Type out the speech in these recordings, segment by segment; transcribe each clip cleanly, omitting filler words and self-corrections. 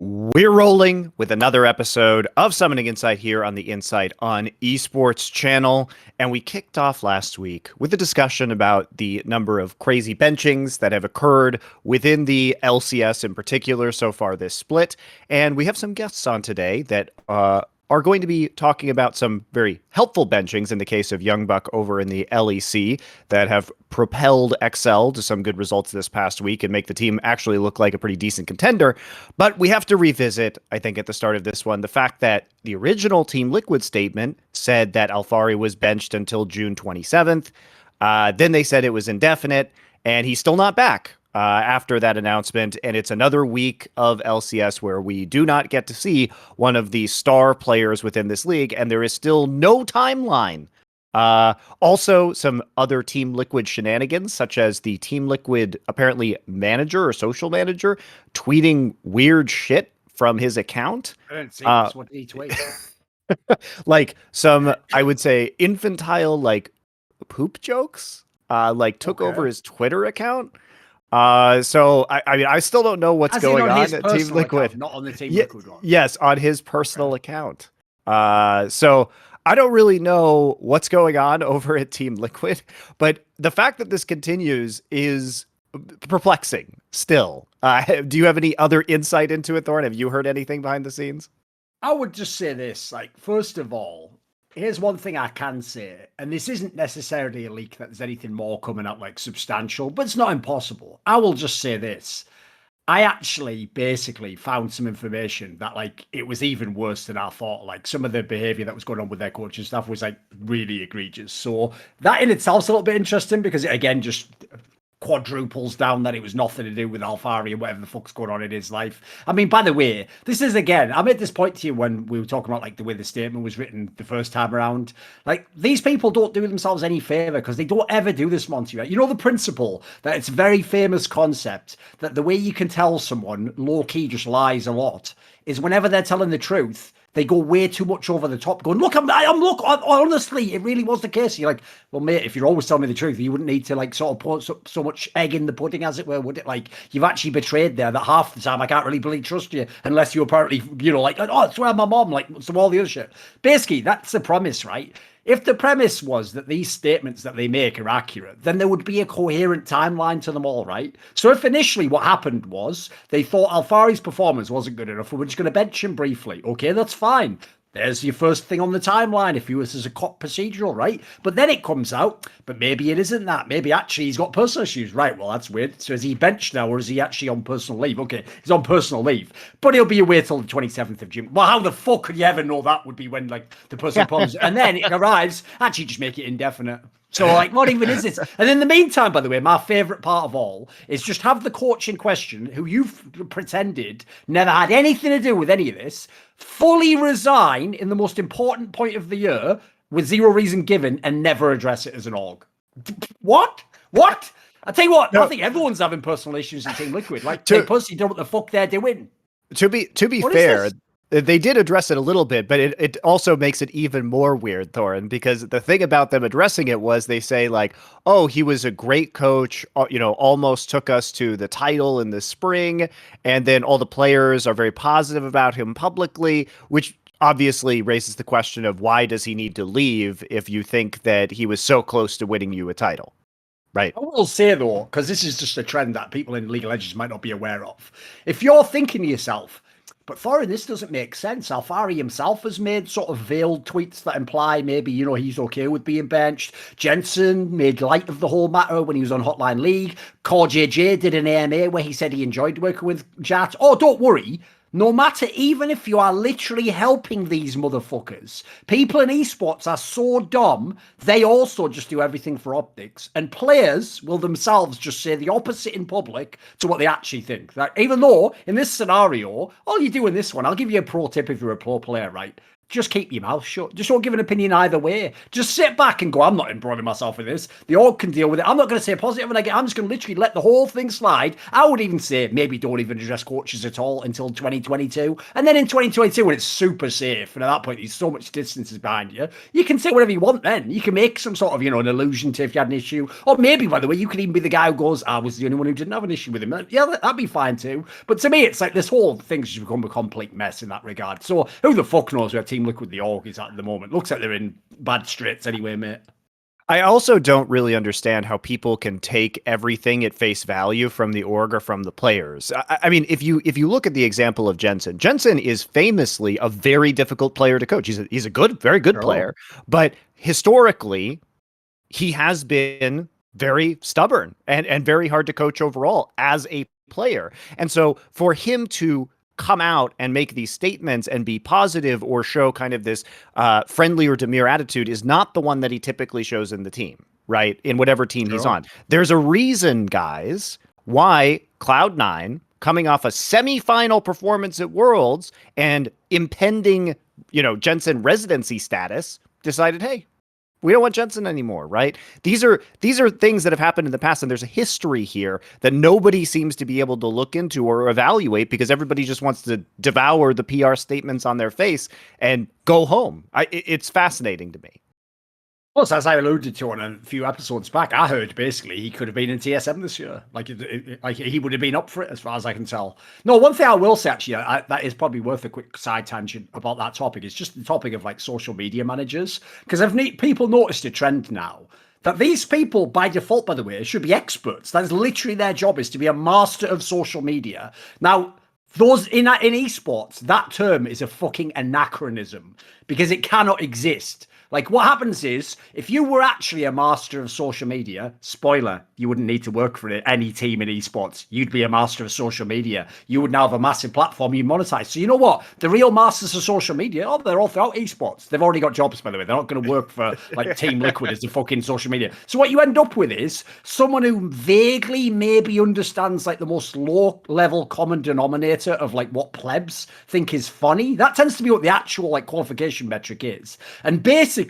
We're rolling with another episode of Summoning Insight here on the Insight on Esports channel. And we kicked off last week with a discussion about the number of crazy benchings that have occurred within the LCS in particular so far this split. And we have some guests on today that are going to be talking about some very helpful benchings in the case of Youngbuck over in the LEC that have propelled XL to some good results this past week and make the team actually look like a pretty decent contender. But we have to revisit, I think, at the start of this one, the fact that the original Team Liquid statement said that Alphari was benched until June 27th. Then they said it was indefinite, and he's still not back after that announcement. And it's another week of LCS where we do not get to see one of the star players within this league, and there is still no timeline. Also, some other Team Liquid shenanigans, such as the Team Liquid apparently manager or social manager tweeting weird shit from his account. I didn't see this. What did he tweet? Like some, I would say, infantile, like poop jokes, took over his Twitter account. So I mean, I still don't know what's going on at Team Liquid. Account, not on the Team Liquid one. Yes, on his personal account. So I don't really know what's going on over at Team Liquid, but the fact that this continues is perplexing still. Do you have any other insight into it, Thorin? Have you heard anything behind the scenes? I would just say this, first of all, here's one thing I can say, and this isn't necessarily a leak that there's anything more coming up substantial, but it's not impossible. I will just say this. I actually basically found some information that it was even worse than I thought. Some of the behavior that was going on with their coaching staff was really egregious. So that in itself is a little bit interesting because it again just quadruples down that it was nothing to do with Alphari and whatever the fuck's going on in his life. I mean, by the way, this is again, I made this point to you when we were talking about the way the statement was written the first time around. These people don't do themselves any favor because they don't ever do this, Monty, right? You know the principle that it's a very famous concept that the way you can tell someone low-key just lies a lot is whenever they're telling the truth, they go way too much over the top, going, look, honestly, it really was the case. You're like, well, mate, if you're always telling me the truth, you wouldn't need to sort of put so much egg in the pudding, as it were, would it? You've actually betrayed there that half the time I can't really trust you unless you apparently, oh, I swear my mom, some all the other shit. Basically, that's the premise, right? If the premise was that these statements that they make are accurate, then there would be a coherent timeline to them all, right? So if initially what happened was they thought Alphari's performance wasn't good enough, we're just going to bench him briefly. Okay, that's fine. There's your first thing on the timeline if you was as a cop procedural, right? But then it comes out, but maybe it isn't that. Maybe actually he's got personal issues. Right, well, that's weird. So is he benched now or is he actually on personal leave? Okay, he's on personal leave. But he'll be away till the 27th of June. Well, how the fuck could you ever know that would be when, the personal problems... And then it arrives, actually just make it indefinite. So, what even is this? And in the meantime, by the way, my favourite part of all is just have the coach in question, who you've pretended never had anything to do with any of this, fully resign in the most important point of the year with zero reason given and never address it as an org. What? I tell you what, no. I think everyone's having personal issues in Team Liquid. They pussy know what the fuck they're doing. To be fair, they did address it a little bit, but it also makes it even more weird, Thorin, because the thing about them addressing it was they say oh, he was a great coach, almost took us to the title in the spring. And then all the players are very positive about him publicly, which obviously raises the question of why does he need to leave if you think that he was so close to winning you a title? Right. I will say, though, because this is just a trend that people in League of Legends might not be aware of. If you're thinking to yourself, but Thorin, this doesn't make sense. Alphari himself has made sort of veiled tweets that imply maybe, he's okay with being benched. Jensen made light of the whole matter when he was on Hotline League. Core JJ did an AMA where he said he enjoyed working with Jat. Oh, don't worry. No matter, even if you are literally helping these motherfuckers, people in esports are so dumb, they also just do everything for optics. And players will themselves just say the opposite in public to what they actually think. Even though, in this scenario, all you do in this one, I'll give you a pro tip if you're a pro player, right? just keep your mouth shut. Just don't give an opinion either way. Just sit back and go, I'm not embroiling myself with this. The org can deal with it. I'm not going to say positive and negative. I'm just going to literally let the whole thing slide. I would even say maybe don't even address coaches at all until 2022. And then in 2022, when it's super safe, and at that point, there's so much distance is behind you, you can say whatever you want then. You can make some sort of, an allusion to if you had an issue. Or maybe, by the way, you could even be the guy who goes, I was the only one who didn't have an issue with him. Yeah, that'd be fine too. But to me, it's like this whole thing's just become a complete mess in that regard. So who the fuck knows where Team Liquid the org is at the moment? Looks like they're in bad straits anyway, mate. I also don't really understand how people can take everything at face value from the org or from the players. I mean, if you look at the example of Jensen is famously a very difficult player to coach. He's a good, very good player, but historically, he has been very stubborn and very hard to coach overall as a player. And so for him to come out and make these statements and be positive or show kind of this friendly or demure attitude is not the one that he typically shows in the team, right? In whatever team he's on. There's a reason, guys, why Cloud9, coming off a semifinal performance at Worlds and impending, Jensen residency status, decided, hey, we don't want Jensen anymore, right? These are things that have happened in the past, and there's a history here that nobody seems to be able to look into or evaluate because everybody just wants to devour the PR statements on their face and go home. It's fascinating to me. Plus, as I alluded to on a few episodes back, I heard basically he could have been in TSM this year. Like he would have been up for it, as far as I can tell. No, one thing I will say, actually, that is probably worth a quick side tangent about that topic. It's just the topic of like social media managers. Because people noticed a trend now that these people, by default, by the way, should be experts. That is literally their job, is to be a master of social media. Now, those in esports, that term is a fucking anachronism because it cannot exist. Like, what happens is, if you were actually a master of social media, spoiler, you wouldn't need to work for any team in esports. You'd be a master of social media. You would now have a massive platform you monetize. So you know what? The real masters of social media, they're all throughout esports. They've already got jobs, by the way. They're not going to work for, like, Team Liquid as the fucking social media. So what you end up with is someone who vaguely maybe understands, like, the most low-level common denominator of, like, what plebs think is funny. That tends to be what the actual, like, qualification metric is. And basically,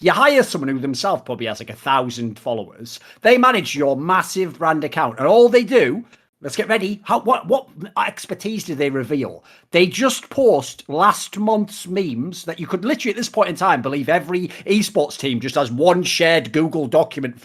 you hire someone who themselves probably has like 1,000 followers. They manage your massive brand account, and all they do, let's get ready. What expertise do they reveal? They just post last month's memes that you could literally at this point in time believe every esports team just has one shared Google document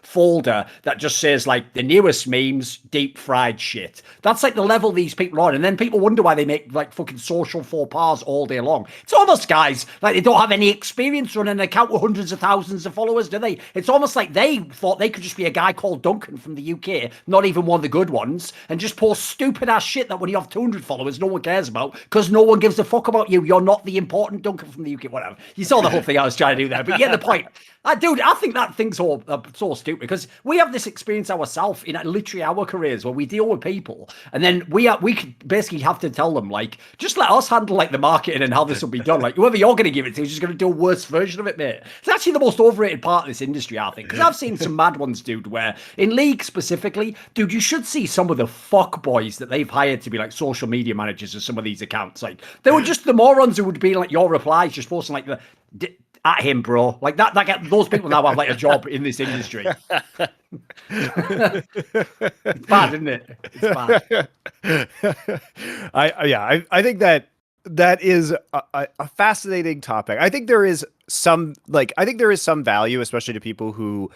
folder that just says like the newest memes, deep fried shit. That's like the level these people are on. And then people wonder why they make like fucking social faux pas all day long. It's almost, guys, like they don't have any experience running an account with hundreds of thousands of followers, do they? It's almost like they thought they could just be a guy called Duncan from the UK, not even one of the good ones, and just post stupid ass shit that when you have 200 followers, no one cares about because no one gives a fuck about you. You're not the important Duncan from the UK, whatever. You saw the whole thing I was trying to do there, but you get the point. Dude, I think that thing's so stupid because we have this experience ourselves in literally our careers where we deal with people and then we could basically have to tell them like, just let us handle like the marketing and how this will be done. Like whoever you're going to give it to is just going to do a worse version of it, mate. It's actually the most overrated part of this industry, I think, because I've seen some mad ones, dude, where in League specifically, dude, you should see some of the fuck boys that they've hired to be like social media managers of some of these accounts. Like they were just the morons who would be like your replies, just posting like at him, bro. Like that those people now have like a job in this industry. It's bad, isn't it? It's bad. I think that is a fascinating topic. I think there is some value, especially to people who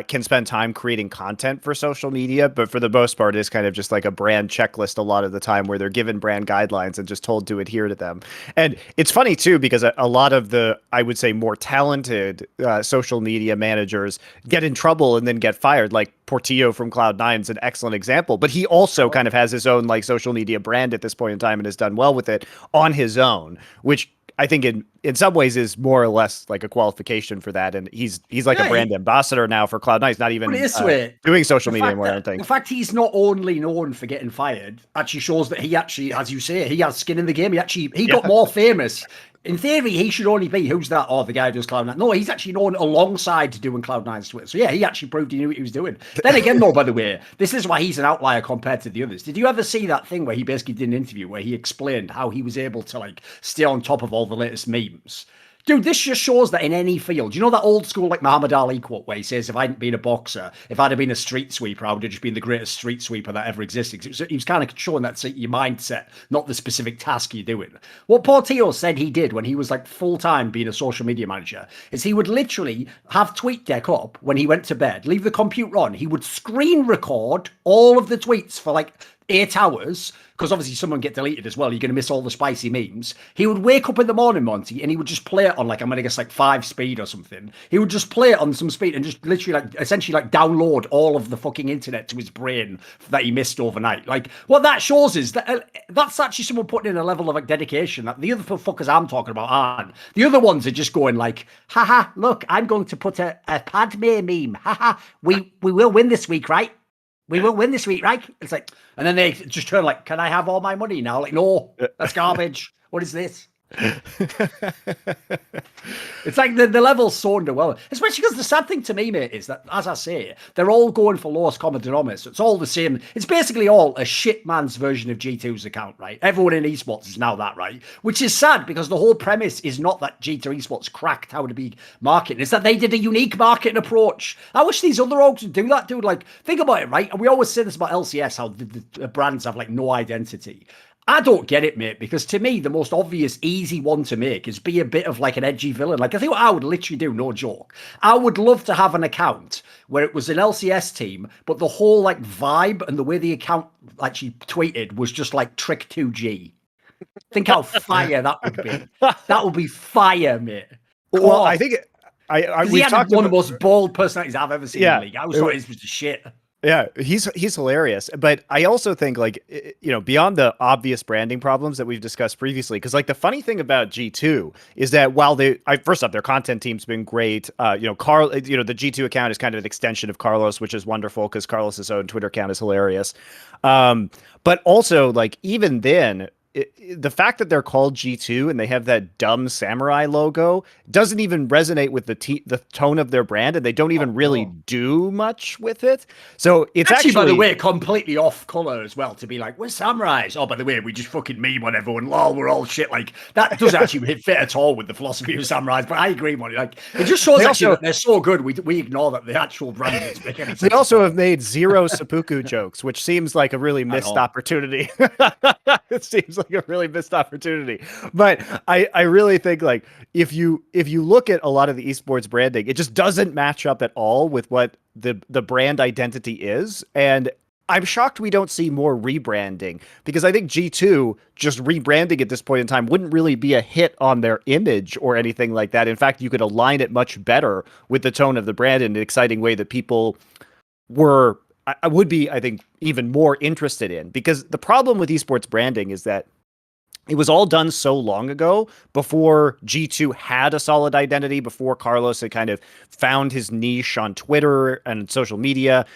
can spend time creating content for social media, but for the most part, it's kind of just like a brand checklist a lot of the time where they're given brand guidelines and just told to adhere to them. And it's funny too, because a lot of the, I would say, more talented social media managers get in trouble and then get fired. Like Portillo from Cloud9 is an excellent example, but he also kind of has his own like social media brand at this point in time and has done well with it on his own, which I think in some ways is more or less like a qualification for that. And he's like a brand ambassador now for Cloud9. He's not even doing social media anymore, I don't think. The fact he's not only known for getting fired actually shows that he actually, as you say, he has skin in the game. He got more famous in theory, he should only be, who's that? Oh, the guy who does Cloud9. No, he's actually known alongside doing Cloud9's Twitter. So yeah, he actually proved he knew what he was doing. Then again, though, by the way, this is why he's an outlier compared to the others. Did you ever see that thing where he basically did an interview where he explained how he was able to like stay on top of all the latest memes? Dude, this just shows that in any field, you know that old school like Muhammad Ali quote where he says, if I hadn't been a boxer, if I'd have been a street sweeper, I would have just been the greatest street sweeper that ever existed. He was kind of showing that's your mindset, not the specific task you're doing. What Portillo said he did when he was like full-time being a social media manager is he would literally have TweetDeck up when he went to bed, leave the computer on. He would screen record all of the tweets for like 8 hours, because obviously someone get deleted as well. You're going to miss all the spicy memes. He would wake up in the morning, Monty, and he would just play it on like, I'm going to guess like 5 speed or something. He would just play it on some speed and just literally like essentially like download all of the fucking internet to his brain that he missed overnight. Like what that shows is that that's actually someone putting in a level of like dedication that the other fuckers I'm talking about aren't. The other ones are just going like, haha, look, I'm going to put a Padme meme. Haha, we will win this week, right? We will win this week, right? It's like, and then they just turn like, can I have all my money now? Like, no, that's garbage. What is this? It's like the level's so underwhelming. Especially because the sad thing to me, mate, is that, as I say, they're all going for lowest common denominator. So it's all the same. It's basically all a shit man's version of G2's account, right? Everyone in esports is now that, right? Which is sad because the whole premise is not that G2 esports cracked how to be marketing. It's that they did a unique marketing approach. I wish these other orgs would do that, dude. Like, think about it, right? And we always say this about LCS, how the brands have like no identity. I don't get it, mate, because to me, the most obvious, easy one to make is be a bit of like an edgy villain. Like, I think what I would literally do, no joke, I would love to have an account where it was an LCS team, but the whole like vibe and the way the account actually tweeted was just like Trick 2G. Think how fire that would be. That would be fire, mate. Well, I think he had one of the most bold personalities I've ever seen in the league. I was thought this was the shit. Yeah, he's hilarious. But I also think like, you know, beyond the obvious branding problems that we've discussed previously, because like the funny thing about G2 is that while first up, their content team's been great. The G2 account is kind of an extension of Carlos, which is wonderful because Carlos's own Twitter account is hilarious. But also like even then, the fact that they're called G2 and they have that dumb samurai logo doesn't even resonate with the tone of their brand, and they don't even really do much with it. So it's actually, by the way, completely off color as well to be like, we're samurais. Oh, by the way, we just fucking meme on everyone. Lol, we're all shit. Like that doesn't actually fit at all with the philosophy of samurais. But I agree, Monty. Like it just shows actually that they're so good. We ignore that the actual brand doesn't make any sense. They also have made 0 seppuku jokes, which seems like a really missed opportunity. It seems like a really missed opportunity. But I really think like if you look at a lot of the esports branding, it just doesn't match up at all with what the brand identity is. And I'm shocked we don't see more rebranding, because I think G2 just rebranding at this point in time wouldn't really be a hit on their image or anything like that. In fact, you could align it much better with the tone of the brand in an exciting way that people would be, I think, even more interested in. Because the problem with esports branding is that it was all done so long ago, before G2 had a solid identity, before Carlos had kind of found his niche on Twitter and social media,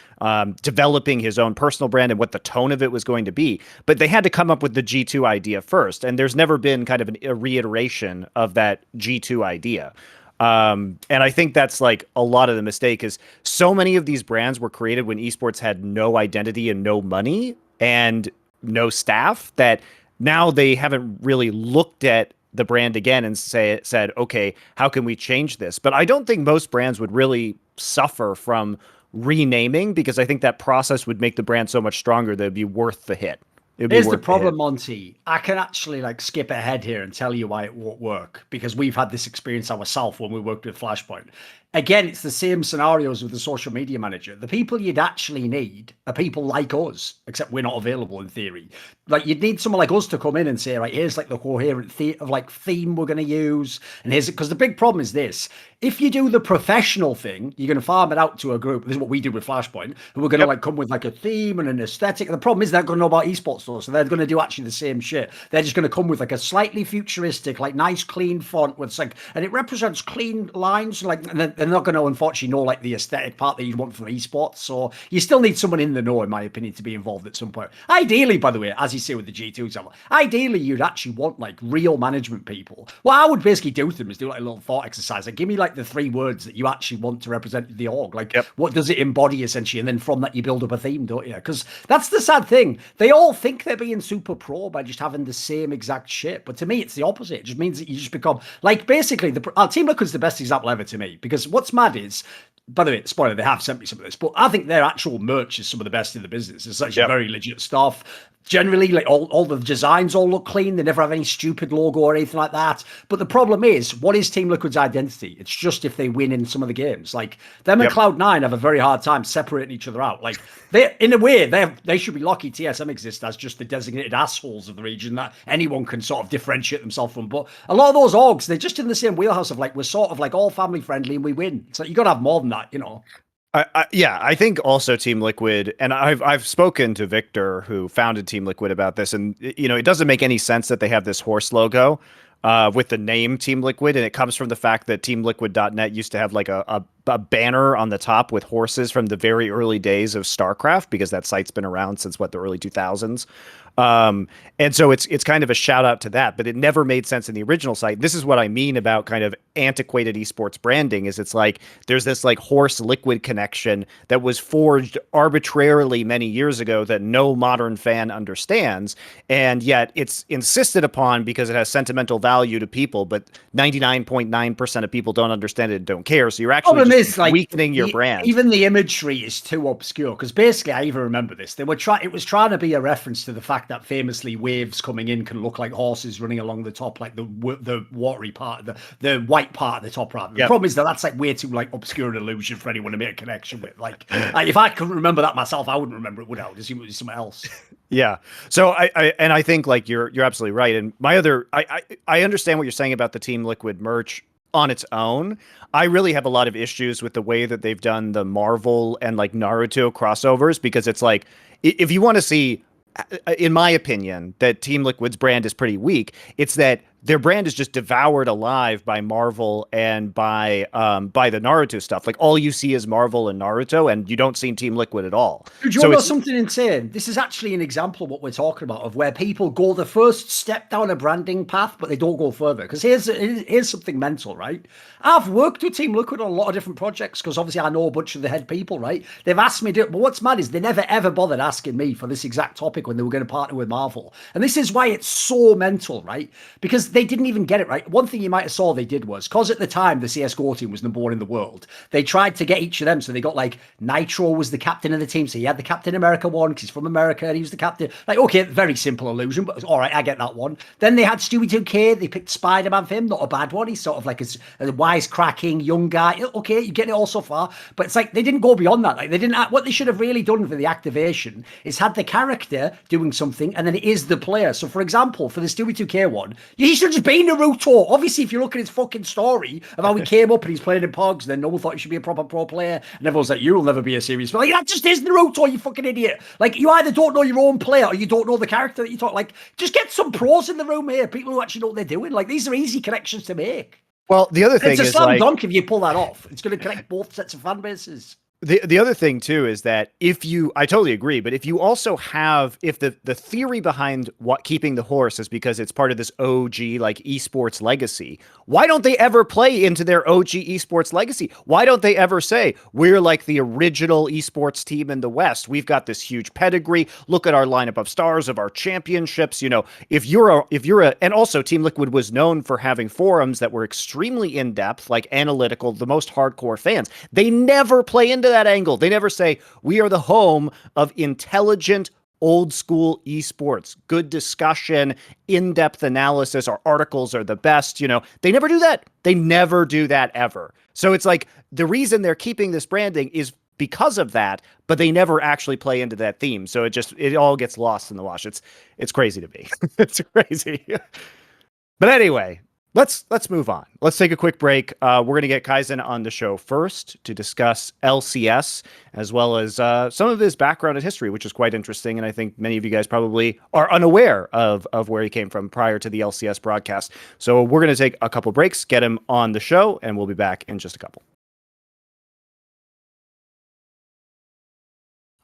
developing his own personal brand and what the tone of it was going to be. But they had to come up with the G2 idea first. And there's never been kind of a reiteration of that G2 idea. And I think that's like a lot of the mistake, is so many of these brands were created when esports had no identity and no money and no staff, that now they haven't really looked at the brand again and said, okay, how can we change this? But I don't think most brands would really suffer from renaming, because I think that process would make the brand so much stronger that it'd be worth the hit. Here's the problem, Monty. I can actually like skip ahead here and tell you why it won't work, because we've had this experience ourselves when we worked with Flashpoint. Again, it's the same scenarios with the social media manager. The people you'd actually need are people like us, except we're not available in theory. Like you'd need someone like us to come in and say, right, here's like the coherent theme we're going to use. And here's it. Because the big problem is this. If you do the professional thing, you're going to farm it out to a group. This is what we did with Flashpoint. And we're going to like come with like a theme and an aesthetic. And the problem is they're going to know about esports though. So they're going to do actually the same shit. They're just going to come with like a slightly futuristic, like nice, clean font with like, and it represents clean lines. Like, and then they're not going to unfortunately know like the aesthetic part that you'd want from esports. So you still need someone in the know, in my opinion, to be involved at some point. Ideally, by the way, as you say with the G2 example, ideally you'd actually want like real management people. What I would basically do with them is do like a little thought exercise. Like give me like the 3 words that you actually want to represent the org. Like what does it embody essentially? And then from that you build up a theme, don't you? Because that's the sad thing. They all think they're being super pro by just having the same exact shit. But to me, it's the opposite. It just means that you just become like basically Team Liquid's the best example ever to me, because what's mad is, by the way, spoiler, they have sent me some of this, but I think their actual merch is some of the best in the business. It's actually very legit stuff. Generally, like all the designs all look clean. They never have any stupid logo or anything like that. But the problem is, what is Team Liquid's identity? It's just if they win in some of the games. Like them and Cloud9 have a very hard time separating each other out. Like they, in a way, they should be lucky TSM exists as just the designated assholes of the region that anyone can sort of differentiate themselves from. But a lot of those orgs, they're just in the same wheelhouse of like, we're sort of like all family friendly and we win. So you got to have more than that, you know. I think also Team Liquid, and I've spoken to Victor, who founded Team Liquid, about this, and you know, it doesn't make any sense that they have this horse logo with the name Team Liquid, and it comes from the fact that TeamLiquid.net used to have like a banner on the top with horses from the very early days of StarCraft, because that site's been around since the early 2000s. And so it's kind of a shout out to that, but it never made sense in the original site. This is what I mean about kind of antiquated esports branding, is it's like there's this like horse liquid connection that was forged arbitrarily many years ago that no modern fan understands, and yet it's insisted upon because it has sentimental value to people, but 99.9% of people don't understand it and don't care. So you're actually just like weakening your brand. Even the imagery is too obscure, because basically I even remember this. It was trying to be a reference to the fact that famously waves coming in can look like horses running along the top, like the watery part, the white part of the top rather. The problem is that's like way too like obscure an illusion for anyone to make a connection with. Like if I couldn't remember that myself, I wouldn't remember it, would I? I would assume it was something else. Yeah. So I think like you're absolutely right. And I understand what you're saying about the Team Liquid merch on its own. I really have a lot of issues with the way that they've done the Marvel and like Naruto crossovers, because it's like, if you want to see, in my opinion, that Team Liquid's brand is pretty weak, it's that their brand is just devoured alive by Marvel and by the Naruto stuff. Like all you see is Marvel and Naruto, and you don't see Team Liquid at all. Dude, you know something insane? This is actually an example of what we're talking about, of where people go the first step down a branding path, but they don't go further. Because here's something mental, right? I've worked with Team Liquid on a lot of different projects, because obviously I know a bunch of the head people, right? They've asked me to, but what's mad is they never ever bothered asking me for this exact topic when they were going to partner with Marvel. And this is why it's so mental, right? Because they didn't even get it right. One thing you might have saw they did was, because at the time the CSGO team was #1 in the world, they tried to get each of them. So they got like Nitro was the captain of the team. So he had the Captain America one because he's from America and he was the captain. Like, okay, very simple illusion, but all right, I get that one. Then they had Stewie 2K. They picked Spider-Man for him. Not a bad one. He's sort of like a wisecracking young guy. Okay, you get it all so far. But it's like they didn't go beyond that. Like they didn't. What they should have really done for the activation is had the character doing something and then it is the player. So for example, for the Stewie 2K one, he should just be Naruto. Obviously, if you look at his fucking story of how he came up and he's playing in Pogs, then no one thought he should be a proper pro player, and everyone's like, "You'll never be a serious player." Like, that just is Naruto, you fucking idiot. Like, you either don't know your own player or you don't know the character that you talk. Like, just get some pros in the room here, people who actually know what they're doing. Like, these are easy connections to make. Well, the other thing is, it's a slam dunk if you pull that off. It's going to connect both sets of fan bases. The other thing too is that I totally agree, but if you also have, if the theory behind what keeping the horse is because it's part of this OG like esports legacy, why don't they ever play into their OG esports legacy? Why don't they ever say, we're like the original esports team in the West? We've got this huge pedigree. Look at our lineup of stars of our championships. You know, and also Team Liquid was known for having forums that were extremely in-depth, like analytical, the most hardcore fans. They never play into that angle. They never say, we are the home of intelligent old school esports, good discussion, in-depth analysis. Our articles are the best. You know, they never do that. They never do that ever. So it's like the reason they're keeping this branding is because of that, but they never actually play into that theme. So it all gets lost in the wash. It's crazy to me. It's crazy. But anyway, let's move on. Let's take a quick break. We're going to get Kaizen on the show first to discuss LCS, as well as some of his background and history, which is quite interesting. And I think many of you guys probably are unaware of where he came from prior to the LCS broadcast. So we're going to take a couple breaks, get him on the show, and we'll be back in just a couple.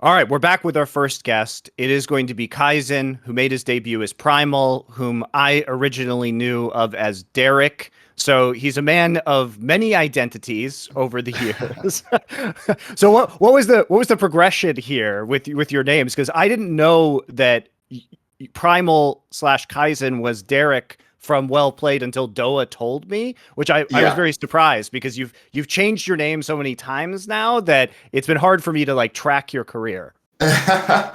All right, we're back with our first guest. It is going to be Kaizen, who made his debut as Primal, whom I originally knew of as Derek. So he's a man of many identities over the years. So what was the progression here with your names? Because I didn't know that Primal slash Kaizen was Derek from Well Played until Doa told me, which I was Yeah. very surprised because you've changed your name so many times now that it's been hard for me to like track your career. Okay,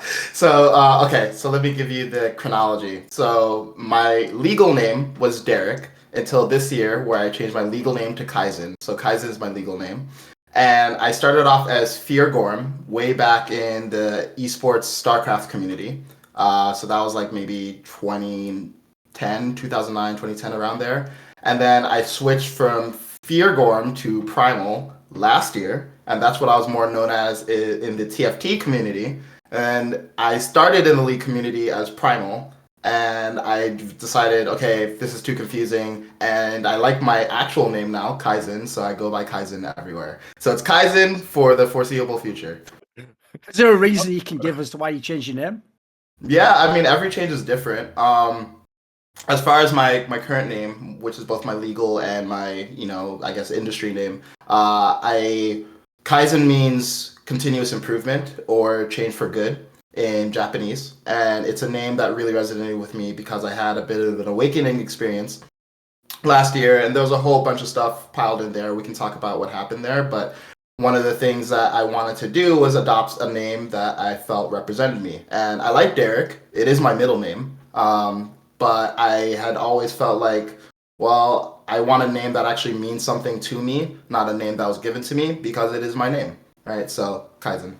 so let me give you the chronology. So my legal name was Derek until this year, where I changed my legal name to Kaizen. So Kaizen is my legal name. And I started off as Fear Gorm way back in the esports StarCraft community. So that was like maybe 2010, 2009, 2010, around there. And then I switched from Fear Gorm to Primal last year, and that's what I was more known as in the TFT community. And I started in the League community as Primal, and I decided, okay, this is too confusing, and I like my actual name now, Kaizen, so I go by Kaizen everywhere. So it's Kaizen for the foreseeable future. Is there a reason you can give as to why you changed your name? Yeah, I mean, every change is different. As far as my current name, which is both my legal and my, I guess industry name, I Kaizen means continuous improvement or change for good in Japanese, and it's a name that really resonated with me because I had a bit of an awakening experience last year, and there was a whole bunch of stuff piled in there. We can talk about what happened there, but one of the things that I wanted to do was adopt a name that I felt represented me, and I like Derek. It is my middle name. But I had always felt like, well, I want a name that actually means something to me, not a name that was given to me because it is my name, right? So, Kaizen.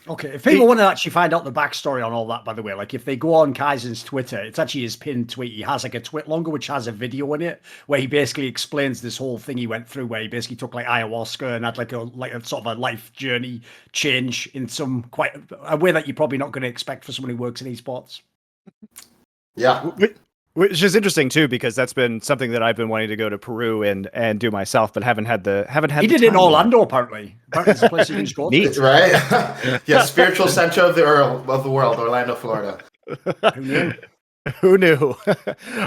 Okay, if people want to actually find out the backstory on all that, by the way, like if they go on Kaizen's Twitter, it's actually his pinned tweet. He has like a tweet longer, which has a video in it where he basically explains this whole thing he went through, where he basically took like ayahuasca and had like a sort of a life journey change in some quite a way that you're probably not going to expect for someone who works in esports. Yeah. Which is interesting too, because that's been something that I've been wanting to go to Peru and do myself, but haven't had the He did it in Orlando, apparently. Apparently, it's a place you can just go to. Neat. Right? Yeah, spiritual center of the world, Orlando, Florida. Who knew? Who knew?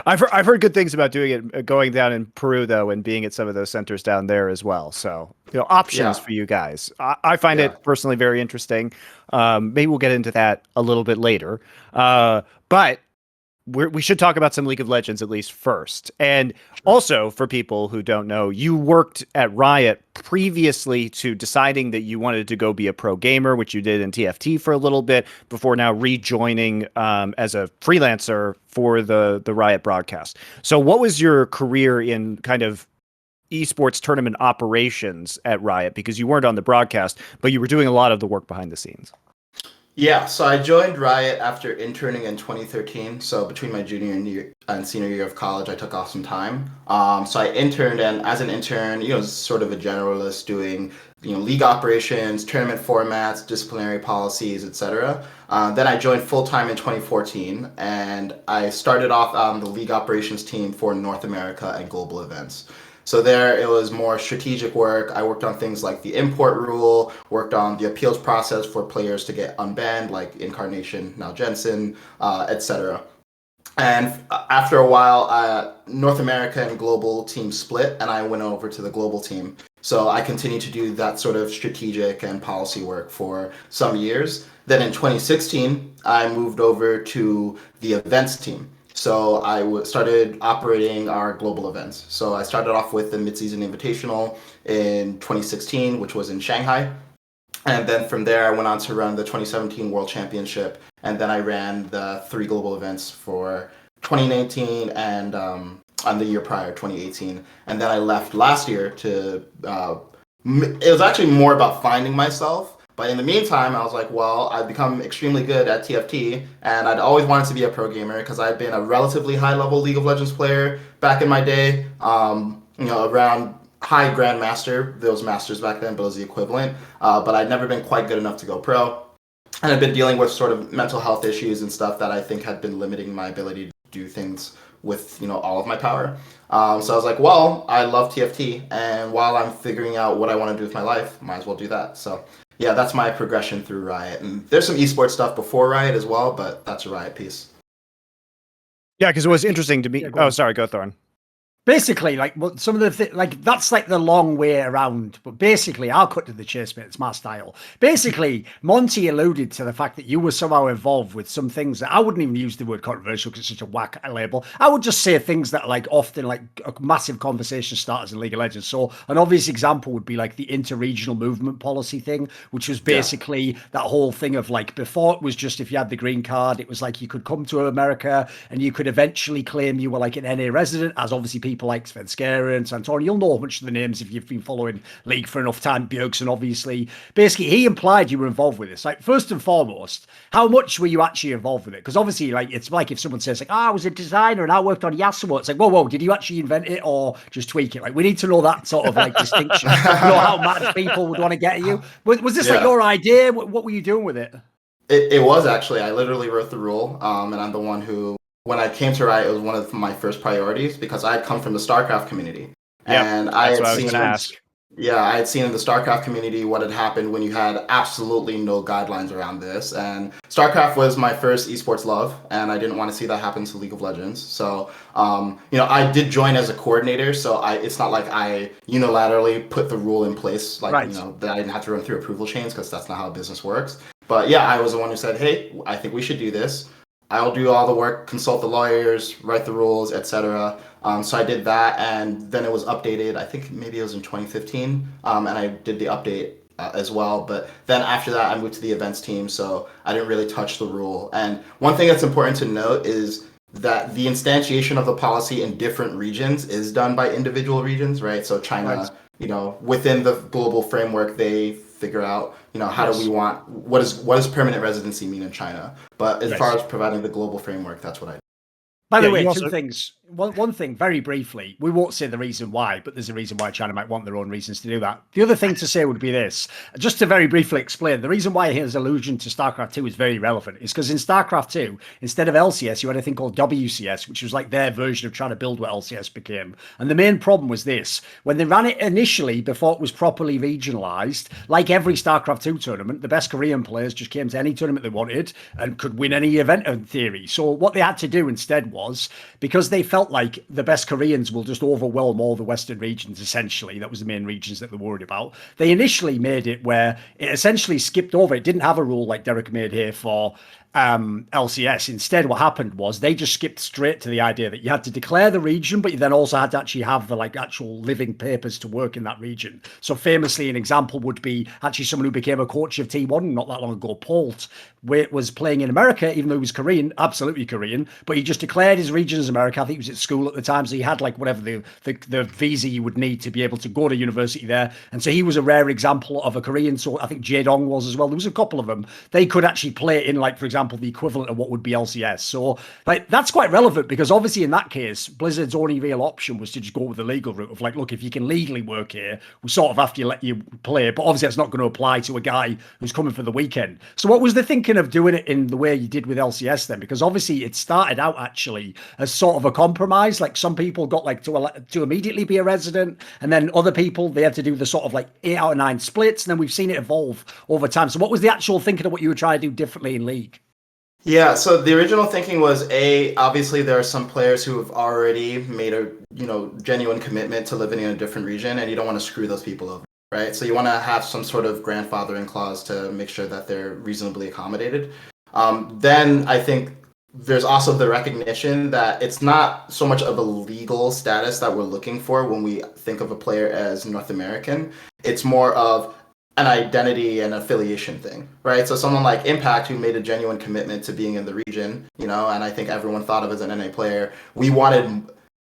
I've heard good things about doing it, going down in Peru though, and being at some of those centers down there as well. So options for you guys. I find it personally very interesting. Maybe we'll get into that a little bit later. But we should talk about some League of Legends at least first. And also, for people who don't know, you worked at Riot previously to deciding that you wanted to go be a pro gamer, which you did in TFT for a little bit, before now rejoining as a freelancer for the Riot broadcast. So what was your career in kind of esports tournament operations at Riot? Because you weren't on the broadcast, but you were doing a lot of the work behind the scenes. Yeah, so I joined Riot after interning in 2013. So between my junior and senior year of college, I took off some time. So I interned, and as an intern, sort of a generalist doing, league operations, tournament formats, disciplinary policies, etc. Then I joined full time in 2014, and I started off on the league operations team for North America and global events. So there, it was more strategic work. I worked on things like the import rule, worked on the appeals process for players to get unbanned, like Incarnation, now Jensen, etc. And after a while, North America and global team split, and I went over to the global team. So I continued to do that sort of strategic and policy work for some years. Then in 2016, I moved over to the events team. So I started operating our global events. So I started off with the Mid-Season Invitational in 2016, which was in Shanghai. And then from there, I went on to run the 2017 World Championship. And then I ran the 3 global events for 2019 and on the year prior, 2018. And then I left last year to, it was actually more about finding myself. But in the meantime, I was like, well, I've become extremely good at TFT, and I'd always wanted to be a pro gamer because I'd been a relatively high-level League of Legends player back in my day, around high Grandmaster, those masters back then, but it was the equivalent. But I'd never been quite good enough to go pro. And I've been dealing with sort of mental health issues and stuff that I think had been limiting my ability to do things with, all of my power. So I was like, well, I love TFT, and while I'm figuring out what I want to do with my life, might as well do that. So Yeah, that's my progression through Riot. And there's some esports stuff before Riot as well, but that's a Riot piece. Yeah, because it was interesting to me. Yeah, go Oh, on. sorry, go Thorin. Basically, like some of the like that's like the long way around. But basically, I'll cut to the chase, mate. It's my style. Basically, Monty alluded to the fact that you were somehow involved with some things that I wouldn't even use the word controversial because it's such a whack label. I would just say things that are like often like a massive conversation starters in League of Legends. So an obvious example would be like the interregional movement policy thing, which was basically that whole thing of like before it was just if you had the green card, it was like you could come to America and you could eventually claim you were like an NA resident, as obviously people like Svenskeren and Santorin. You'll know a bunch of the names if you've been following League for enough time. Bjergsen, obviously. Basically, he implied you were involved with this. Like, first and foremost, how much were you actually involved with it? Because obviously, like, it's like if someone says, like, I was a designer and I worked on Yasuo. It's like, whoa, did you actually invent it or just tweak it? Like, we need to know that sort of like distinction. You know how mad people would want to get at you. Was this like your idea? What were you doing with it? It was actually. I literally wrote the rule, and I'm the one who, when I came to Riot, it was one of my first priorities because I had come from the StarCraft community. Yep, And that's I what I had was seen, going to ask. yeah, I had seen in the StarCraft community what had happened when you had absolutely no guidelines around this. And StarCraft was my first esports love, and I didn't want to see that happen to League of Legends. So, I did join as a coordinator, so it's not like I unilaterally put the rule in place, like, Right. that I didn't have to run through approval chains because that's not how business works. But yeah, I was the one who said, hey, I think we should do this. I'll do all the work, consult the lawyers, write the rules, etc. So I did that, and then it was updated. I think maybe it was in 2015, and I did the update as well. But then after that, I moved to the events team, so I didn't really touch the rule. And one thing that's important to note is that the instantiation of the policy in different regions is done by individual regions, right? So China, Right. within the global framework, they figure out, how do we want, what does permanent residency mean in China? But as far as providing the global framework, that's what I do. By the Yeah, way, you two also- things. One thing, very briefly, we won't say the reason why, but there's a reason why China might want their own reasons to do that. The other thing to say would be this, just to very briefly explain, the reason why his allusion to StarCraft 2 is very relevant is because in StarCraft 2, instead of LCS, you had a thing called WCS, which was like their version of trying to build what LCS became. And the main problem was this, when they ran it initially, before it was properly regionalized, like every StarCraft 2 tournament, the best Korean players just came to any tournament they wanted and could win any event in theory. So what they had to do instead was, because they felt like the best Koreans will just overwhelm all the Western regions, essentially, that was the main regions that they were worried about, they initially made it where it essentially skipped over. It didn't have a rule like Derek made here for LCS. Instead, what happened was they just skipped straight to the idea that you had to declare the region, but you then also had to actually have the like actual living papers to work in that region. So famously, an example would be actually someone who became a coach of T1 not that long ago, Polt, was playing in America, even though he was Korean, absolutely Korean, but he just declared his region as America. I think he was at school at the time, so he had like whatever the visa you would need to be able to go to university there. And so he was a rare example of a Korean. So I think Jaedong was as well. There was a couple of them. They could actually play in, like, for example, the equivalent of what would be LCS. So like that's quite relevant because obviously in that case, Blizzard's only real option was to just go with the legal route of like, look, if you can legally work here, we sort of have to let you play. But obviously that's not going to apply to a guy who's coming for the weekend. So what was the thinking of doing it in the way you did with LCS then? Because obviously it started out actually as sort of a compromise. Like some people got like to immediately be a resident, and then other people, they had to do the sort of like 8 out of 9 splits. And then we've seen it evolve over time. So what was the actual thinking of what you were trying to do differently in League? Yeah, so the original thinking was obviously there are some players who have already made a genuine commitment to living in a different region, and you don't want to screw those people over, right? So you want to have some sort of grandfathering clause to make sure that they're reasonably accommodated. Then I think there's also the recognition that it's not so much of a legal status that we're looking for when we think of a player as North American. It's more of an identity and affiliation thing, right? So someone like Impact, who made a genuine commitment to being in the region, and I think everyone thought of as an NA player, we wanted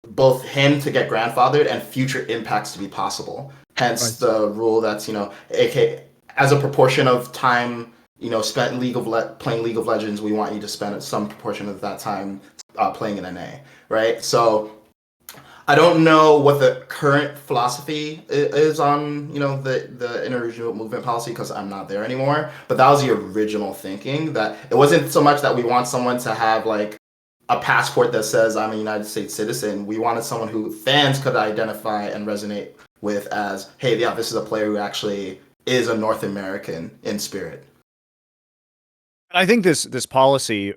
both him to get grandfathered and future impacts to be possible. Hence the rule that's, as a proportion of time, spent playing League of Legends, we want you to spend some proportion of that time playing in NA, right? So I don't know what the current philosophy is on, the interregional movement policy because I'm not there anymore. But that was the original thinking, that it wasn't so much that we want someone to have like a passport that says I'm a United States citizen. We wanted someone who fans could identify and resonate with as, hey, yeah, this is a player who actually is a North American in spirit. I think this policy,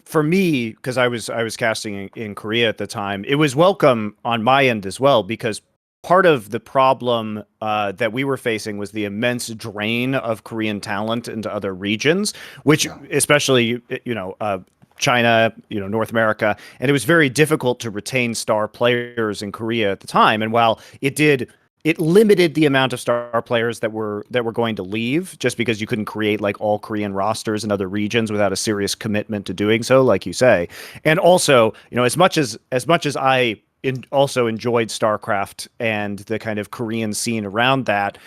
for me, because I was casting in Korea at the time, it was welcome on my end as well, because part of the problem that we were facing was the immense drain of Korean talent into other regions, which especially China, North America, and it was very difficult to retain star players in Korea at the time. And while it limited the amount of star players that were going to leave, just because you couldn't create like all Korean rosters in other regions without a serious commitment to doing so, like you say. And also, as much as I also enjoyed StarCraft and the kind of Korean scene around that,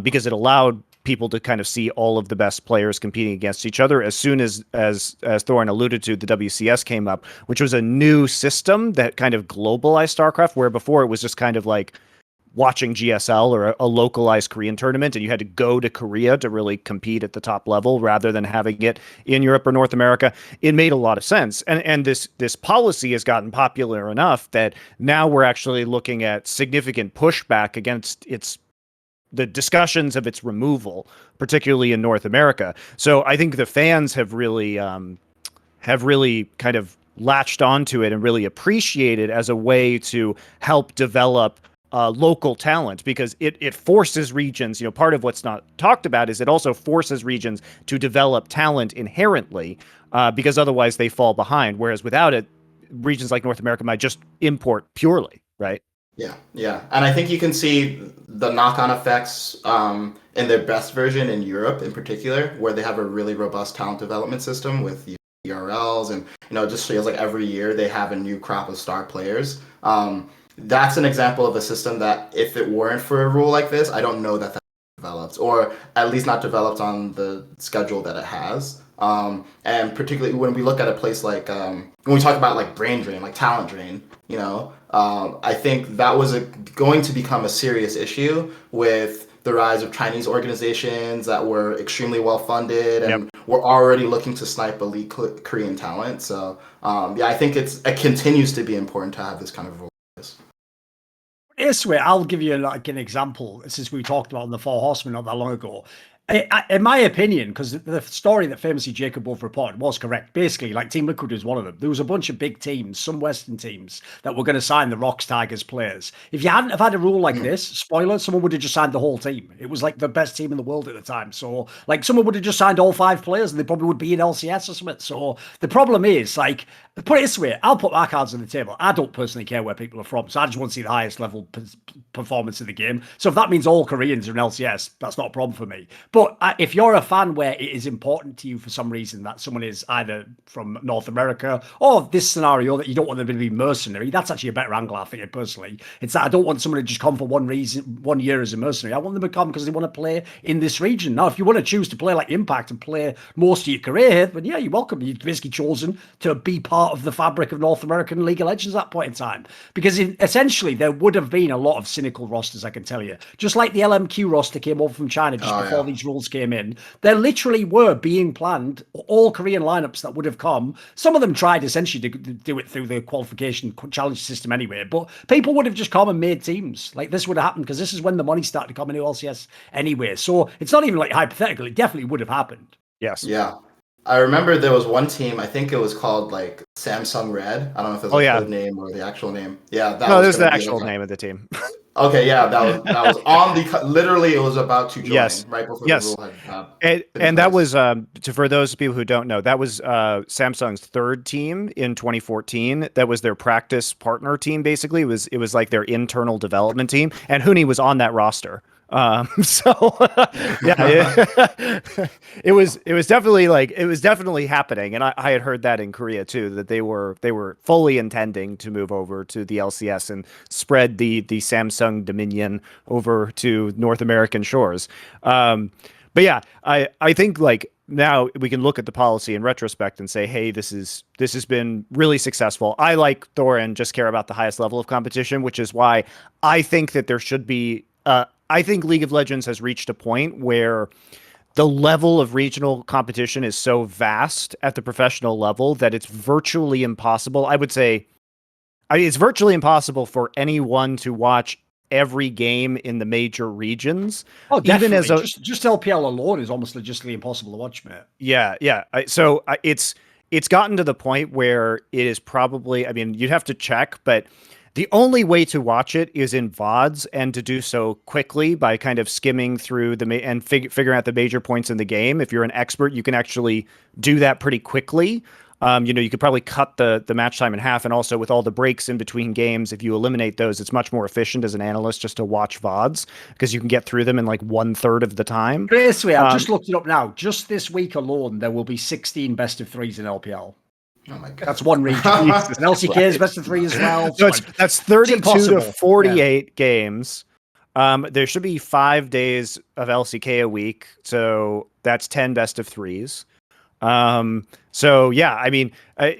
because it allowed people to kind of see all of the best players competing against each other. As soon as Thorin alluded to, the WCS came up, which was a new system that kind of globalized StarCraft, where before it was just kind of like watching GSL or a localized Korean tournament, and you had to go to Korea to really compete at the top level rather than having it in Europe or North America. It made a lot of sense. And this policy has gotten popular enough that now we're actually looking at significant pushback against the discussions of its removal, particularly in North America. So I think the fans have really kind of latched onto it and really appreciate it as a way to help develop local talent, because it forces regions, part of what's not talked about is it also forces regions to develop talent inherently, because otherwise they fall behind. Whereas without it, regions like North America might just import purely, right? Yeah. And I think you can see the knock-on effects in their best version in Europe in particular, where they have a really robust talent development system with ERLs, and it just feels like every year they have a new crop of star players. That's an example of a system that, if it weren't for a rule like this, I don't know that developed, or at least not developed on the schedule that it has. And particularly when we look at a place like, when we talk about like brain drain, like talent drain, I think that was going to become a serious issue with the rise of Chinese organizations that were extremely well funded and were already looking to snipe elite Korean talent. So I think it continues to be important to have this kind of rule. I'll give you like an example, since we talked about on the Four Horsemen not that long ago. In my opinion, because the story that famously Jacob Wolf reported was correct. Basically, like Team Liquid was one of them. There was a bunch of big teams, some Western teams, that were going to sign the Rocks Tigers players. If you hadn't have had a rule like this, spoiler, someone would have just signed the whole team. It was like the best team in the world at the time. So like someone would have just signed all 5 players and they probably would be in LCS or something. So the problem is, like, put it this way, I'll put my cards on the table. I don't personally care where people are from. So I just want to see the highest level performance of the game. So if that means all Koreans are in LCS, that's not a problem for me. But if you're a fan where it is important to you for some reason that someone is either from North America or this scenario that you don't want them to be mercenary, that's actually a better angle, I think, personally. It's that I don't want someone to just come for one year as a mercenary. I want them to come because they want to play in this region. Now, if you want to choose to play like Impact and play most of your career here, then yeah, you're welcome. You've basically chosen to be part of the fabric of North American League of Legends at that point in time. Because essentially, there would have been a lot of cynical rosters, I can tell you. Just like the LMQ roster came over from China just before these rules came in. There literally were being planned all Korean lineups that would have come. Some of them tried essentially to do it through the qualification challenge system anyway, but people would have just come and made teams. Like this would have happened because this is when the money started to come into LCS anyway. So it's not even like hypothetical. It definitely would have happened. Yes. Yeah. I remember there was one team, I think it was called like Samsung Red. I don't know if it was a code name or the actual name. Yeah, that was the actual name of the team. Okay, yeah, that was on the literally it was about to join right before the rule had and that was for those people who don't know, that was Samsung's third team in 2014. That was their practice partner team. Basically, it was like their internal development team, and Huni was on that roster. So yeah, it was definitely happening, and I had heard that in Korea too, that they were fully intending to move over to the LCS and spread the Samsung dominion over to North American shores. But yeah, I think like now we can look at the policy in retrospect and say, hey, this has been really successful. I, like Thorin, just care about the highest level of competition, which is why I think that there should be. I think League of Legends has reached a point where the level of regional competition is so vast at the professional level that it's virtually impossible. I would say it's virtually impossible for anyone to watch every game in the major regions. Oh, Even definitely. as a just LPL alone is almost logistically impossible to watch, mate. yeah, yeah. It's gotten to the point where it is probably, I mean, you'd have to check, but the only way to watch it is in VODs, and to do so quickly by kind of skimming through and figuring out the major points in the game. If you're an expert, you can actually do that pretty quickly. You could probably cut the match time in half, and also with all the breaks in between games, if you eliminate those, it's much more efficient as an analyst just to watch VODs, because you can get through them in like 1/3 of the time. Basically, I've just looked it up now. Just this week alone, there will be 16 best of threes in LPL. Oh my god. That's one region. Jesus. And LCK's best of 3 as well. So that's 32 to 48 yeah. games. There should be 5 days of LCK a week, so that's 10 best of 3s. So yeah, I mean,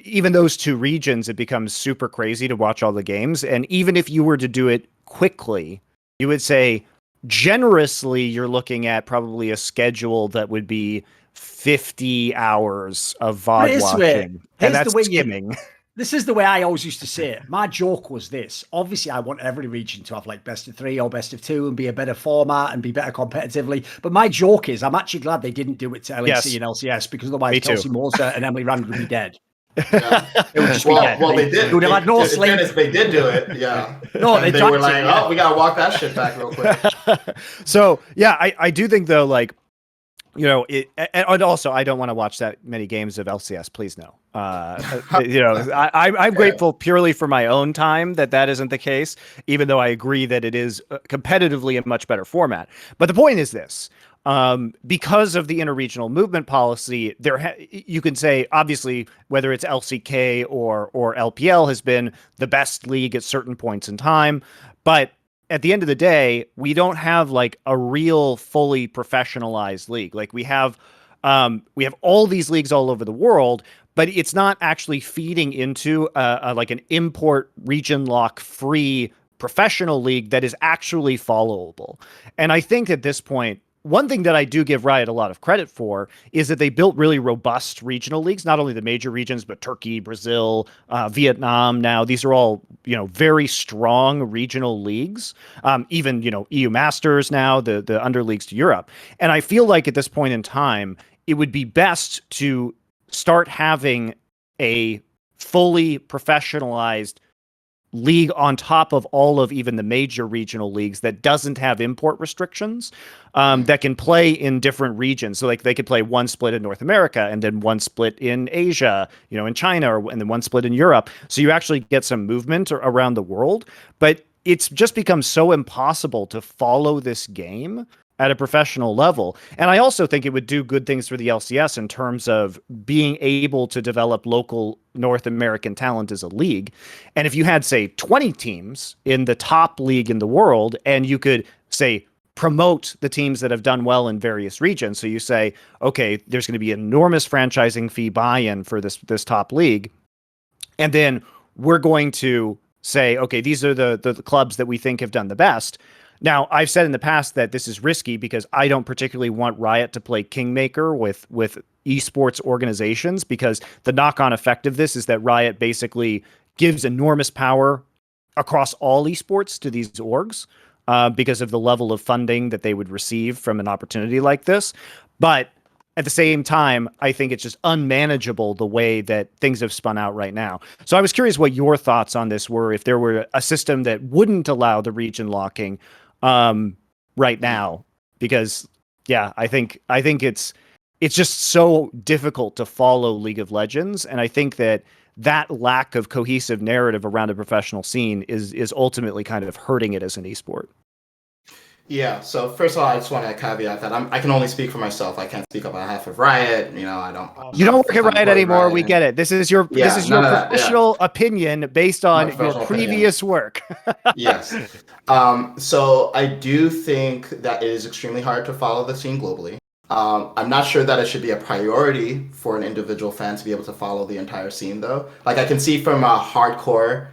even those 2 regions, it becomes super crazy to watch all the games. And even if you were to do it quickly, you would say generously you're looking at probably a schedule that would be 50 hours of VOD watching. And that's skimming. This is the way I always used to say it. My joke was this. Obviously, I want every region to have like best of 3 or best of 2 and be a better format and be better competitively. But my joke is I'm actually glad they didn't do it to LEC and LCS, because otherwise Kelsey Morsa and Emily Rand would be dead. Yeah. It would just be dead. Well, they did. They would have had no sleep. They did do it, yeah. No, and they were like, oh, we got to walk that shit back real quick. So, yeah, I do think, though, like, and also I don't want to watch that many games of LCS. Please no. I'm grateful purely for my own time that isn't the case, even though I agree that it is competitively a much better format. But the point is this. Because of the interregional movement policy, you can say, obviously, whether it's LCK or LPL has been the best league at certain points in time, but at the end of the day, we don't have like a real fully professionalized league. Like we have all these leagues all over the world, but it's not actually feeding into like an import region lock free professional league that is actually followable. And I think at this point, one thing that I do give Riot a lot of credit for is that they built really robust regional leagues, not only the major regions, but Turkey, Brazil, Vietnam. Now, these are all, very strong regional leagues. Even, EU Masters now, the under leagues to Europe. And I feel like at this point in time, it would be best to start having a fully professionalized league on top of all of even the major regional leagues that doesn't have import restrictions, that can play in different regions. So like they could play one split in North America and then one split in Asia, in China, and then one split in Europe. So you actually get some movement around the world, but it's just become so impossible to follow this game at a professional level. And I also think it would do good things for the LCS in terms of being able to develop local North American talent as a league. And if you had, say, 20 teams in the top league in the world, and you could, say, promote the teams that have done well in various regions. So you say, okay, there's going to be enormous franchising fee buy-in for this top league. And then we're going to say, okay, these are the clubs that we think have done the best. Now, I've said in the past that this is risky because I don't particularly want Riot to play kingmaker with esports organizations, because the knock-on effect of this is that Riot basically gives enormous power across all esports to these orgs because of the level of funding that they would receive from an opportunity like this. But at the same time, I think it's just unmanageable the way that things have spun out right now. So I was curious what your thoughts on this were, if there were a system that wouldn't allow the region locking right now, because I think it's just so difficult to follow League of Legends, and I think that lack of cohesive narrative around a professional scene is ultimately kind of hurting it as an esport. Yeah, so first of all, I just want to caveat that I can only speak for myself. I can't speak on behalf of Riot. I don't. You don't work at Riot anymore. Riot. We get it. This is your professional opinion based on your previous work. Yes. So I do think that it is extremely hard to follow the scene globally. I'm not sure that it should be a priority for an individual fan to be able to follow the entire scene, though. Like I can see from a hardcore,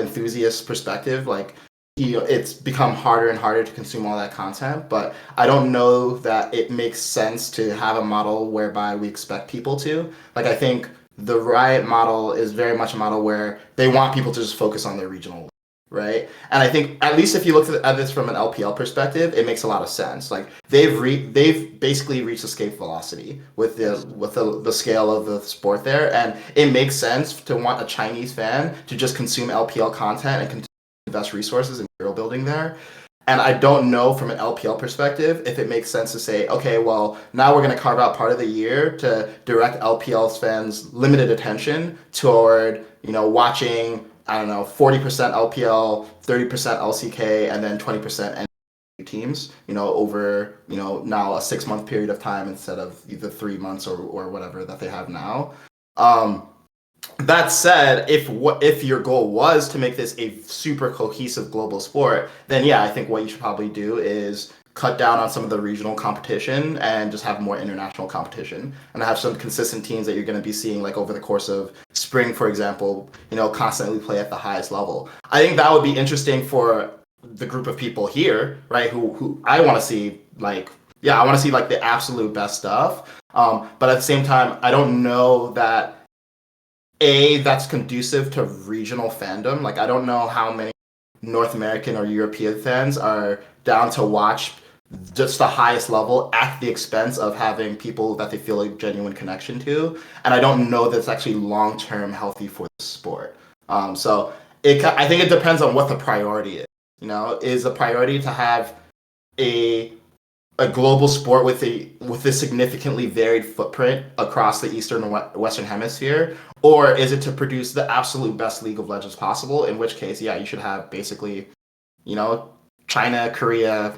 enthusiast perspective, like. It's become harder and harder to consume all that content, but I don't know that it makes sense to have a model whereby we expect people to. Like, I think the Riot model is very much a model where they want people to just focus on their regional. right? And I think at least if you look at this from an LPL perspective, it makes a lot of sense. Like they've basically reached escape velocity with the scale of the sport there, and it makes sense to want a Chinese fan to just consume LPL content and invest resources in hero building there. And I don't know from an LPL perspective if it makes sense to say, okay, well, now we're going to carve out part of the year to direct LPL fans' limited attention toward, watching, I don't know, 40% LPL, 30% LCK, and then 20% NA teams, over, now a 6-month period of time instead of either 3 months or whatever that they have now. That said, if your goal was to make this a super cohesive global sport, then yeah, I think what you should probably do is cut down on some of the regional competition and just have more international competition and have some consistent teams that you're going to be seeing like over the course of spring, for example, constantly play at the highest level. I think that would be interesting for the group of people here, right? Who I want to see I want to see like the absolute best stuff. But at the same time, I don't know that that's conducive to regional fandom. Like, I don't know how many North American or European fans are down to watch just the highest level at the expense of having people that they feel a genuine connection to. And I don't know that's actually long-term healthy for the sport. So I think it depends on what the priority is. Is the priority to have a global sport with a significantly varied footprint across the Eastern and Western Hemisphere, or is it to produce the absolute best League of Legends possible? In which case, yeah, you should have basically, China, Korea,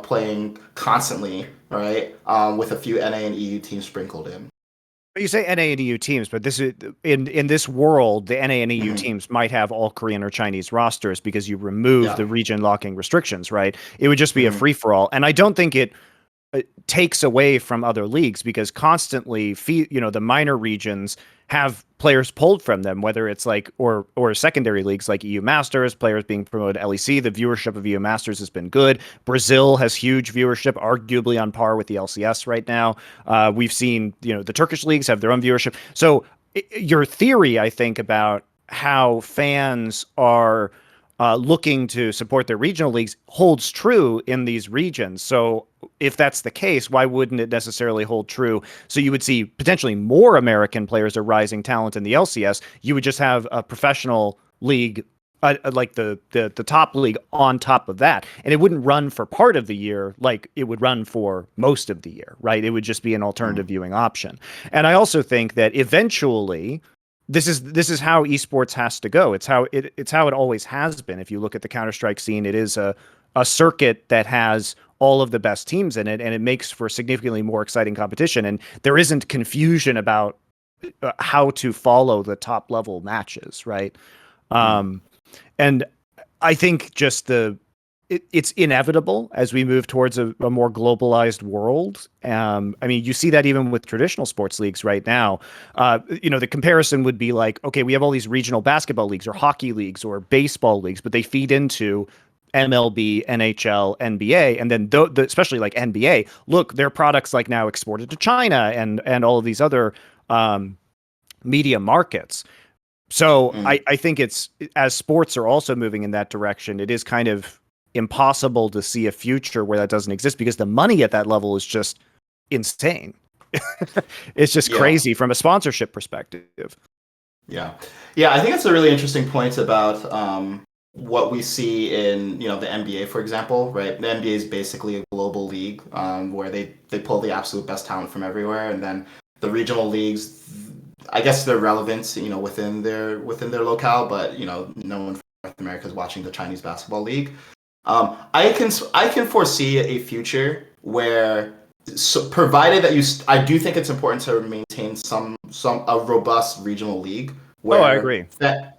playing constantly, right? With a few NA and EU teams sprinkled in. But you say NA and EU teams, but this is in this world, the NA and EU teams might have all Korean or Chinese rosters because you remove the region locking restrictions, right? It would just be a free for all, and I don't think it takes away from other leagues because constantly, the minor regions have players pulled from them, whether it's like or secondary leagues like EU Masters, players being promoted LEC. The viewership of EU Masters has been good. Brazil has huge viewership, arguably on par with the LCS right now. We've seen, the Turkish leagues have their own viewership. So your theory, I think, about how fans are looking to support their regional leagues holds true in these regions. So if that's the case, why wouldn't it necessarily hold true? So you would see potentially more American players or rising talent in the LCS. You would just have a professional league, like the top league on top of that. And it wouldn't run for part of the year like it would run for most of the year, right? It would just be an alternative viewing option. And I also think that eventually this is how esports has to go. It's how it always has been. If you look at the Counter-Strike scene, it is a circuit that has all of the best teams in it, and it makes for significantly more exciting competition. And there isn't confusion about how to follow the top level matches, right? And I think just it's inevitable as we move towards a more globalized world. I mean, you see that even with traditional sports leagues right now. The comparison would be like, okay, we have all these regional basketball leagues or hockey leagues or baseball leagues, but they feed into MLB, NHL, NBA, and then especially like NBA. Look, their products like now exported to China and all of these other media markets. So I think it's, as sports are also moving in that direction, it is kind of impossible to see a future where that doesn't exist because the money at that level is just insane. It's just crazy from a sponsorship perspective. Yeah, I think that's a really interesting point about what we see in the NBA, for example, right? The NBA is basically a global league where they pull the absolute best talent from everywhere, and then the regional leagues, I guess they're relevant, within their locale, but no one from North America is watching the Chinese basketball league. I can foresee a future where, provided that I do think it's important to maintain a robust regional league. Where, I agree.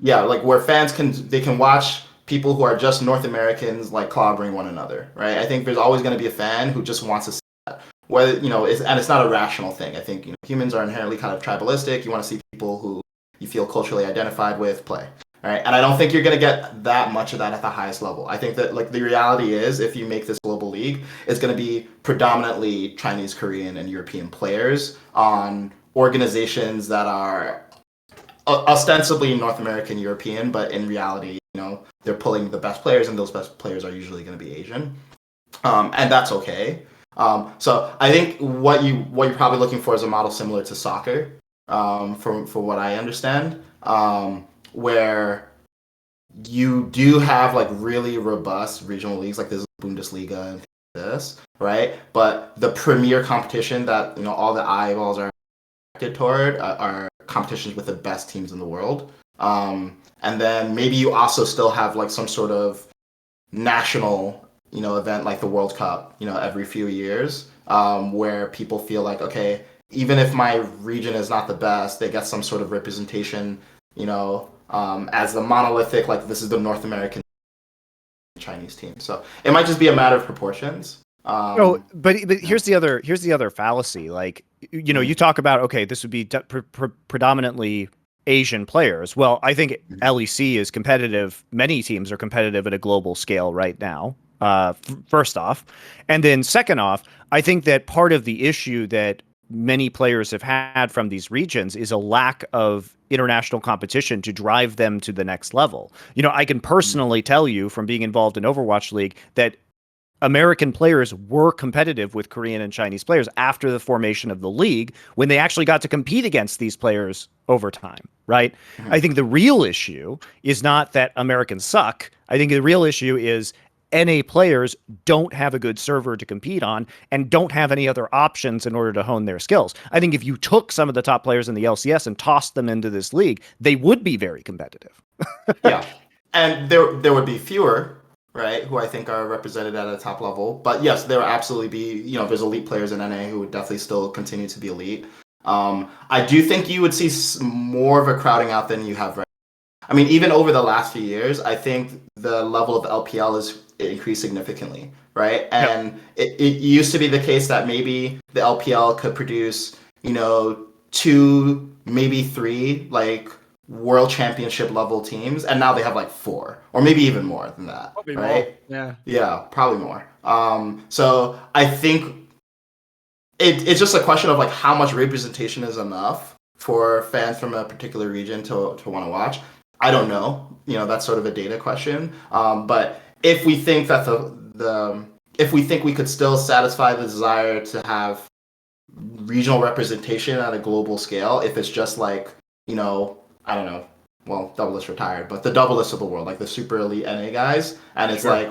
Where fans can watch people who are just North Americans like clobbering one another, right? I think there's always going to be a fan who just wants to see that. Whether and it's not a rational thing. I think humans are inherently kind of tribalistic. You want to see people who you feel culturally identified with play. All right, and I don't think you're going to get that much of that at the highest level. I think that the reality is, if you make this global league, it's going to be predominantly Chinese, Korean, and European players on organizations that are ostensibly North American, European, but in reality, they're pulling the best players, and those best players are usually going to be Asian, and that's okay. So I think what you're probably looking for is a model similar to soccer, for what I understand, where you do have like really robust regional leagues, like this Bundesliga and this, right? But the premier competition that all the eyeballs are directed toward are competitions with the best teams in the world. And then maybe you also still have like some sort of national event like the World Cup, every few years, where people feel like, okay, even if my region is not the best, they get some sort of representation, as the monolithic, like this is the North American Chinese team. So it might just be a matter of proportions. But here's the other fallacy. Like, you talk about, okay, this would be predominantly Asian players. Well, I think LEC is competitive. Many teams are competitive at a global scale right now. First off, and then second off, I think that part of the issue that many players have had from these regions is a lack of international competition to drive them to the next level. I can personally tell you from being involved in Overwatch League that American players were competitive with Korean and Chinese players after the formation of the league, when they actually got to compete against these players over time, right? Mm-hmm. I think the real issue is not that Americans suck. I think the real issue is NA players don't have a good server to compete on and don't have any other options in order to hone their skills. I think if you took some of the top players in the LCS and tossed them into this league, they would be very competitive. Yeah. And there would be fewer, right, who I think are represented at a top level. But yes, there will absolutely be, there's elite players in NA who would definitely still continue to be elite. I do think you would see more of a crowding out than you have right now. I mean, even over the last few years, I think the level of LPL is increased significantly, right? And it used to be the case that maybe the LPL could produce, 2, maybe 3, like world championship level teams, and now they have like 4, or maybe even more than that. Probably right? More. Yeah, probably more. So I think it's just a question of like how much representation is enough for fans from a particular region to want to watch. I don't know. That's sort of a data question. But if we think that if we think we could still satisfy the desire to have regional representation at a global scale, if it's just like, I don't know, well, Doublelist retired, but the Doublelist of the world, like the super elite NA guys, and it's like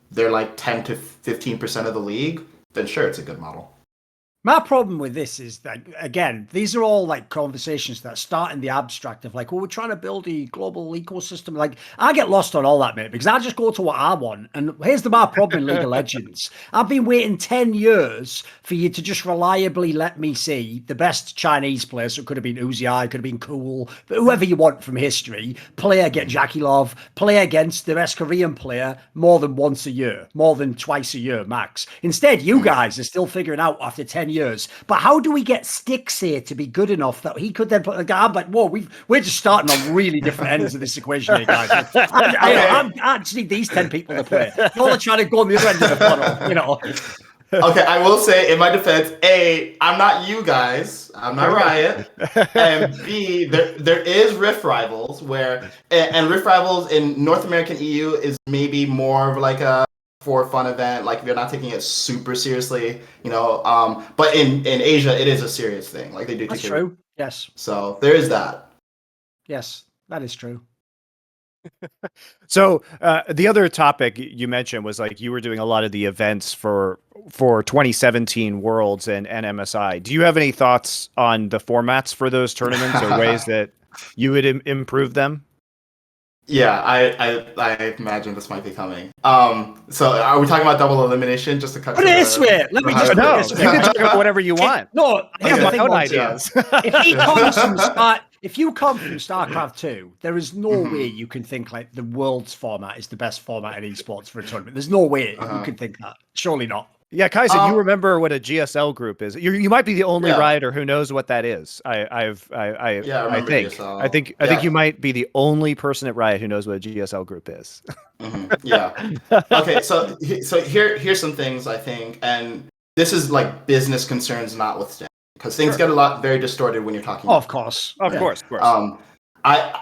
they're like 10 to 15% of the league, then sure, it's a good model. My problem with this is that, again, these are all like conversations that start in the abstract of like, well, we're trying to build a global ecosystem. Like, I get lost on all that, mate, because I just go to what I want. And here's my problem in League of Legends. I've been waiting 10 years for you to just reliably let me see the best Chinese players. So it could have been Uzi, could have been Cool, but whoever you want from history, play against Jackie Love, play against the best Korean player more than once a year, more than twice a year, max. Instead, you guys are still figuring out after 10 years. But how do we get Sticks here to be good enough that he could then put a guy? I'm like, whoa, we're just starting on really different ends of this equation here, guys. I just need these 10 people to play. You're all trying to go on the other end of the funnel, Okay, I will say in my defense, A, I'm not you guys. I'm not Riot. And B, there is Rift Rivals and Rift Rivals in North American EU is maybe more of like a for fun event, like if you're not taking it super seriously, but in Asia it is a serious thing. Like they do. That's true. Yes. So there is that. Yes, that is true. So the other topic you mentioned was like you were doing a lot of the events for 2017 Worlds and MSI. Do you have any thoughts on the formats for those tournaments or ways that you would improve them? Yeah, I imagine this might be coming. So are we talking about double elimination? Just to cut. Put it this way. Let me just. No, you can talk about whatever you want. No, I have my own ideas. If you come from StarCraft 2, there is no way you can think like the world's format is the best format in esports for a tournament. There's no way you can think that. Surely not. Yeah, Kaizen, you remember what a GSL group is? You might be the only Rioter who knows what that is. I think. GSL. I think you might be the only person at Riot who knows what a GSL group is. Yeah. Okay. So here's some things I think, and this is like business concerns notwithstanding, because things get very distorted when you're talking. Of course. Of course.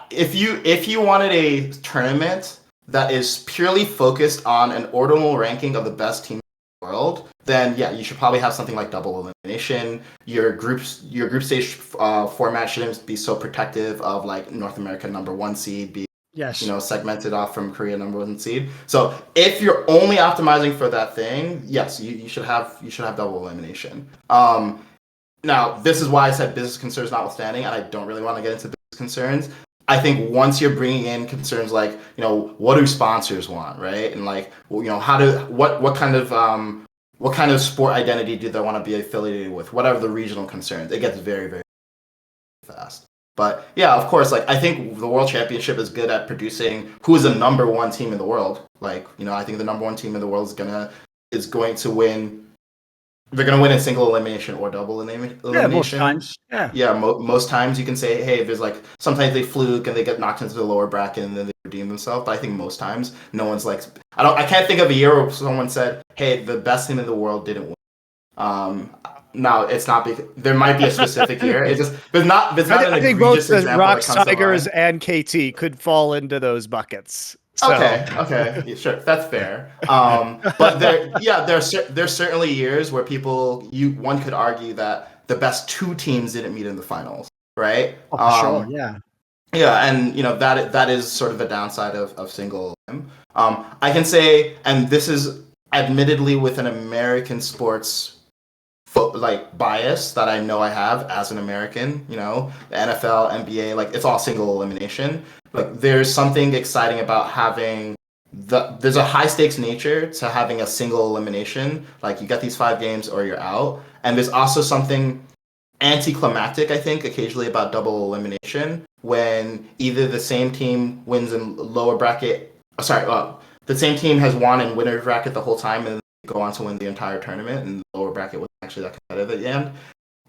If you wanted a tournament that is purely focused on an ordinal ranking of the best team in the world, then yeah, you should probably have something like double elimination. Your group stage format shouldn't be so protective of like North America #1 seed being segmented off from Korea #1 seed. So if you're only optimizing for that thing, yes, you should have double elimination. Now this is why I said business concerns notwithstanding, and I don't really want to get into business concerns. I think once you're bringing in concerns like, what do sponsors want, right? And like, what kind of sport identity do they want to be affiliated with? What are the regional concerns? It gets very, very fast. But yeah, of course, like I think the World Championship is good at producing who is the #1 team in the world. Like, I think the #1 team in the world is going to win. They're going to win in single elimination or double elimination. Yeah, most times. Yeah, most times you can say, hey, there's like, sometimes they fluke and they get knocked into the lower bracket and then they redeem themselves. But I think most times, no one's like, I can't think of a year where someone said, hey, the best team in the world didn't win. No, it's not because there might be a specific year. It's just, there's not I think both the Rocks, Tigers, and KT could fall into those buckets. So. Okay, yeah, sure, that's fair. But there's certainly years where one could argue that the best two teams didn't meet in the finals, right? Sure, yeah. Yeah, and that is sort of the downside of single elim. I can say, and this is admittedly with an American sports bias that I know I have as an American. The NFL, NBA, like it's all single elimination. Like there's something exciting about having there's a high stakes nature to having a single elimination. Like you get these 5 games or you're out. And there's also something anticlimactic, I think, occasionally about double elimination when either the same team wins in lower bracket. The same team has won in winner's bracket the whole time and go on to win the entire tournament, and the lower bracket was actually that competitive at the end.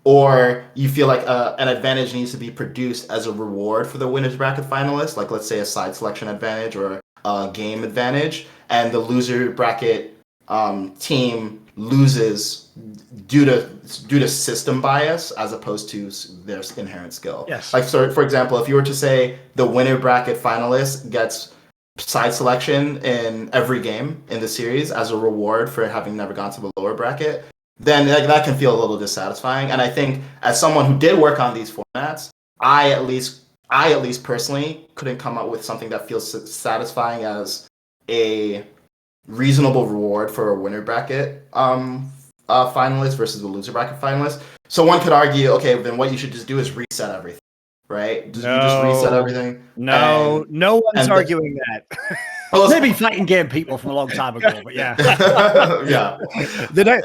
Or you feel like an advantage needs to be produced as a reward for the winner's bracket finalists, like let's say a side selection advantage or a game advantage, and the loser bracket team loses due to system bias as opposed to their inherent skill. Yes. Like, so for example, if you were to say the winner bracket finalist gets side selection in every game in the series as a reward for having never gone to the lower bracket, then that can feel a little dissatisfying. And I think as someone who did work on these formats, I at least personally couldn't come up with something that feels satisfying as a reasonable reward for a winner bracket finalist versus a loser bracket finalist. So one could argue, okay, then what you should just do is reset everything, right? You just reset everything. No one's arguing that. Maybe fighting game people from a long time ago, but yeah. Yeah.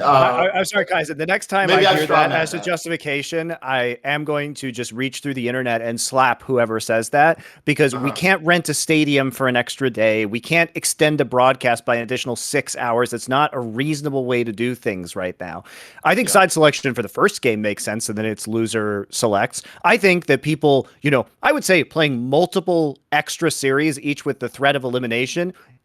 I'm sorry, Kaizen. The next time I hear that as a justification, I am going to just reach through the internet and slap whoever says that, because we can't rent a stadium for an extra day. We can't extend a broadcast by an additional 6 hours. It's not a reasonable way to do things right now. I think side selection for the first game makes sense, and then it's loser selects. I think that people, I would say playing multiple extra series, each with the threat of elimination,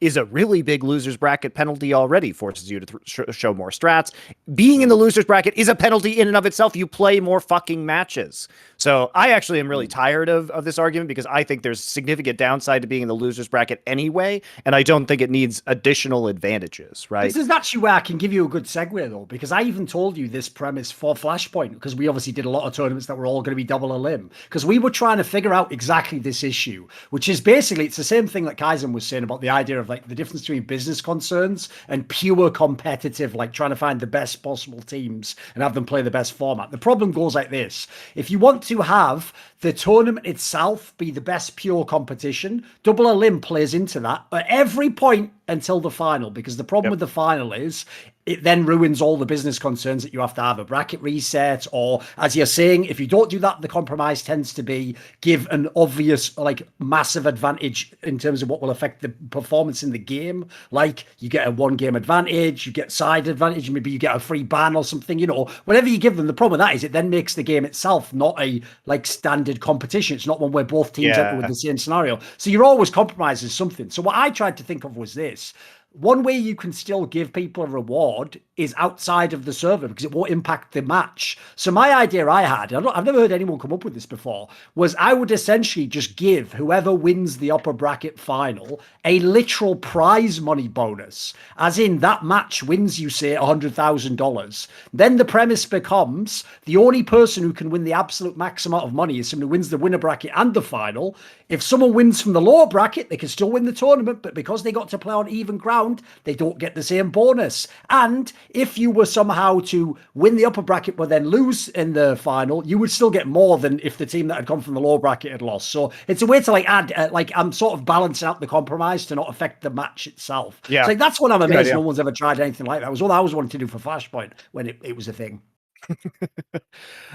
is a really big losers bracket penalty already. Forces you to show more strats. Being in the losers bracket is a penalty in and of itself. You play more fucking matches. So I actually am really tired of this argument, because I think there's significant downside to being in the losers bracket anyway, and I don't think it needs additional advantages, right? This is actually where I can give you a good segue, though, because I even told you this premise for Flashpoint, because we obviously did a lot of tournaments that were all going to be double elim, because we were trying to figure out exactly this issue, which is basically, it's the same thing that Kaizen was saying about the idea of like the difference between business concerns and pure competitive, like trying to find the best possible teams and have them play the best format. The problem goes like this. If you want to have the tournament itself be the best pure competition, double elim plays into that at every point until the final, because the problem with the final is it then ruins all the business concerns that you have to have a bracket reset, or as you're saying, if you don't do that, the compromise tends to be give an obvious, like massive advantage in terms of what will affect the performance in the game. Like you get a 1 game advantage, you get side advantage, maybe you get a free ban or something, whatever you give them. The problem with that is it then makes the game itself not a like standard competition. It's not one where both teams enter with the same scenario. So you're always compromising something. So what I tried to think of was this. one way you can still give people a reward is outside of the server because it won't impact the match. So my idea I had, I've never heard anyone come up with this before, was I would essentially just give whoever wins the upper bracket final a literal prize money bonus, as in that match wins you, say, $100,000. Then the premise becomes the only person who can win the absolute max amount of money is someone who wins the winner bracket and the final. If someone wins from the lower bracket, they can still win the tournament, but because they got to play on even ground, they don't get the same bonus. And if you were somehow to win the upper bracket but then lose in the final, you would still get more than if the team that had come from the lower bracket had lost. So it's a way to add, I'm sort of balancing out the compromise to not affect the match itself. Yeah. So that's what I'm amazed no one's ever tried anything like that. It was all I was wanting to do for Flashpoint when it was a thing.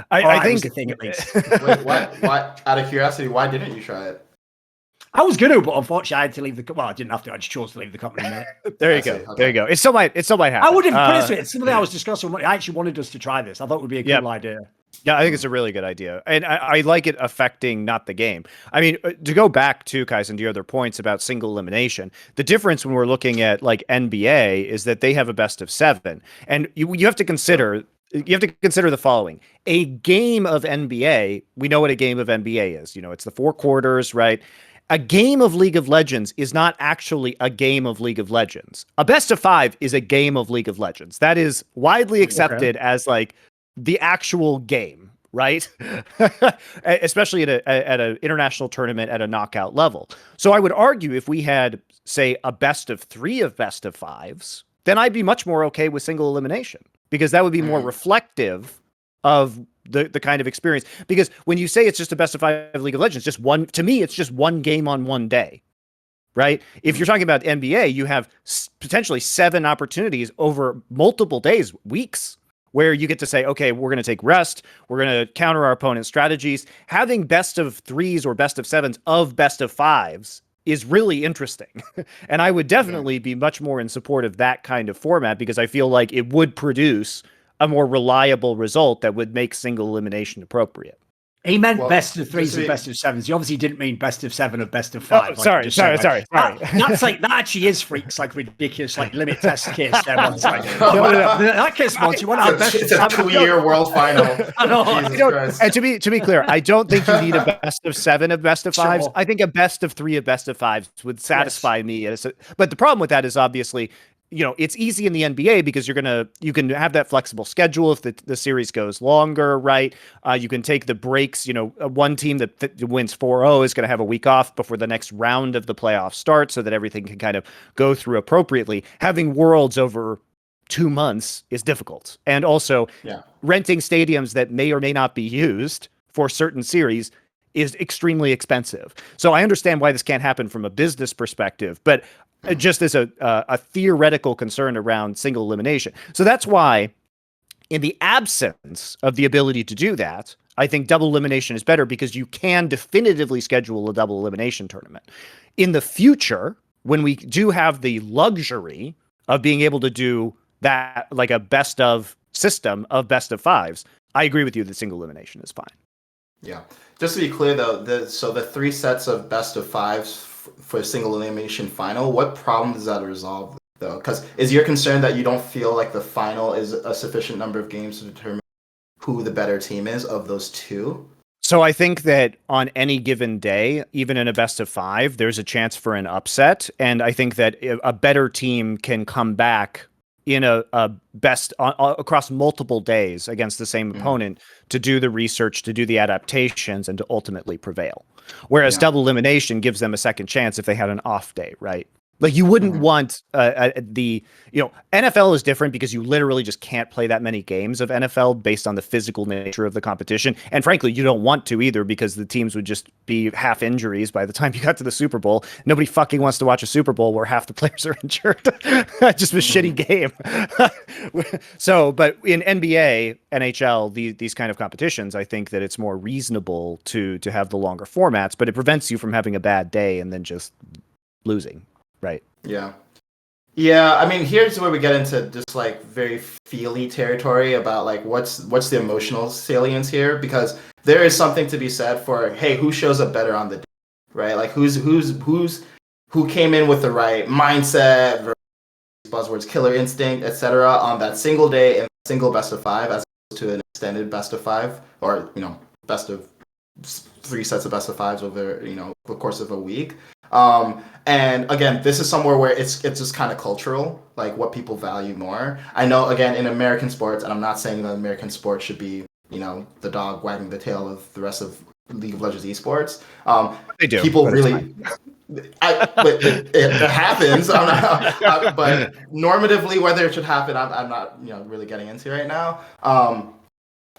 I think it was a thing at least. Wait, why? Out of curiosity, why didn't you try it? I was going to, but unfortunately, I had to leave the. Well, I didn't have to. I just chose to leave the company. There you go. Okay. There you go. It still might happen. I wouldn't put it. It's something I was discussing. I actually wanted us to try this. I thought it would be a cool idea. Yeah, I think it's a really good idea, and I like it affecting not the game. I mean, to go back to Kaizen, to your other points about single elimination, the difference when we're looking at NBA is that they have a best of 7, and you have to consider. You have to consider the following. A game of NBA, we know what a game of NBA is. It's the 4 quarters, right? A game of League of Legends is not actually a game of League of Legends. A best of 5 is a game of League of Legends. That is widely accepted as the actual game, right? Especially at an international tournament at a knockout level. So I would argue if we had, say, a best of 3 of best of 5s, then I'd be much more okay with single elimination because that would be more reflective of the kind of experience. Because when you say it's just a best of 5 League of Legends, to me, it's just one game on one day, right? If you're talking about NBA, you have potentially 7 opportunities over multiple days, weeks, where you get to say, okay, we're going to take rest. We're going to counter our opponent's strategies. Having best of 3s or best of 7s of best of 5s is really interesting. And I would definitely be much more in support of that kind of format because I feel like it would produce a more reliable result that would make single elimination appropriate. He meant best of 3s and best of 7s. He obviously didn't mean best of 7 or best of 5. Oh, sorry. That actually is freaks, ridiculous, limit test case. That case, Monty, what our best it's a 2-year world final. I know. And to be clear, I don't think you need a best of 7 of best of 5s. Sure. I think a best of 3 of best of 5s would satisfy me. But the problem with that is obviously, it's easy in the NBA because you can have that flexible schedule if the series goes longer, right? You can take the breaks. One team that wins 4-0 is going to have a week off before the next round of the playoffs starts so that everything can kind of go through appropriately. Having Worlds over 2 months is difficult. And also renting stadiums that may or may not be used for certain series is extremely expensive. So I understand why this can't happen from a business perspective, but just as a theoretical concern around single elimination. So that's why, in the absence of the ability to do that, I think double elimination is better because you can definitively schedule a double elimination tournament. In the future, when we do have the luxury of being able to do that, like a best of system of best of 5s, I agree with you that single elimination is fine. Yeah. Just to be clear, though, the 3 sets of best of 5s for a single elimination final, what problem does that resolve, though? Because is your concern that you don't feel like the final is a sufficient number of games to determine who the better team is of those 2? So I think that on any given day, even in a best of 5, there's a chance for an upset. And I think that a better team can come back in a best across multiple days against the same opponent to do the research, to do the adaptations, and to ultimately prevail. Whereas double elimination gives them a second chance if they had an off day, right? Like you wouldn't want NFL is different because you literally just can't play that many games of NFL based on the physical nature of the competition. And frankly, you don't want to either because the teams would just be half injuries by the time you got to the Super Bowl. Nobody fucking wants to watch a Super Bowl where half the players are injured. Just a shitty game. So, but in NBA, NHL, these kind of competitions, I think that it's more reasonable to have the longer formats, but it prevents you from having a bad day and then just losing. Right. Yeah. I mean, here's where we get into just very feely territory about what's the emotional salience here, because there is something to be said for, hey, who shows up better on the day, right? Like who came in with the right mindset buzzwords, killer instinct, etc. on that single day in a single best of 5 as opposed to an extended best of 5 or, best of 3 sets of best of 5s over, the course of a week. And again, this is somewhere where it's just kind of cultural, like what people value more. I know, again, in American sports, and I'm not saying that American sports should be, the dog wagging the tail of the rest of League of Legends esports. They do. People really. But it happens. But normatively, whether it should happen, I'm not, really getting into right now.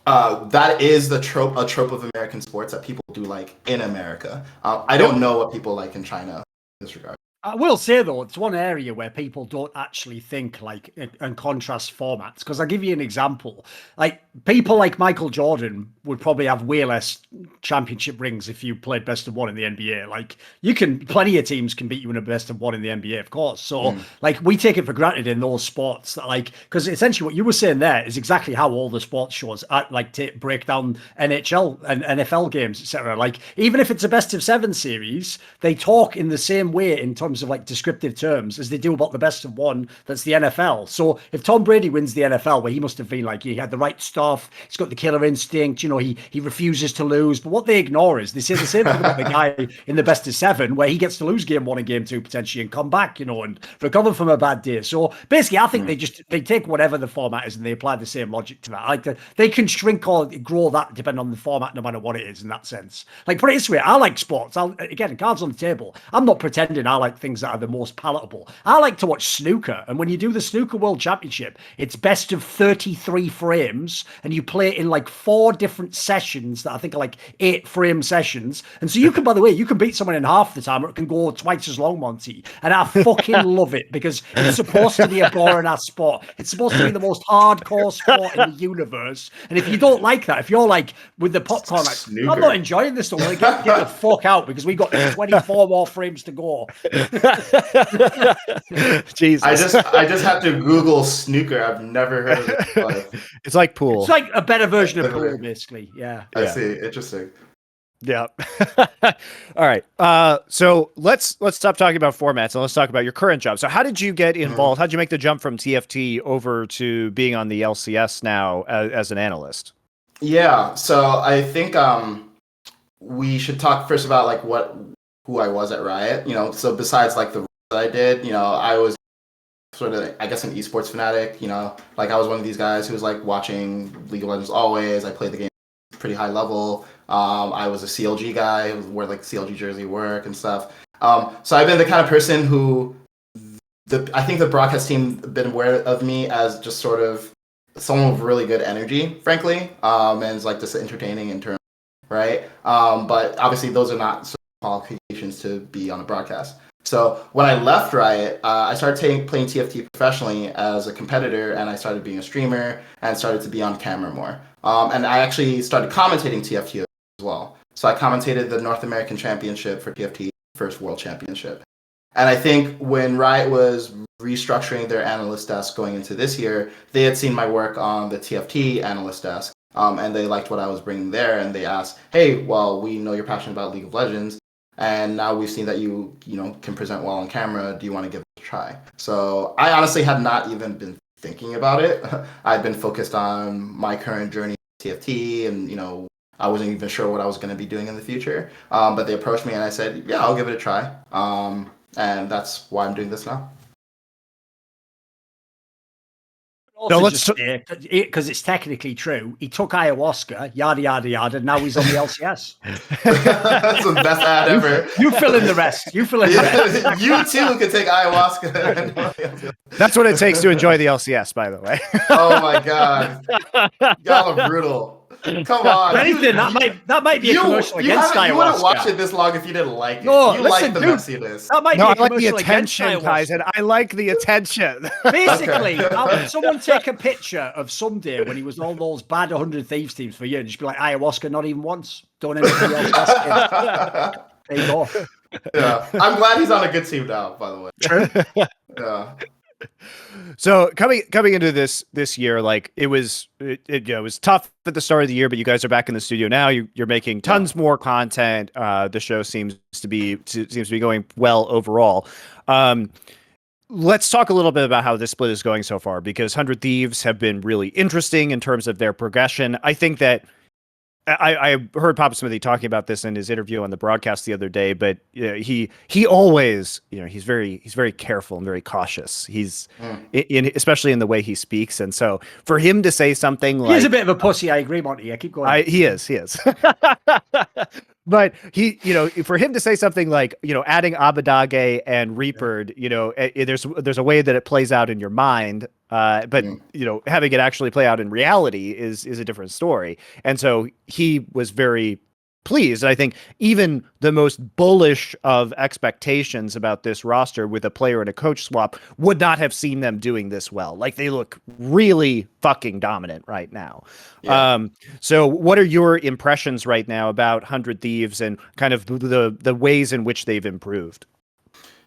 That is a trope of American sports that people do like in America. I don't know what people like in China in this regard. I will say, though, it's one area where people don't actually think like and contrast formats. Because I'll give you an example. Like people like Michael Jordan would probably have way less championship rings if you played best of 1 in the NBA. Like plenty of teams can beat you in a best of 1 in the NBA, of course. So like we take it for granted in those sports that because essentially what you were saying there is exactly how all the sports shows break down NHL and NFL games, etc. Like even if it's a best of 7 series, they talk in the same way in terms of like descriptive terms as they do about the best of 1 that's the NFL. So if Tom Brady wins the NFL, where he must have been like he had the right stuff, he's got the killer instinct, he refuses to lose. But what they ignore is they say the same thing about the guy in the best of 7, where he gets to lose game 1 and game 2 potentially and come back, and recover from a bad day. So basically, I think they take whatever the format is and they apply the same logic to that. Like they can shrink or grow that depending on the format, no matter what it is in that sense. Like put it this way, I like sports. Again, cards on the table. I'm not pretending I like things that are the most palatable. I like to watch snooker, and when you do the snooker world championship, it's best of 33 frames, and you play it in like 4 different sessions that I think are like 8-frame sessions. And so you can, by the way, you can beat someone in half the time, or it can go twice as long, Monty. And I fucking love it because it's supposed to be a boring ass sport. It's supposed to be the most hardcore sport in the universe. And if you don't like that, if you're like with the popcorn, like, I'm not enjoying this one, like, get the fuck out because we've got 24 more frames to go. Jesus. I just have to Google snooker. I've never heard of it. It's like pool. It's like a better version of pool, basically. Yeah. I see. Interesting. Yeah. All right. So let's stop talking about formats and let's talk about your current job. So how did you get involved? How did you make the jump from TFT over to being on the LCS now as an analyst? Yeah. So I think we should talk first about like who I was at Riot. So besides like the roles that I did, I was sort of, I guess, an esports fanatic. Like I was one of these guys who was like watching League of Legends always. I played the game pretty high level. I was a CLG guy who wore like CLG jersey work and stuff. So I've been the kind of person who I think the broadcast team have been aware of me as just sort of someone with really good energy, frankly, and is like just entertaining in terms, right? But obviously those are not qualifications to be on a broadcast. So when I left Riot, I started playing TFT professionally as a competitor, and I started being a streamer and started to be on camera more. And I actually started commentating TFT as well. So I commentated the North American Championship for TFT, first World Championship. And I think when Riot was restructuring their analyst desk going into this year, they had seen my work on the TFT analyst desk, and they liked what I was bringing there, and they asked, hey, well, we know you're passionate about League of Legends, and now we've seen that you can present well on camera. Do you want to give it a try? So I honestly had not even been thinking about it. I'd been focused on my current journey with TFT, and I wasn't even sure what I was going to be doing in the future. But they approached me, and I said, yeah, I'll give it a try. And that's why I'm doing this now. Also, because it's technically true, he took ayahuasca, yada yada yada. Now he's on the LCS. That's the best ad ever. You fill in the rest. You fill in the rest. You too could take ayahuasca. That's what it takes to enjoy the LCS, by the way. Oh my god, y'all are brutal. Come on. Anything, that might be a commercial against ayahuasca. You wouldn't watch it this long if you didn't like it. No, you listen, like the messiness. That might be a I like the commercial attention, Kaizen. I like the attention. Basically, someone take a picture of someday when he was on all those bad 100 Thieves teams for you and just be like, ayahuasca, not even once. Don't anything else. There you go. Yeah. I'm glad he's on a good team now, by the way. True. Yeah. So coming into this year, like it was tough at the start of the year, but you guys are back in the studio now. You're making tons more content. The show seems to be going well overall. let's talk a little bit about how this split is going so far, because 100 Thieves have been really interesting in terms of their progression. I think that I heard Papa Smithy talking about this in his interview on the broadcast the other day, but he always, he's very careful and very cautious. He's especially in the way he speaks, and so for him to say something like, he's a bit of a pussy. I agree, Monty. I keep going. He is. But he, for him to say something like, adding Abadage and Reapered, there's a way that it plays out in your mind. But having it actually play out in reality is a different story. And so he was very pleased. I think even the most bullish of expectations about this roster with a player and a coach swap would not have seen them doing this well. Like, they look really fucking dominant right now. Yeah. So what are your impressions right now about 100 Thieves and kind of the ways in which they've improved?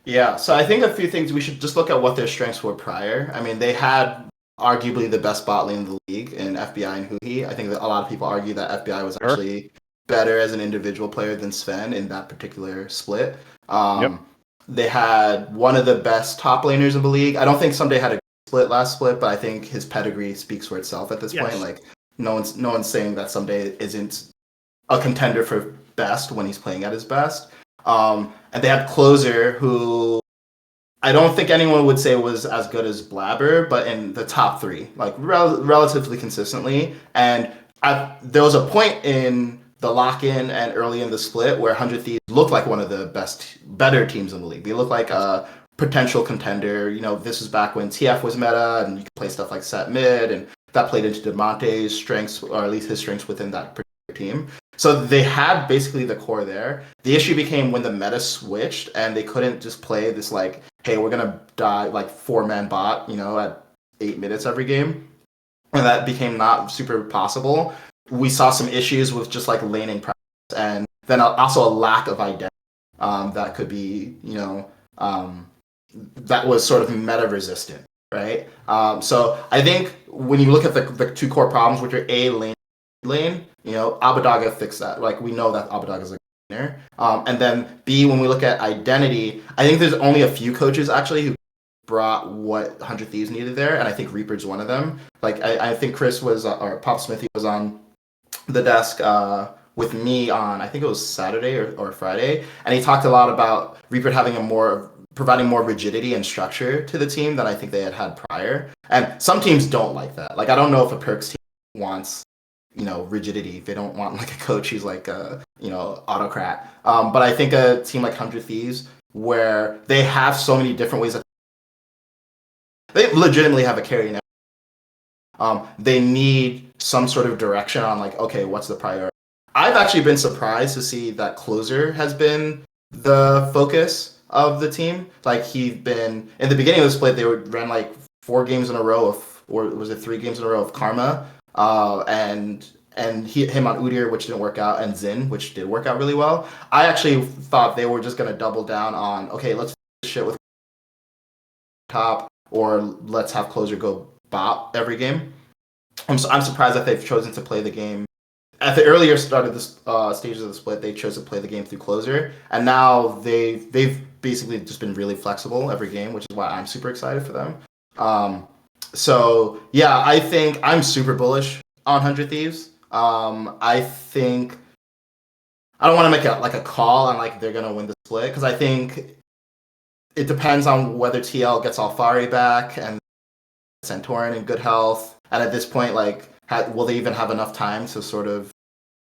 Yeah, so I think a few things, we should just look at what their strengths were prior. I mean, they had arguably the best bot lane in the league in FBI and Huhi. I think that a lot of people argue that FBI was actually better as an individual player than Sven in that particular split. They had one of the best top laners in the league. I don't think Someday had a last split, but I think his pedigree speaks for itself at this point. Like, no one's saying that Someday isn't a contender for best when he's playing at his best. And they had Closer, who I don't think anyone would say was as good as Blabber, but in the top three, like relatively consistently. And there was a point in the lock-in and early in the split where 100 Thieves looked like one of the better teams in the league. They looked like a potential contender. This was back when TF was meta, and you could play stuff like set mid, and that played into DeMonte's strengths, or at least his strengths within that particular team. So they had basically the core there. The issue became when the meta switched and they couldn't just play this like, hey, we're going to die like 4-man bot, at 8 minutes every game. And that became not super possible. We saw some issues with just like laning practice, and then also a lack of identity that could be, that was sort of meta resistant, right? So I think when you look at the two core problems, which are A, lane, Abadaga fixed that. Like, we know that Abadaga is a winner. And then B, when we look at identity, I think there's only a few coaches actually who brought what 100 Thieves needed there, and I think Reaper's one of them. Like, I think Chris was, or Pop Smithy was on the desk with me on, I think it was Saturday or Friday, and he talked a lot about Reaper having providing more rigidity and structure to the team than I think they had prior. And some teams don't like that. Like, I don't know if a Perks team wants rigidity. They don't want like a coach who's like a autocrat. But I think a team like 100 Thieves, where they have so many different ways they legitimately have a carry now. They need some sort of direction on like, okay, what's the priority? I've actually been surprised to see that Closer has been the focus of the team. Like, he's been in the beginning of the split, they ran like 4 games in a row or was it 3 games in a row of Karma? And him on Udyr, which didn't work out, and Zin, which did work out really well. I actually thought they were just going to double down on, okay, let's do this shit with top, or let's have Closer go bot every game. I'm surprised that they've chosen to play the game. At the earlier start of the stages of the split, they chose to play the game through Closer, and now they've basically just been really flexible every game, which is why I'm super excited for them. So yeah, I think I'm super bullish on 100 Thieves. I think I don't want to make a call on like they're gonna win the split, because I think it depends on whether TL gets Alfari back and Thorin in good health, and at this point, like, will they even have enough time to sort of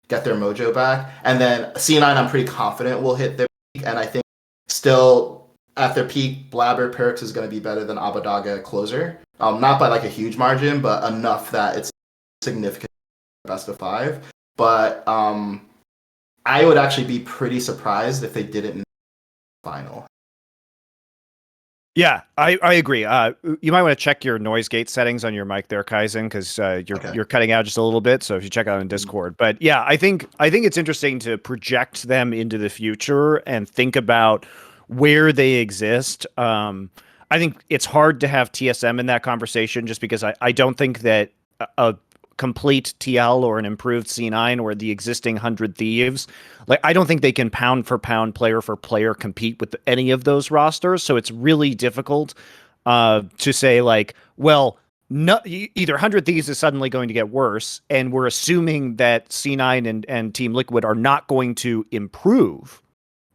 get their mojo back? And then C9, I'm pretty confident will hit their peak, and I think still at their peak, Blabber Perks is going to be better than Abadaga Closer. Not by like a huge margin, but enough that it's significant best of 5. But I would actually be pretty surprised if they didn't in the final. Yeah, I agree. You might want to check your noise gate settings on your mic there, Kaizen, because you're cutting out just a little bit. So if you check out in Discord, but yeah, I think it's interesting to project them into the future and think about where they exist. I think it's hard to have TSM in that conversation, just because I don't think that a complete TL or an improved C9 or the existing 100 Thieves, like, I don't think they can pound for pound, player for player compete with any of those rosters. So it's really difficult to say like, well, no, either 100 Thieves is suddenly going to get worse, and we're assuming that C9 and Team Liquid are not going to improve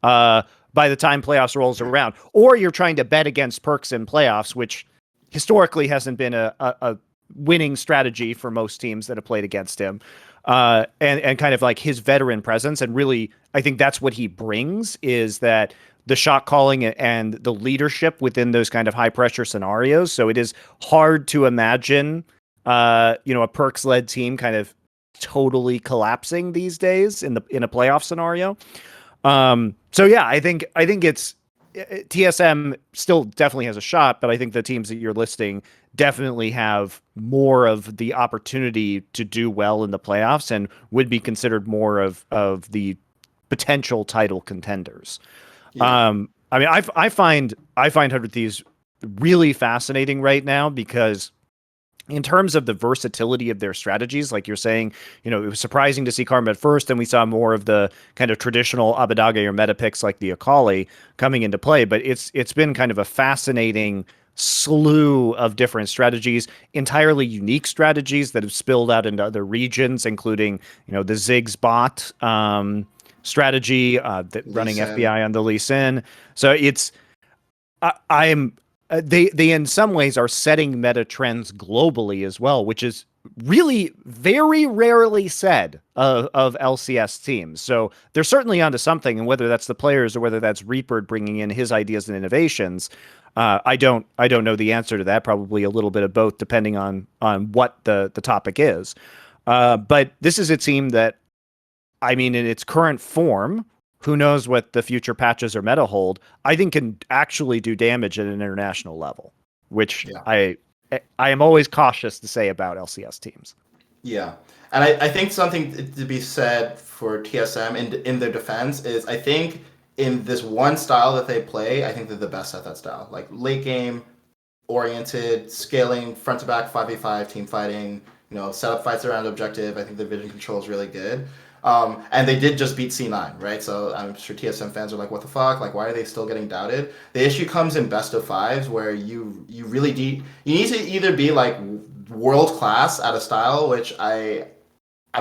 by the time playoffs rolls around, or you're trying to bet against Perkz in playoffs, which historically hasn't been a winning strategy for most teams that have played against him. And kind of like his veteran presence, and really, I think that's what he brings, is that the shot calling and the leadership within those kind of high pressure scenarios. So it is hard to imagine, a Perkz led team kind of totally collapsing these days in a playoff scenario. So yeah, I think it's TSM still definitely has a shot, but I think the teams that you're listing definitely have more of the opportunity to do well in the playoffs and would be considered more of the potential title contenders. Yeah. I mean, I find 100 Thieves really fascinating right now because in terms of the versatility of their strategies, like you're saying, it was surprising to see Karma at first, and we saw more of the kind of traditional Abadage or meta picks like the Akali coming into play. But it's been kind of a fascinating slew of different strategies, entirely unique strategies that have spilled out into other regions, including, the Ziggs bot strategy, that running FBI on the Lee Sin. So it's, they in some ways are setting meta trends globally as well, which is really very rarely said of LCS teams. So they're certainly onto something, and whether that's the players or whether that's Reaper bringing in his ideas and innovations, I don't know the answer to that. Probably a little bit of both, depending on what the topic is. But this is a team that, I mean, in its current form, who knows what the future patches or meta hold, I think can actually do damage at an international level, which I am always cautious to say about LCS teams. Yeah. And I think something to be said for TSM in their defense is, I think in this one style that they play, I think they're the best at that style. Like late game oriented, scaling, front to back, 5v5, team fighting, set up fights around objective. I think the vision control is really good. And they did just beat C9, right? So I'm sure TSM fans are like, what the fuck? Like, why are they still getting doubted? The issue comes in best of fives, where you really you need to either be like world class at a style, which I'm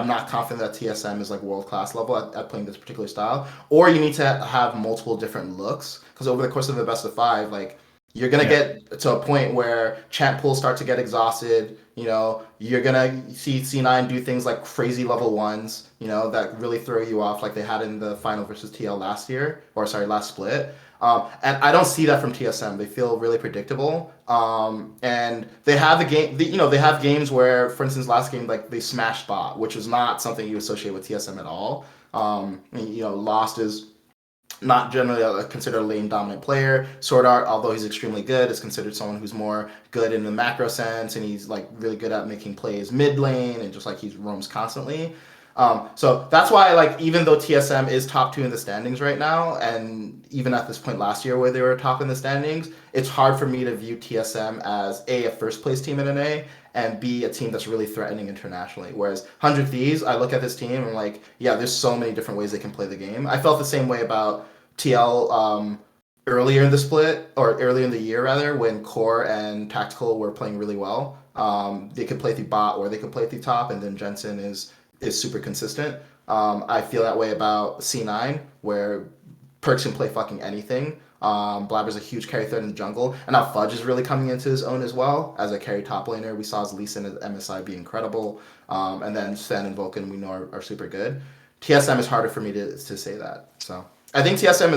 not confident that TSM is like world class level at playing this particular style, or you need to have multiple different looks, because over the course of the best of five, like, you're going to get to a point where champ pools start to get exhausted. You're going to see C9 do things like crazy level ones, that really throw you off, like they had in the final versus TL last split. And I don't see that from TSM. They feel really predictable. And they have they have games where, for instance, last game, like they smashed bot, which was not something you associate with TSM at all. Lost is not generally considered a lane dominant player. Sword Art, although he's extremely good, is considered someone who's more good in the macro sense, and he's like really good at making plays mid lane, and just like he roams constantly. So that's why, like, even though TSM is top 2 in the standings right now, and even at this point last year where they were top in the standings, it's hard for me to view TSM as a first place team in NA, and B, a team that's really threatening internationally. Whereas 100 Thieves, I look at this team and I'm like, yeah, there's so many different ways they can play the game. I felt the same way about TL earlier in the split, or earlier in the year rather, when Core and Tactical were playing really well. They could play through bot or they could play through top, and then Jensen is super consistent. I feel that way about C9, where Perkz can play fucking anything. Blabber's a huge carry threat in the jungle, and now Fudge is really coming into his own as well as a carry top laner. We saw his Lee Sin at MSI be incredible, and then Sven and Vulcan we know are super good. TSM is harder for me to say that. So I think TSM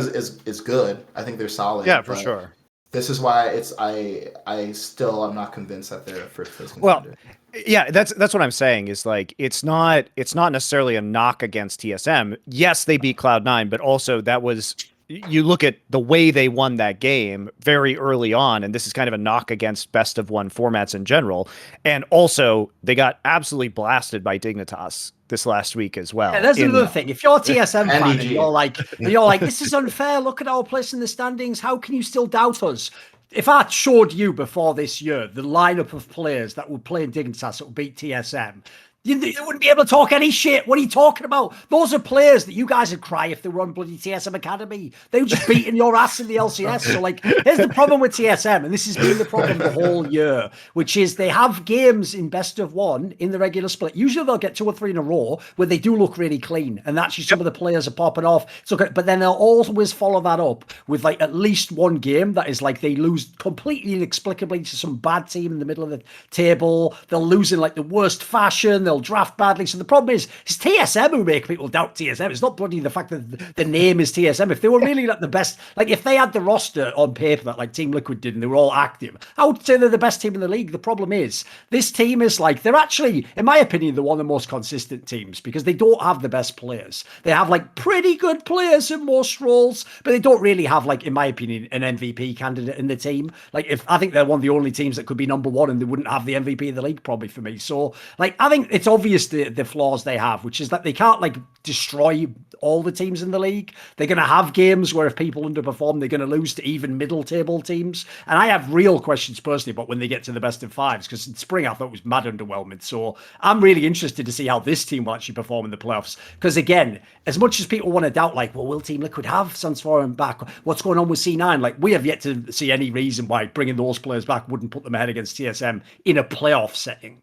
is good. I think they're solid. Yeah, for sure. This is why I still am not convinced that they're a first place contender. Well, yeah, that's what I'm saying, is like it's not necessarily a knock against TSM. Yes, they beat Cloud9, but also that was, you look at the way they won that game very early on, and this is kind of a knock against best of one formats in general. And also they got absolutely blasted by Dignitas this last week as well. Yeah, there's another thing. If you're a TSM fan and you're like, this is unfair, look at our place in the standings, how can you still doubt us? If I showed you before this year the lineup of players that would play in Dignitas that would beat TSM, You wouldn't be able to talk any shit. What are you talking about? Those are players that you guys would cry if they were on bloody TSM Academy. They were just beating your ass in the LCS. So, like, here's the problem with TSM, and this has been the problem the whole year, which is they have games in best of one in the regular split. Usually they'll get 2 or 3 in a row where they do look really clean, and actually some of the players are popping off. So, but then they'll always follow that up with like at least one game that is like they lose completely inexplicably to some bad team in the middle of the table. They'll lose in like the worst fashion. They'll draft badly. So the problem is, it's TSM who make people doubt TSM. It's not bloody the fact that the name is TSM. If they were really like the best, like if they had the roster on paper that like Team Liquid did and they were all active, I would say they're the best team in the league. The problem is, this team is like, they're actually, in my opinion, they're one of the most consistent teams because they don't have the best players. They have like pretty good players in most roles, but they don't really have like, in my opinion, an MVP candidate in the team. Like if I think they're one of the only teams that could be number one and they wouldn't have the MVP of the league probably for me. So like, I think it's obvious the flaws they have, which is that they can't like destroy all the teams in the league. They're going to have games where if people underperform, they're going to lose to even middle table teams. And I have real questions personally about when they get to the best of fives, because in spring I thought was mad underwhelming. So I'm really interested to see how this team will actually perform in the playoffs. Because again, as much as people want to doubt, like, well, will Team Liquid have Sans4 back? What's going on with C9? Like, we have yet to see any reason why bringing those players back wouldn't put them ahead against TSM in a playoff setting.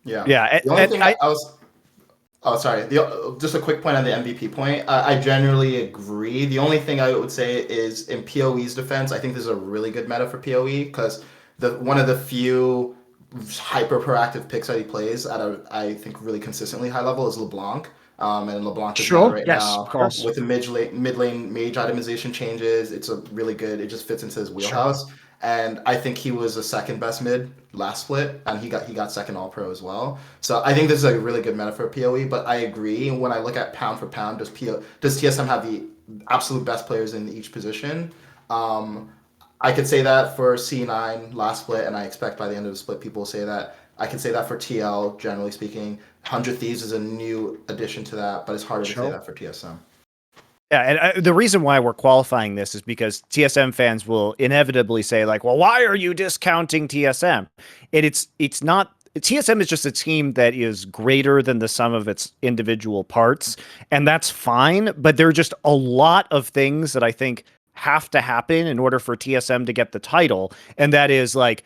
Yeah. The only thing I was... Oh, sorry. Just a quick point on the MVP point. I generally agree. The only thing I would say is in PoE's defense, I think this is a really good meta for PoE because one of the few hyper proactive picks that he plays at a, I think, really consistently high level is LeBlanc. And LeBlanc is right now of course. with the mid lane mage itemization changes. It's a really good. It just fits into his wheelhouse. Sure. And I think he was the second best mid last split, and he got second All Pro as well. So I think this is a really good meta for PoE. But I agree. When I look at pound for pound, does TSM have the absolute best players in each position? I could say that for C9 last split, and I expect by the end of the split, people will say that. I can say that for TL, generally speaking. 100 Thieves is a new addition to that, but it's harder to say that for TSM. Yeah, and the reason why we're qualifying this is because TSM fans will inevitably say, like, well, why are you discounting TSM? And it's not... TSM is just a team that is greater than the sum of its individual parts, and that's fine, but there are just a lot of things that I think have to happen in order for TSM to get the title, and that is, like,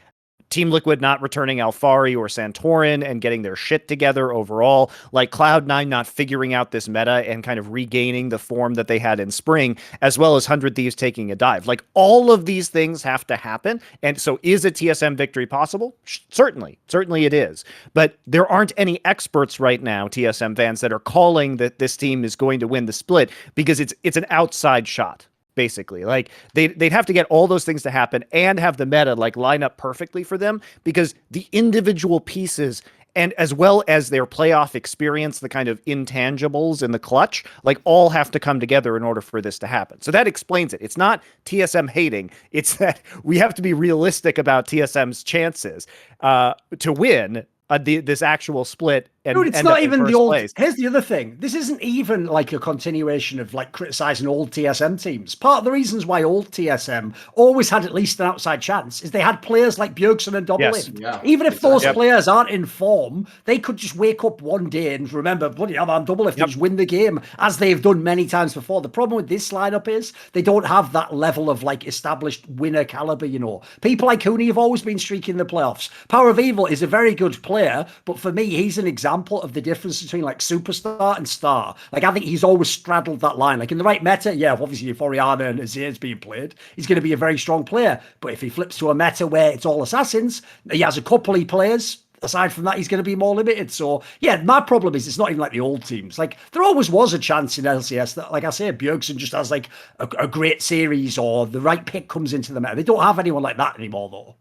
Team Liquid not returning Alphari or Santorin and getting their shit together overall, like Cloud9 not figuring out this meta and kind of regaining the form that they had in spring, as well as 100 Thieves taking a dive. Like, all of these things have to happen. And so is a TSM victory possible? Certainly it is. But there aren't any experts right now, TSM fans, that are calling that this team is going to win the split because it's an outside shot. Basically, like they'd have to get all those things to happen and have the meta like line up perfectly for them, because the individual pieces and as well as their playoff experience, the kind of intangibles in the clutch, like all have to come together in order for this to happen. So that explains it. It's not TSM hating. It's that we have to be realistic about TSM's chances to win this actual split. And dude, it's not even the old place. Here's the other thing. This isn't even like a continuation of like criticizing old TSM teams. Part of the reasons why old TSM always had at least an outside chance is they had players like Bjergsen and Doublelift. Yeah, even if those players aren't in form, they could just wake up one day and remember, bloody hell, man, Doublelift just win the game, as they've done many times before. The problem with this lineup is they don't have that level of like established winner caliber, you know. People like Cooney have always been streaking the playoffs. Power of Evil is a very good player, but for me, he's an example of the difference between like superstar and star. Like, I think he's always straddled that line. Like in the right meta, yeah, obviously if Oriana and Azir's being played, he's going to be a very strong player. But if he flips to a meta where it's all assassins, he has a couple he players. Aside from that, he's going to be more limited. So, yeah, my problem is it's not even like the old teams. Like, there always was a chance in LCS that, like I say, Bjergsen just has like a great series or the right pick comes into the meta. They don't have anyone like that anymore, though.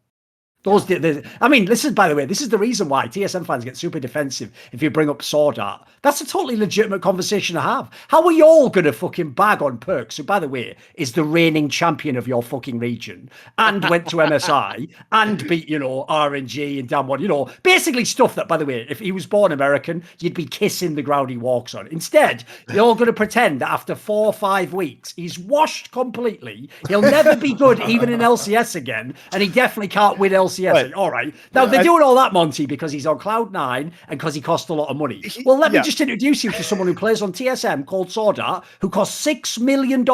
I mean, this is, by the way, this is the reason why TSM fans get super defensive if you bring up Sword Art. That's a totally legitimate conversation to have. How are you all going to fucking bag on Perks, who, by the way, is the reigning champion of your fucking region and went to MSI and beat, you know, RNG and damn what, you know, basically stuff that, by the way, if he was born American, you'd be kissing the ground he walks on. Instead, you're all going to pretend that after 4 or 5 weeks, he's washed completely. He'll never be good even in LCS again, and he definitely can't win LCS LCS. Right. All right. Now, they're doing all that, Monty, because he's on Cloud9 and because he costs a lot of money. Well, let me just introduce you to someone who plays on TSM called Swordart, who costs $6 million.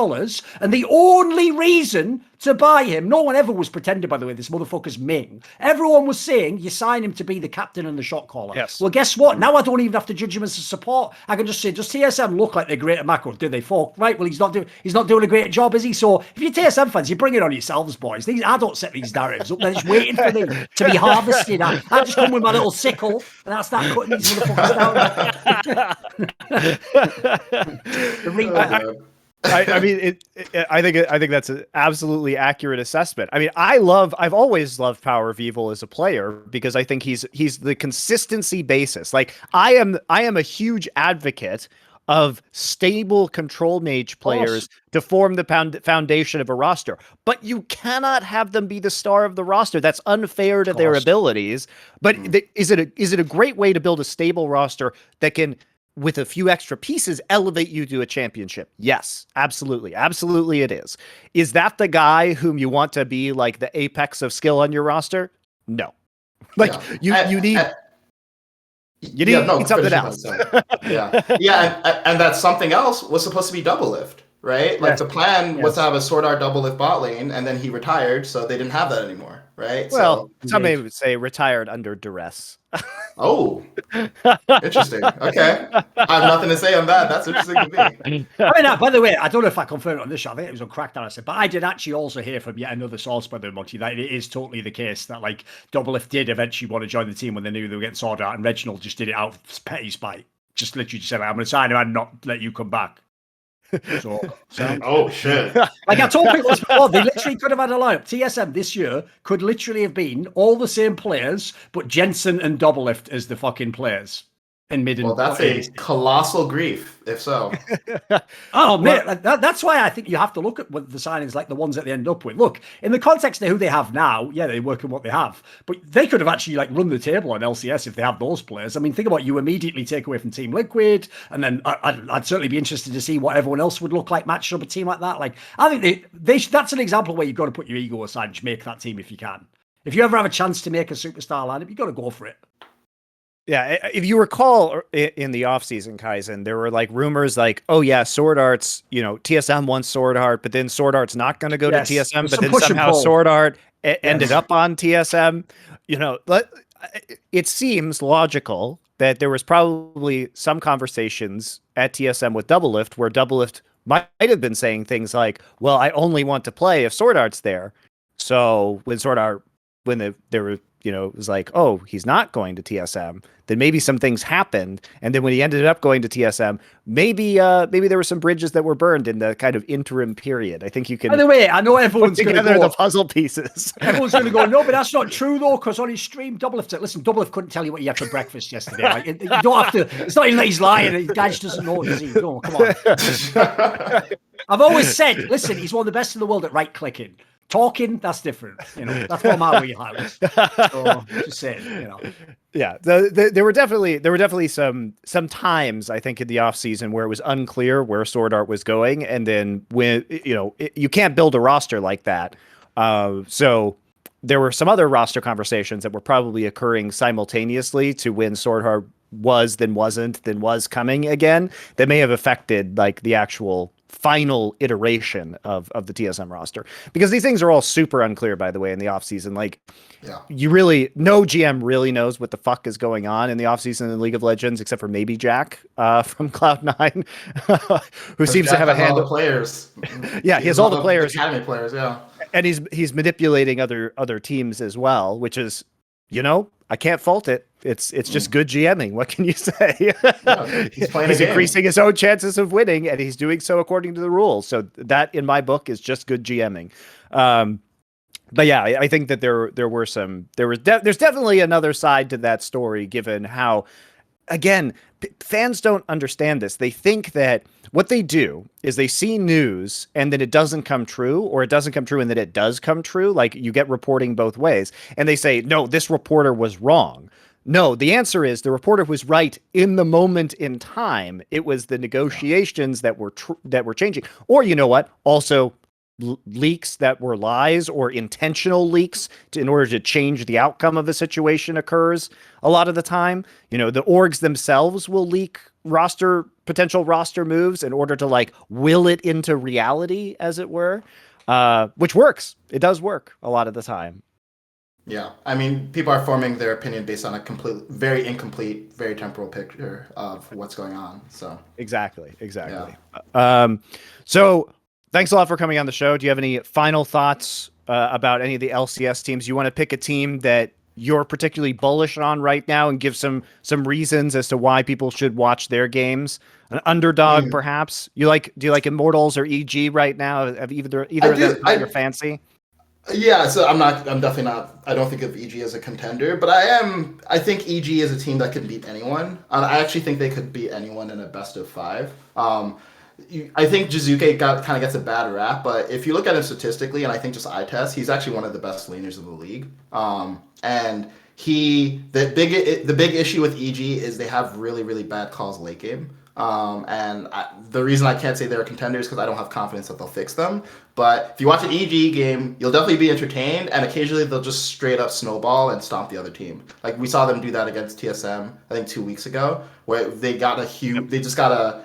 And the only reason to buy him, no one ever was pretending, by the way, this motherfucker's Ming. Everyone was saying you sign him to be the captain and the shot caller. Yes. Well, guess what? Now I don't even have to judge him as a support. I can just say, does TSM look like they're great at macro? Do they fall? Right. Well, he's not doing a great job, is he? So if you're TSM fans, you bring it on yourselves, boys. I don't set these narratives up. They're just waiting for me to be harvested. I just come with my little sickle and I start cutting these motherfuckers down. I mean, I think that's an absolutely accurate assessment. I mean, I've always loved Power of Evil as a player because I think he's the consistency basis. Like I am a huge advocate of stable control mage players to form the foundation of a roster, but you cannot have them be the star of the roster. That's unfair to their abilities. But is it a great way to build a stable roster that can, with a few extra pieces, elevate you to a championship? Yes, absolutely. Absolutely it is. Is that the guy whom you want to be like the apex of skill on your roster? No. Like you need something else. And that something else was supposed to be double lift, right? Like the plan was to have a Sword Art double lift bot lane, and then he retired, so they didn't have that anymore, right? Well, some may would say retired under duress. Oh, interesting. Okay. I have nothing to say on that. That's interesting to me. I mean, by the way, I don't know if I confirmed it on this show. I think it was on Crackdown. I said, but I did actually also hear from yet another source, by the way, Monty, that it is totally the case that like Doublelift did eventually want to join the team when they knew they were getting Sword Art, and Reginald just did it out of petty spite. Just literally just said, I'm going to sign him and not let you come back. Oh shit! Like I told people before, they literally could have had a lineup. TSM this year could literally have been all the same players, but Jensen and Doublelift as the fucking players in mid. Well, that's a colossal grief, if so. Oh, mate, that's why I think you have to look at what the signings like the ones that they end up with. Look, in the context of who they have now, yeah, they work on what they have, but they could have actually like run the table on LCS if they have those players. I mean, think about you immediately take away from Team Liquid, and then I'd certainly be interested to see what everyone else would look like matched up a team like that. Like, I think that's an example where you've got to put your ego aside and just make that team if you can. If you ever have a chance to make a superstar lineup, you've got to go for it. Yeah, if you recall in the offseason, Kaizen, there were like rumors like, oh yeah, Sword Art's, TSM wants Sword Art, but then Sword Art's not going to go to TSM, but then somehow Sword Art ended up on TSM. It seems logical that there was probably some conversations at TSM with Doublelift where Doublelift might have been saying things like, well, I only want to play if Sword Art's there. So when Sword Art, when there were, it was like, oh, he's not going to TSM, then maybe some things happened. And then when he ended up going to TSM, maybe there were some bridges that were burned in the kind of interim period. I think you can. By the way, I know everyone's going to go the puzzle pieces. Everyone's going to go, no, but that's not true though, because on his stream, Doublelift said, listen, Doublelift couldn't tell you what he had for breakfast yesterday. Like, you don't have to. It's not even that he's lying. The guy just doesn't know, does he? No, come on. I've always said, listen, he's one of the best in the world at right clicking. Talking, that's different. That's what my wheelhouse. So just saying, Yeah, there were definitely some times I think in the off season where it was unclear where Sword Art was going, and then when you can't build a roster like that. So there were some other roster conversations that were probably occurring simultaneously to when Sword Art was, then wasn't, then was coming again, that may have affected like the actual final iteration of the TSM roster, because these things are all super unclear, by the way, in the offseason. Like, no GM really knows what the fuck is going on in the offseason in League of Legends, except for maybe Jack from Cloud9, who seems to have a handle. Players. Yeah, he has all the players. Academy players, yeah. And he's manipulating other teams as well, which is, I can't fault it. It's just good GMing. What can you say? He's increasing his own chances of winning, and he's doing so according to the rules. So that, in my book, is just good GMing. But yeah, I think that there's definitely another side to that story, given how, again, fans don't understand this. They think that what they do is they see news and then it doesn't come true, or it doesn't come true and then it does come true. Like, you get reporting both ways, and they say, no, this reporter was wrong. No, the answer is the reporter was right in the moment in time. It was the negotiations that were changing. Or, you know what? Also, leaks that were lies or intentional leaks in order to change the outcome of a situation occurs a lot of the time. You know, the orgs themselves will leak potential roster moves in order to like will it into reality, as it were, which works. It does work a lot of the time. Yeah, I mean, people are forming their opinion based on a very incomplete, very temporal picture of what's going on. So exactly. So thanks a lot for coming on the show. Do you have any final thoughts about any of the LCS teams? You want to pick a team that you're particularly bullish on right now and give some reasons as to why people should watch their games? An underdog, perhaps. Do you like Immortals or EG right now? Have either of them caught your fancy? Yeah, so I'm definitely not. I don't think of EG as a contender, but I think EG is a team that can beat anyone. I actually think they could beat anyone in a best of 5. I think Jizuke kind of gets a bad rap, but if you look at him statistically, and I think just eye test, he's actually one of the best laners of the league. And the big issue with EG is they have really, really bad calls late game. The reason I can't say they're contenders is because I don't have confidence that they'll fix them. But if you watch an EG game, you'll definitely be entertained, and occasionally they'll just straight up snowball and stomp the other team. Like we saw them do that against TSM, I think 2 weeks ago, where they just got a,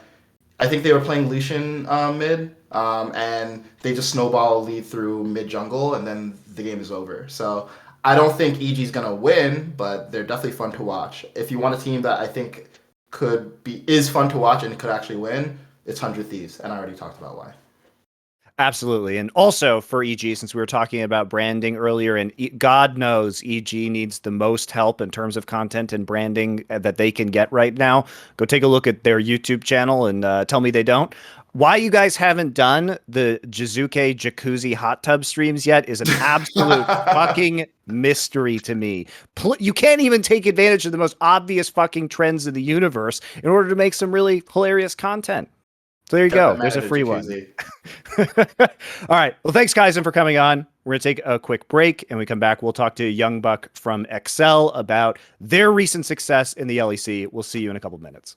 I think they were playing Lucian mid, and they just snowball a lead through mid jungle, and then the game is over. So I don't think EG's gonna win, but they're definitely fun to watch. If you want a team that I think is fun to watch and could actually win, it's 100 Thieves, and I already talked about why. Absolutely. And also for EG, since we were talking about branding earlier, and God knows EG needs the most help in terms of content and branding that they can get right now. Go take a look at their YouTube channel and tell me they don't. Why you guys haven't done the Jizuke Jacuzzi hot tub streams yet is an absolute fucking mystery to me. You can't even take advantage of the most obvious fucking trends in the universe in order to make some really hilarious content. So there you go. There's a free one. All right. Well, thanks, Kaizen, for coming on. We're going to take a quick break, and we come back. We'll talk to Youngbuck from Excel about their recent success in the LEC. We'll see you in a couple minutes.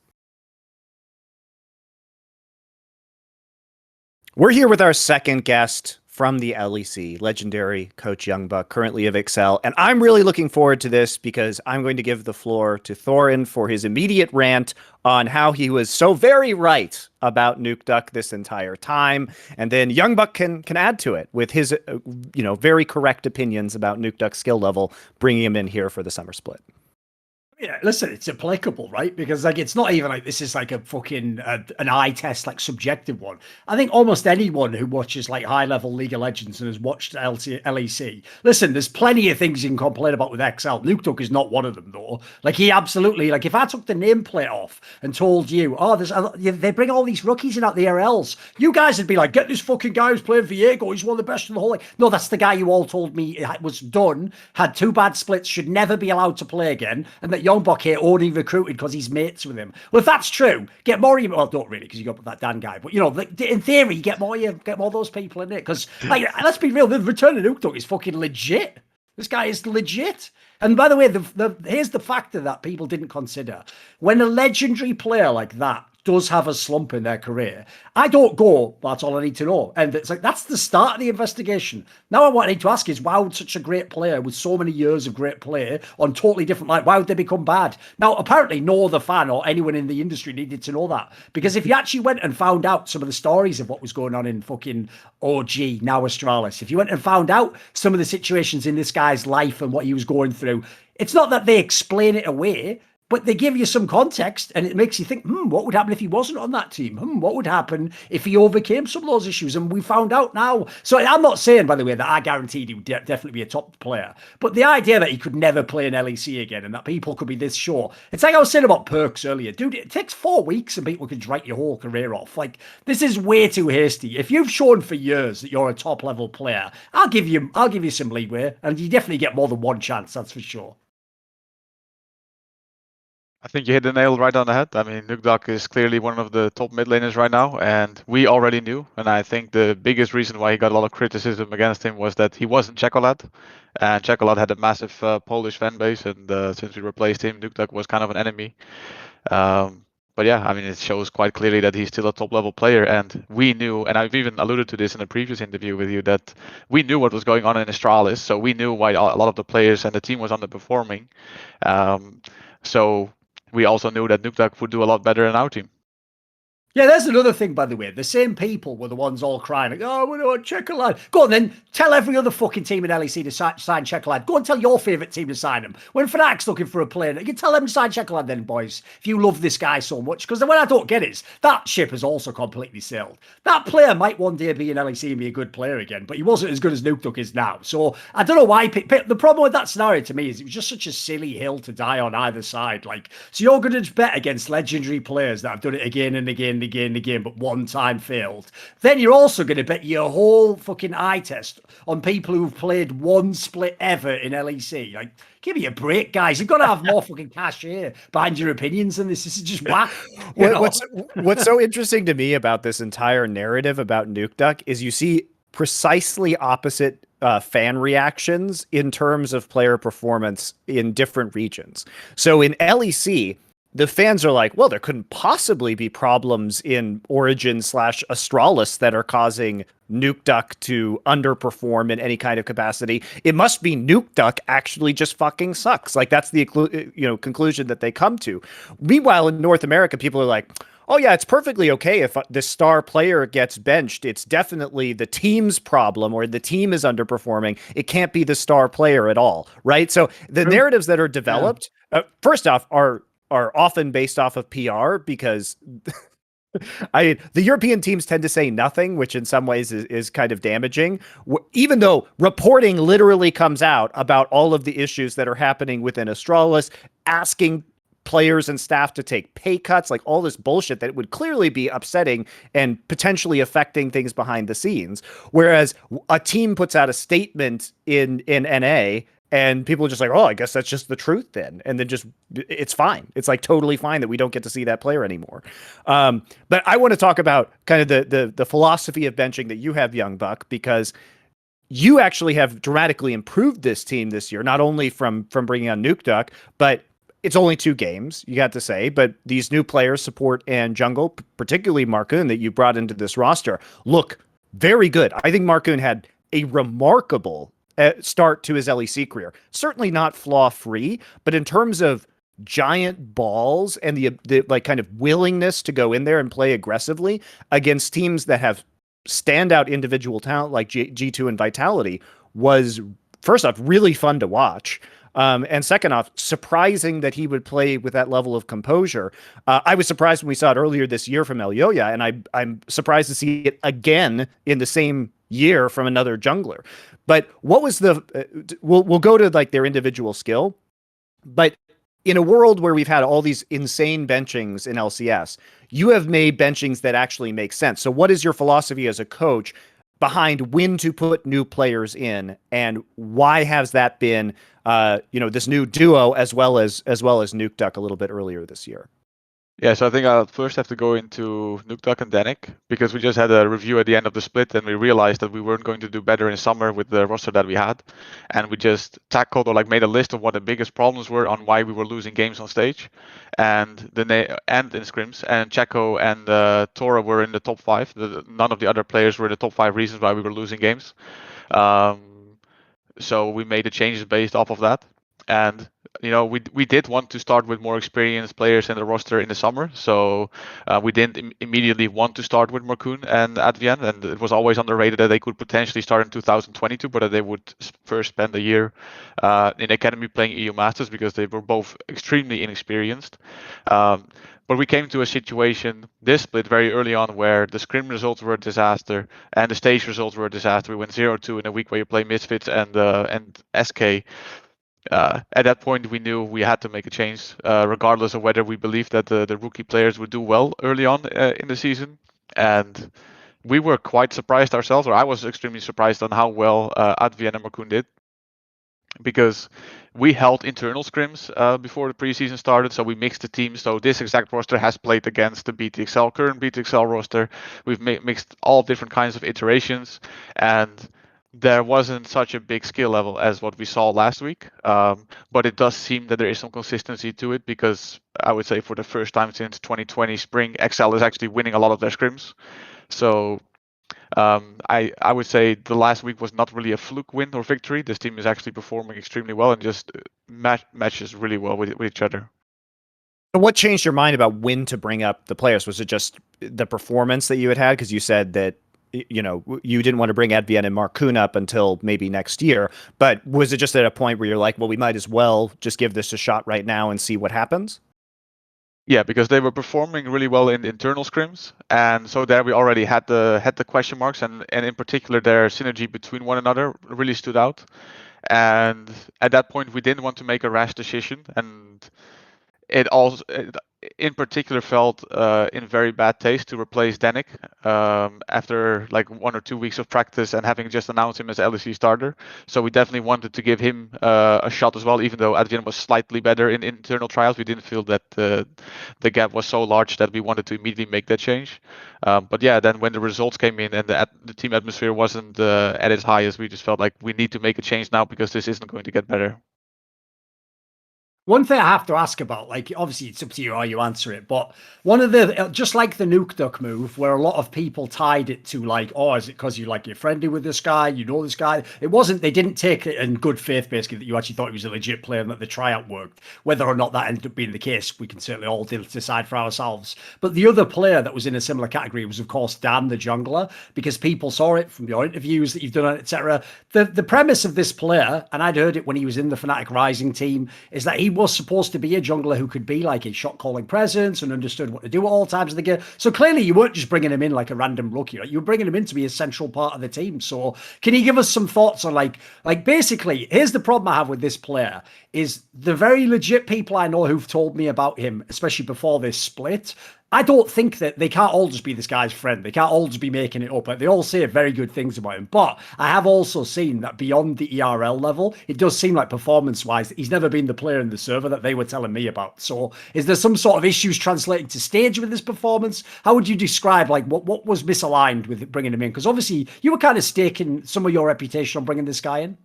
We're here with our second guest from the LEC, legendary Coach Youngbuck, currently of Excel. And I'm really looking forward to this because I'm going to give the floor to Thorin for his immediate rant on how he was so very right about nukeduck this entire time. And then Youngbuck can add to it with his very correct opinions about nukeduck skill level, bringing him in here for the summer split. Yeah, listen, it's applicable, right? Because like it's not even like this is like a fucking an eye test, like subjective one. I think almost anyone who watches like high level League of Legends and has watched LEC, listen, there's plenty of things you can complain about with XL. nukeduck is not one of them, though. Like he absolutely, like if I took the nameplate off and told you, oh, they bring all these rookies in at the RLs, you guys would be like, get this fucking guy who's playing Viego, he's one of the best in the whole league. No, that's the guy you all told me was done, had 2 bad splits, should never be allowed to play again, and that Youngbuck here only recruited because he's mates with him. Well, if that's true, get more. Well, don't really, because you got that Dan guy. But in theory, you get more of those people in it. Because let's be real, the return of nukeduck is fucking legit. This guy is legit. And by the way, here's the factor that people didn't consider: when a legendary player like that does have a slump in their career, I don't go, that's all I need to know. And it's like, that's the start of the investigation. Now what I need to ask is, why would such a great player with so many years of great play on totally different light, why would they become bad? Now, apparently no other fan or anyone in the industry needed to know that. Because if you actually went and found out some of the stories of what was going on in fucking OG, now Astralis, if you went and found out some of the situations in this guy's life and what he was going through, it's not that they explain it away, but they give you some context, and it makes you think, what would happen if he wasn't on that team? What would happen if he overcame some of those issues? And we found out now. So I'm not saying, by the way, that I guaranteed he would definitely be a top player. But the idea that he could never play an LEC again and that people could be this sure. It's like I was saying about Perks earlier. Dude, it takes 4 weeks and people can write your whole career off. Like, this is way too hasty. If you've shown for years that you're a top level player, I'll give you some leeway. And you definitely get more than one chance, that's for sure. I think you hit the nail right on the head. I mean, nukeduck is clearly one of the top mid laners right now, and we already knew. And I think the biggest reason why he got a lot of criticism against him was that he wasn't Chocolate, and Chocolate had a massive Polish fan base, and since we replaced him, nukeduck was kind of an enemy. But yeah, I mean, it shows quite clearly that he's still a top level player. And we knew, and I've even alluded to this in a previous interview with you, that we knew what was going on in Astralis. So we knew why a lot of the players and the team was underperforming. So we also knew that nukeduck would do a lot better in our team. Yeah, there's another thing, by the way. The same people were the ones all crying, like, oh, we don't want Checkerlad. Go on, then tell every other fucking team in LEC to sign Checkerlad. Go and tell your favourite team to sign him. When Fnatic's looking for a player, you can tell them to sign Checkerlad then, boys, if you love this guy so much. Because what I don't get is that ship has also completely sailed. That player might one day be in LEC and be a good player again, but he wasn't as good as nukeduck is now. So I don't know why. The problem with that scenario to me is it was just such a silly hill to die on either side. Like, so you're going to bet against legendary players that have done it again and again and again and again, but one time failed. Then you're also going to bet your whole fucking eye test on people who've played one split ever in LEC. Like, give me a break, guys. You've got to have more fucking cash here behind your opinions than this. This is just whack. What's so interesting to me about this entire narrative about nukeduck is you see precisely opposite fan reactions in terms of player performance in different regions. So in LEC, the fans are like, well, there couldn't possibly be problems in Origin / Astralis that are causing nukeduck to underperform in any kind of capacity. It must be nukeduck actually just fucking sucks. Like, that's the conclusion that they come to. Meanwhile, in North America, people are like, oh yeah, it's perfectly okay if the star player gets benched. It's definitely the team's problem, or the team is underperforming. It can't be the star player at all, right? So the narratives that are developed, first off, are often based off of PR, because the European teams tend to say nothing, which in some ways is kind of damaging, even though reporting literally comes out about all of the issues that are happening within Astralis, asking players and staff to take pay cuts, like all this bullshit that would clearly be upsetting and potentially affecting things behind the scenes. Whereas a team puts out a statement in NA, and people are just like, oh, I guess that's just the truth then. And then it's fine. It's like totally fine that we don't get to see that player anymore. But I want to talk about kind of the philosophy of benching that you have, Youngbuck, because you actually have dramatically improved this team this year, not only from bringing on nukeduck, but it's only 2 games, you got to say, but these new players, support and jungle, particularly Markoon, that you brought into this roster, look very good. I think Markoon had a remarkable start to his LEC career. Certainly not flaw-free, but in terms of giant balls and the like kind of willingness to go in there and play aggressively against teams that have standout individual talent like G2 and Vitality, was, first off, really fun to watch. And second off, surprising that he would play with that level of composure. I was surprised when we saw it earlier this year from Elyoya, and I'm surprised to see it again in the same year from another jungler. But what was we'll go to like their individual skill, but in a world where we've had all these insane benchings in LCS, you have made benchings that actually make sense. So what is your philosophy as a coach behind when to put new players in, and why has that been this new duo as well as nukeduck a little bit earlier this year? Yeah, so I think I'll first have to go into nukeduck and Danik, because we just had a review at the end of the split and we realized that we weren't going to do better in summer with the roster that we had, and we just tackled or like made a list of what the biggest problems were on why we were losing games on stage, and and in scrims, and Checo and Tora were in the top 5. None of the other players were in the top 5 reasons why we were losing games. So we made the changes based off of that. And we did want to start with more experienced players in the roster in the summer, so we didn't immediately want to start with Markoon and Advienne, and it was always on the radar that they could potentially start in 2022, but that they would first spend a year in academy playing EU Masters, because they were both extremely inexperienced. But we came to a situation this split very early on where the scrim results were a disaster and the stage results were a disaster. We went 0-2 in a week where you play Misfits and SK. At that point, we knew we had to make a change, regardless of whether we believed that the rookie players would do well early on in the season. And we were quite surprised ourselves, or I was extremely surprised on how well Advienne and Markoon did, because we held internal scrims before the preseason started, so we mixed the teams. So this exact roster has played against the current BTXL roster. We've mixed all different kinds of iterations, and there wasn't such a big skill level as what we saw last week. But it does seem that there is some consistency to it, because I would say for the first time since 2020 spring, XL is actually winning a lot of their scrims. So I would say the last week was not really a fluke win or victory. This team is actually performing extremely well and just matches really well with each other. So what changed your mind about when to bring up the players? Was it just the performance that you had? Because you said that, you know, you didn't want to bring Advienne and Markoon up until maybe next year. But was it just at a point where you're like, well, we might as well just give this a shot right now and see what happens? Yeah, because they were performing really well in internal scrims, and so there we already had the question marks, and in particular their synergy between one another really stood out. And at that point, we didn't want to make a rash decision, and it in particular felt in very bad taste to replace Danik after like 1 or 2 weeks of practice and having just announced him as LEC starter. So we definitely wanted to give him a shot as well, even though Advienne was slightly better in internal trials. We didn't feel that the gap was so large that we wanted to immediately make that change. But yeah, then when the results came in and the team atmosphere wasn't at its highest, we just felt like we need to make a change now because this isn't going to get better. One thing I have to ask about, like, obviously it's up to you how you answer it, but one of the, just like the nukeduck move, where a lot of people tied it to like, oh, is it because you like you're friendly with this guy, you know this guy? It wasn't, they didn't take it in good faith, basically, that you actually thought he was a legit player and that the tryout worked. Whether or not that ended up being the case, we can certainly all decide for ourselves. But the other player that was in a similar category was, of course, Dan the jungler, because people saw it from your interviews that you've done, etc. The premise of this player, and I'd heard it when he was in the Fnatic Rising team, is that he was supposed to be a jungler who could be like a shot calling presence and understood what to do at all times of the game. So clearly you weren't just bringing him in like a random rookie, right? You were bringing him in to be a central part of the team. So can you give us some thoughts on like basically, here's the problem I have with this player is the very legit people I know who've told me about him, especially before this split, I don't think that they can't all just be this guy's friend. They can't all just be making it up. Like, they all say very good things about him. But I have also seen that beyond the ERL level, it does seem like performance-wise, he's never been the player in the server that they were telling me about. So is there some sort of issues translating to stage with this performance? How would you describe like what was misaligned with bringing him in? Because obviously you were kind of staking some of your reputation on bringing this guy in.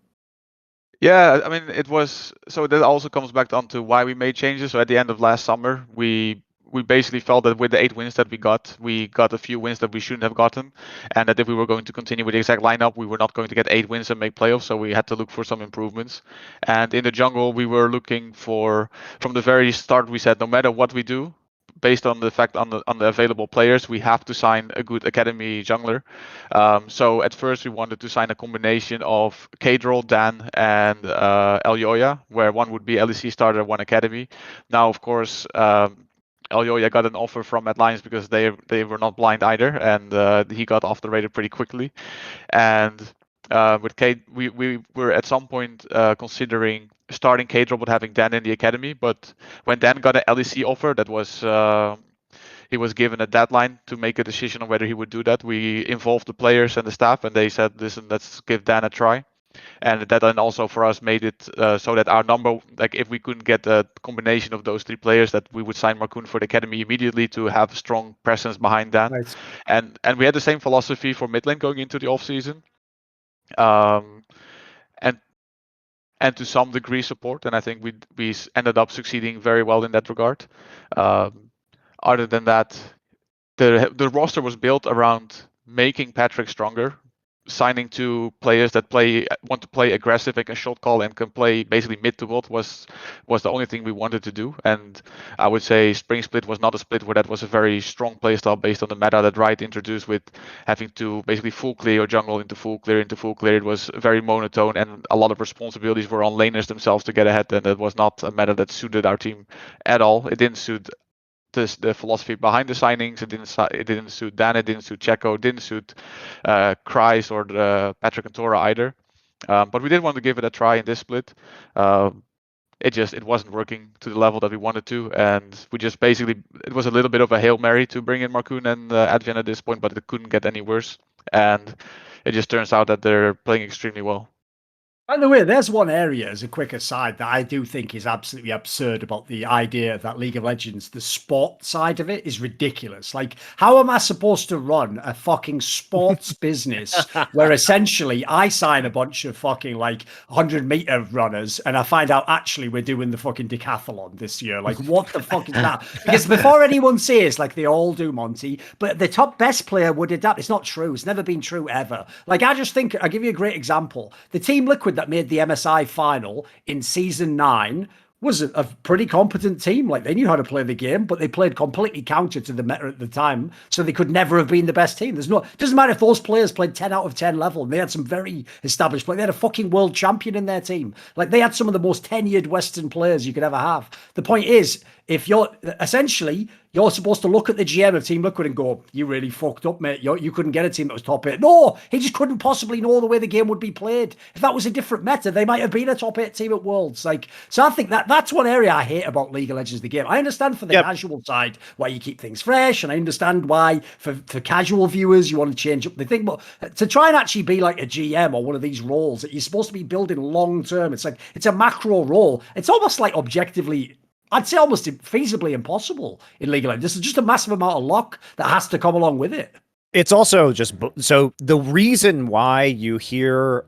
Yeah, I mean, it was so that also comes back down to why we made changes. So at the end of last summer, we basically felt that with the 8 wins that we got a few wins that we shouldn't have gotten, and that if we were going to continue with the exact lineup, we were not going to get 8 wins and make playoffs. So we had to look for some improvements. And in the jungle, we were looking for, from the very start, we said no matter what we do, based on the fact on the available players, we have to sign a good academy jungler. So at first we wanted to sign a combination of Kadrol, Dan, and Elyoya, where one would be LEC starter, one academy. Now, of course, Elyoya got an offer from Alliance because they were not blind either, and he got off the radar pretty quickly. And with Kate, we were at some point considering starting Kadrol but having Dan in the academy. But when Dan got an LEC offer, that was he was given a deadline to make a decision on whether he would do that. We involved the players and the staff, and they said, "Listen, let's give Dan a try." And that then also for us made it so that our number, like if we couldn't get a combination of those 3 players, that we would sign Markoon for the academy immediately to have a strong presence behind Dan. Right. And we had the same philosophy for mid lane going into the off season. Um, and to some degree support, and I think we ended up succeeding very well in that regard. Other than that, the roster was built around making Patrick stronger, signing 2 players that want to play aggressive and can shot call and can play basically mid to ult was the only thing we wanted to do. And I would say Spring Split was not a split where that was a very strong playstyle based on the meta that Riot introduced, with having to basically full clear your jungle into full clear into full clear. It was very monotone, and a lot of responsibilities were on laners themselves to get ahead, and that was not a meta that suited our team at all. It didn't suit the philosophy behind the signings. It didn't suit Dan. It didn't suit Checo. It didn't suit Kreis or Patrick and Tora either. But we did want to give it a try in this split. It wasn't working to the level that we wanted to, and we just basically, it was a little bit of a Hail Mary to bring in Markoon and Advienne at this point, but it couldn't get any worse. And it just turns out that they're playing extremely well. By the way, there's one area as a quick aside that I do think is absolutely absurd about the idea that League of Legends, the sport side of it, is ridiculous. Like, how am I supposed to run a fucking sports business where essentially I sign a bunch of fucking like 100-meter runners and I find out actually we're doing the fucking decathlon this year? Like, what the fuck is that? Because before anyone says, like they all do, Monty, but the top best player would adapt. It's not true. It's never been true ever. Like, I just think, I'll give you a great example. The Team Liquid that made the MSI final in season 9 was a pretty competent team. Like, they knew how to play the game, but they played completely counter to the meta at the time, so they could never have been the best team. It doesn't matter if those players played 10 out of 10 level, and they had some very established players. They had a fucking world champion in their team. Like, they had some of the most tenured Western players you could ever have. The point is, if you're supposed to look at the GM of Team Liquid and go, you really fucked up, mate. You couldn't get a team that was top 8. No, he just couldn't possibly know the way the game would be played. If that was a different meta, they might have been a top 8 team at Worlds. Like, so I think that's one area I hate about League of Legends, the game. I understand for the casual side why you keep things fresh, and I understand why for casual viewers you want to change up the thing. But to try and actually be like a GM or one of these roles that you're supposed to be building long term, it's like it's a macro role. It's almost like objectively, I'd say almost feasibly impossible in League of Legends. This is just a massive amount of luck that has to come along with it. It's also just so the reason why you hear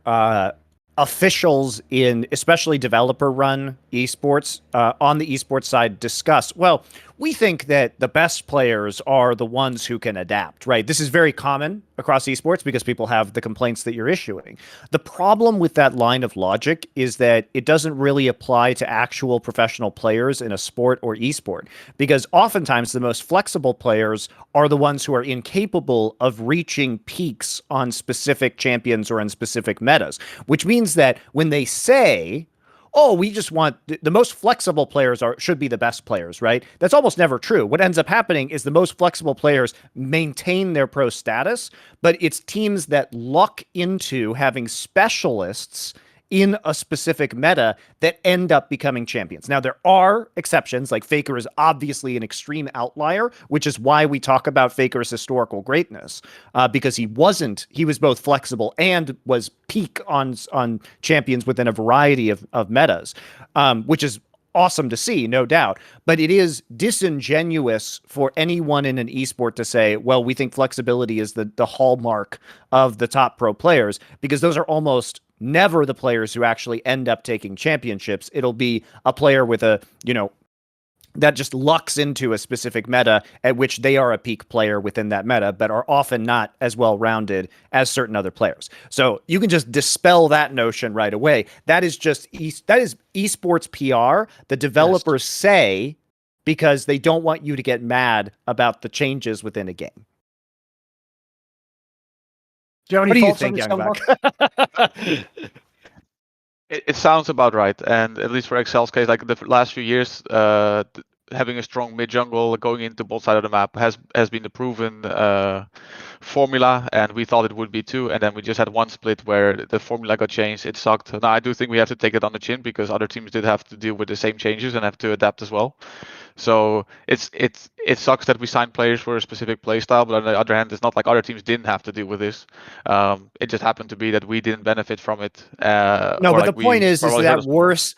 officials in especially developer run esports on the esports side discuss, well, we think that the best players are the ones who can adapt, right? This is very common across esports because people have the complaints that you're issuing. The problem with that line of logic is that it doesn't really apply to actual professional players in a sport or esport, because oftentimes the most flexible players are the ones who are incapable of reaching peaks on specific champions or in specific metas, which means that when they say, oh, we just want the most flexible players should be the best players, right? That's almost never true. What ends up happening is the most flexible players maintain their pro status, but it's teams that luck into having specialists in a specific meta that end up becoming champions. Now, there are exceptions, like Faker is obviously an extreme outlier, which is why we talk about Faker's historical greatness, because he was both flexible and was peak on champions within a variety of metas, which is awesome to see, no doubt. But it is disingenuous for anyone in an esport to say, well, we think flexibility is the hallmark of the top pro players, because those are almost never the players who actually end up taking championships. It'll be a player with that just lucks into a specific meta at which they are a peak player within that meta, but are often not as well-rounded as certain other players. So you can just dispel that notion right away. That is just that is esports PR. The developers say because they don't want you to get mad about the changes within a game. Do you have any thoughts on this, Youngbuck? It sounds about right, and at least for Excel's case, like the last few years, having a strong mid jungle going into both sides of the map has been the proven formula, and we thought it would be too. And then we just had one split where the formula got changed. It sucked. Now I do think we have to take it on the chin because other teams did have to deal with the same changes and have to adapt as well. So it sucks that we signed players for a specific playstyle, but on the other hand, it's not like other teams didn't have to deal with this. It just happened to be that we didn't benefit from it. No, but the point is that worse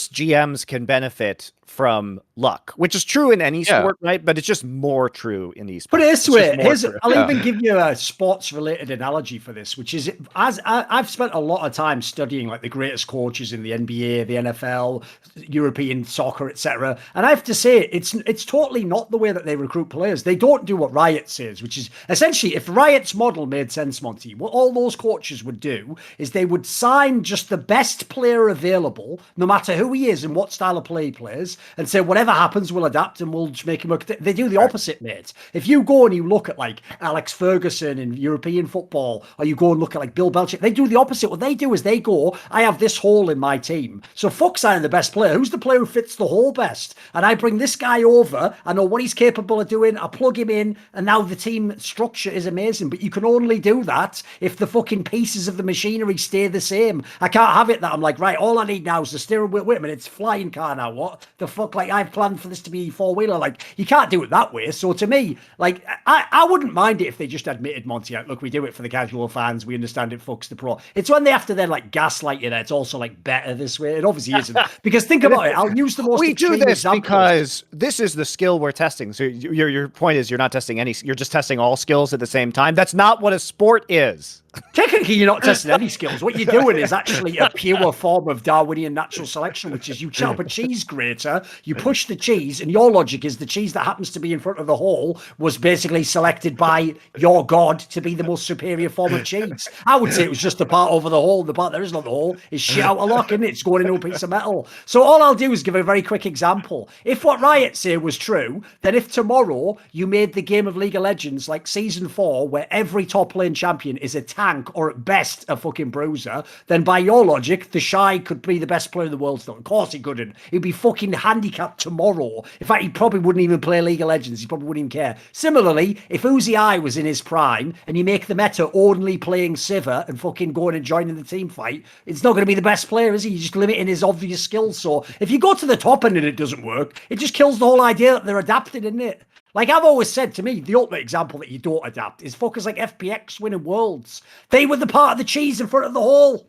GMs can benefit from luck, which is true in any sport, right? But it's just more true in esports. Put it this way, I'll even give you a sports-related analogy for this, which is as I've spent a lot of time studying like the greatest coaches in the NBA, the NFL, European soccer, etc. And I have to say, it's totally not the way that they recruit players. They don't do what Riot says, which is essentially, if Riot's model made sense, Monty, what all those coaches would do is they would sign just the best player available, no matter who he is and what style of play he plays, and say whatever happens, we'll adapt and we'll just make him work. They do the opposite, mate. If you go and you look at like Alex Ferguson in European football, or you go and look at like Bill Belichick, they do the opposite. What they do is they go, I have this hole in my team, so fuck signing the best player. Who's the player who fits the hole best? And I bring this guy over, I know what he's capable of doing, I plug him in, and now the team structure is amazing. But you can only do that if the fucking pieces of the machinery stay the same. I can't have it that I'm like, right, all I need now is the steering wheel. Wait a minute, it's flying car now. What the fuck, like, I've planned for this to be four-wheeler. Like, you can't do it that way. So to me, like, I wouldn't mind it if they just admitted, Monty, like, look, we do it for the casual fans. We understand it fucks the pro. It's when they have to then, like, gaslight you that it's also, like, better this way. It obviously isn't. Because think about it. I'll use the most We do extreme this example. because this is the skill we're testing. So your point is you're not testing any, you're just testing all skills at the same time. That's not what a sport is. Technically, you're not testing any skills. What you're doing is actually a pure form of Darwinian natural selection, which is you chop up a cheese grater, you push the cheese, and your logic is the cheese that happens to be in front of the hole was basically selected by your god to be the most superior form of cheese. I would say it was just the part over the hole. The part there is not the hole is shit out of luck, isn't it? It's going into a piece of metal. So all I'll do is give a very quick example. If what Riot say was true, then if tomorrow you made the game of League of Legends like Season 4, where every top lane champion is a tank or at best a fucking bruiser, then by your logic, the Shy could be the best player in the world still. Of course he couldn't. He'd be fucking handicapped tomorrow. In fact, he probably wouldn't even play League of Legends. He probably wouldn't even care. Similarly, if Uzi I was in his prime and you make the meta only playing Sivir and fucking going and joining the team fight, it's not going to be the best player, is he? You're just limiting his obvious skills. So if you go to the top end and it doesn't work, it just kills the whole idea that they're adapted, isn't it? Like I've always said, to me, the ultimate example that you don't adapt is fuckers like FPX winning Worlds. They were the part of the cheese in front of the hole.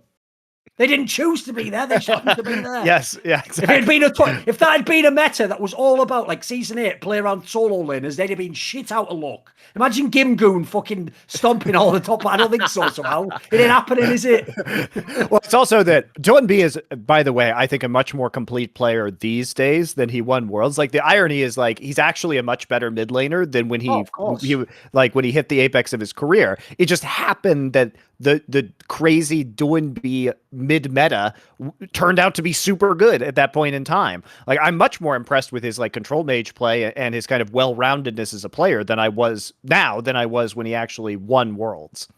They didn't choose to be there. They just happened to be there. Yes, yeah, exactly. If that had been a meta that was all about, like, Season 8, play around solo laners, they'd have been shit out of luck. Imagine Gimgoon fucking stomping all the top. I don't think so, somehow. It ain't happening, is it? Well, it's also that Joan B is, by the way, I think a much more complete player these days than he won Worlds. Like, the irony is, like, he's actually a much better mid laner than when when he hit the apex of his career. It just happened that the crazy Doinb mid meta turned out to be super good at that point in time. Like, I'm much more impressed with his like control mage play and his kind of well-roundedness as a player than I was when he actually won Worlds.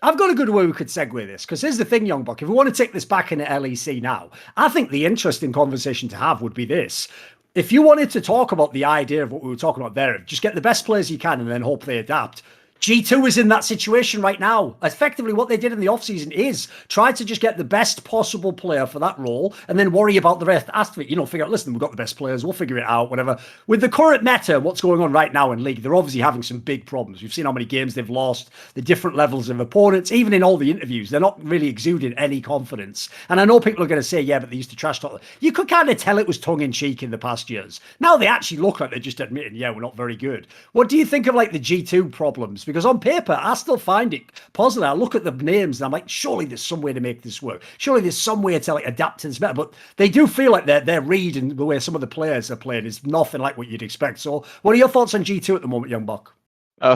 I've got a good way we could segue this, because here's the thing, Youngbuck. If we want to take this back into LEC now, I think the interesting conversation to have would be this. If you wanted to talk about the idea of what we were talking about there, just get the best players you can and then hope they adapt. G2 is in that situation right now. Effectively, what they did in the offseason is try to just get the best possible player for that role and then worry about the rest. After it, figure out, listen, we've got the best players, we'll figure it out, whatever. With the current meta, what's going on right now in League, they're obviously having some big problems. We've seen how many games they've lost, the different levels of opponents, even in all the interviews, they're not really exuding any confidence. And I know people are going to say, yeah, but they used to trash talk. You could kind of tell it was tongue-in-cheek in the past years. Now they actually look like they're just admitting, yeah, we're not very good. What do you think of like the G2 problems? Because on paper, I still find it positive. I look at the names and I'm like, surely there's some way to make this work. Surely there's some way to like adapt to this better. But they do feel like their read and the way some of the players are playing is nothing like what you'd expect. So what are your thoughts on G2 at the moment, Youngbuck?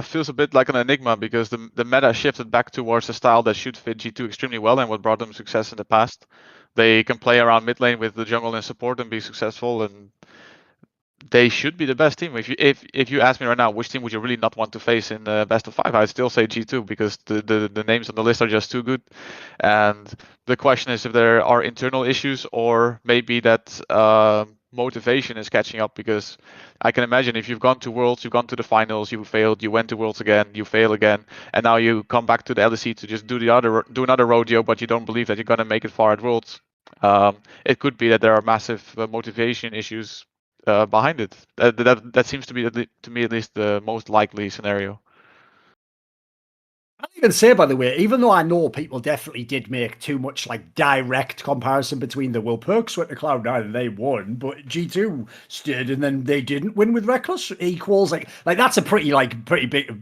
Feels a bit like an enigma because the meta shifted back towards a style that should fit G2 extremely well and what brought them success in the past. They can play around mid lane with the jungle and support and be successful, and they should be the best team. If you ask me right now, which team would you really not want to face in the best of 5, I'd still say G2 because the names on the list are just too good. And the question is if there are internal issues or maybe that motivation is catching up, because I can imagine if you've gone to Worlds, you've gone to the finals, you failed, you went to Worlds again, you fail again, and now you come back to the LEC to just do another rodeo, but you don't believe that you're going to make it far at Worlds. It could be that there are massive motivation issues behind it. That seems to be, to me at least, the most likely scenario. I even say, by the way, even though I know people definitely did make too much like direct comparison between the Perks went to Cloud9 and they won, but G2 stood and then they didn't win with Reckless equals like that's a pretty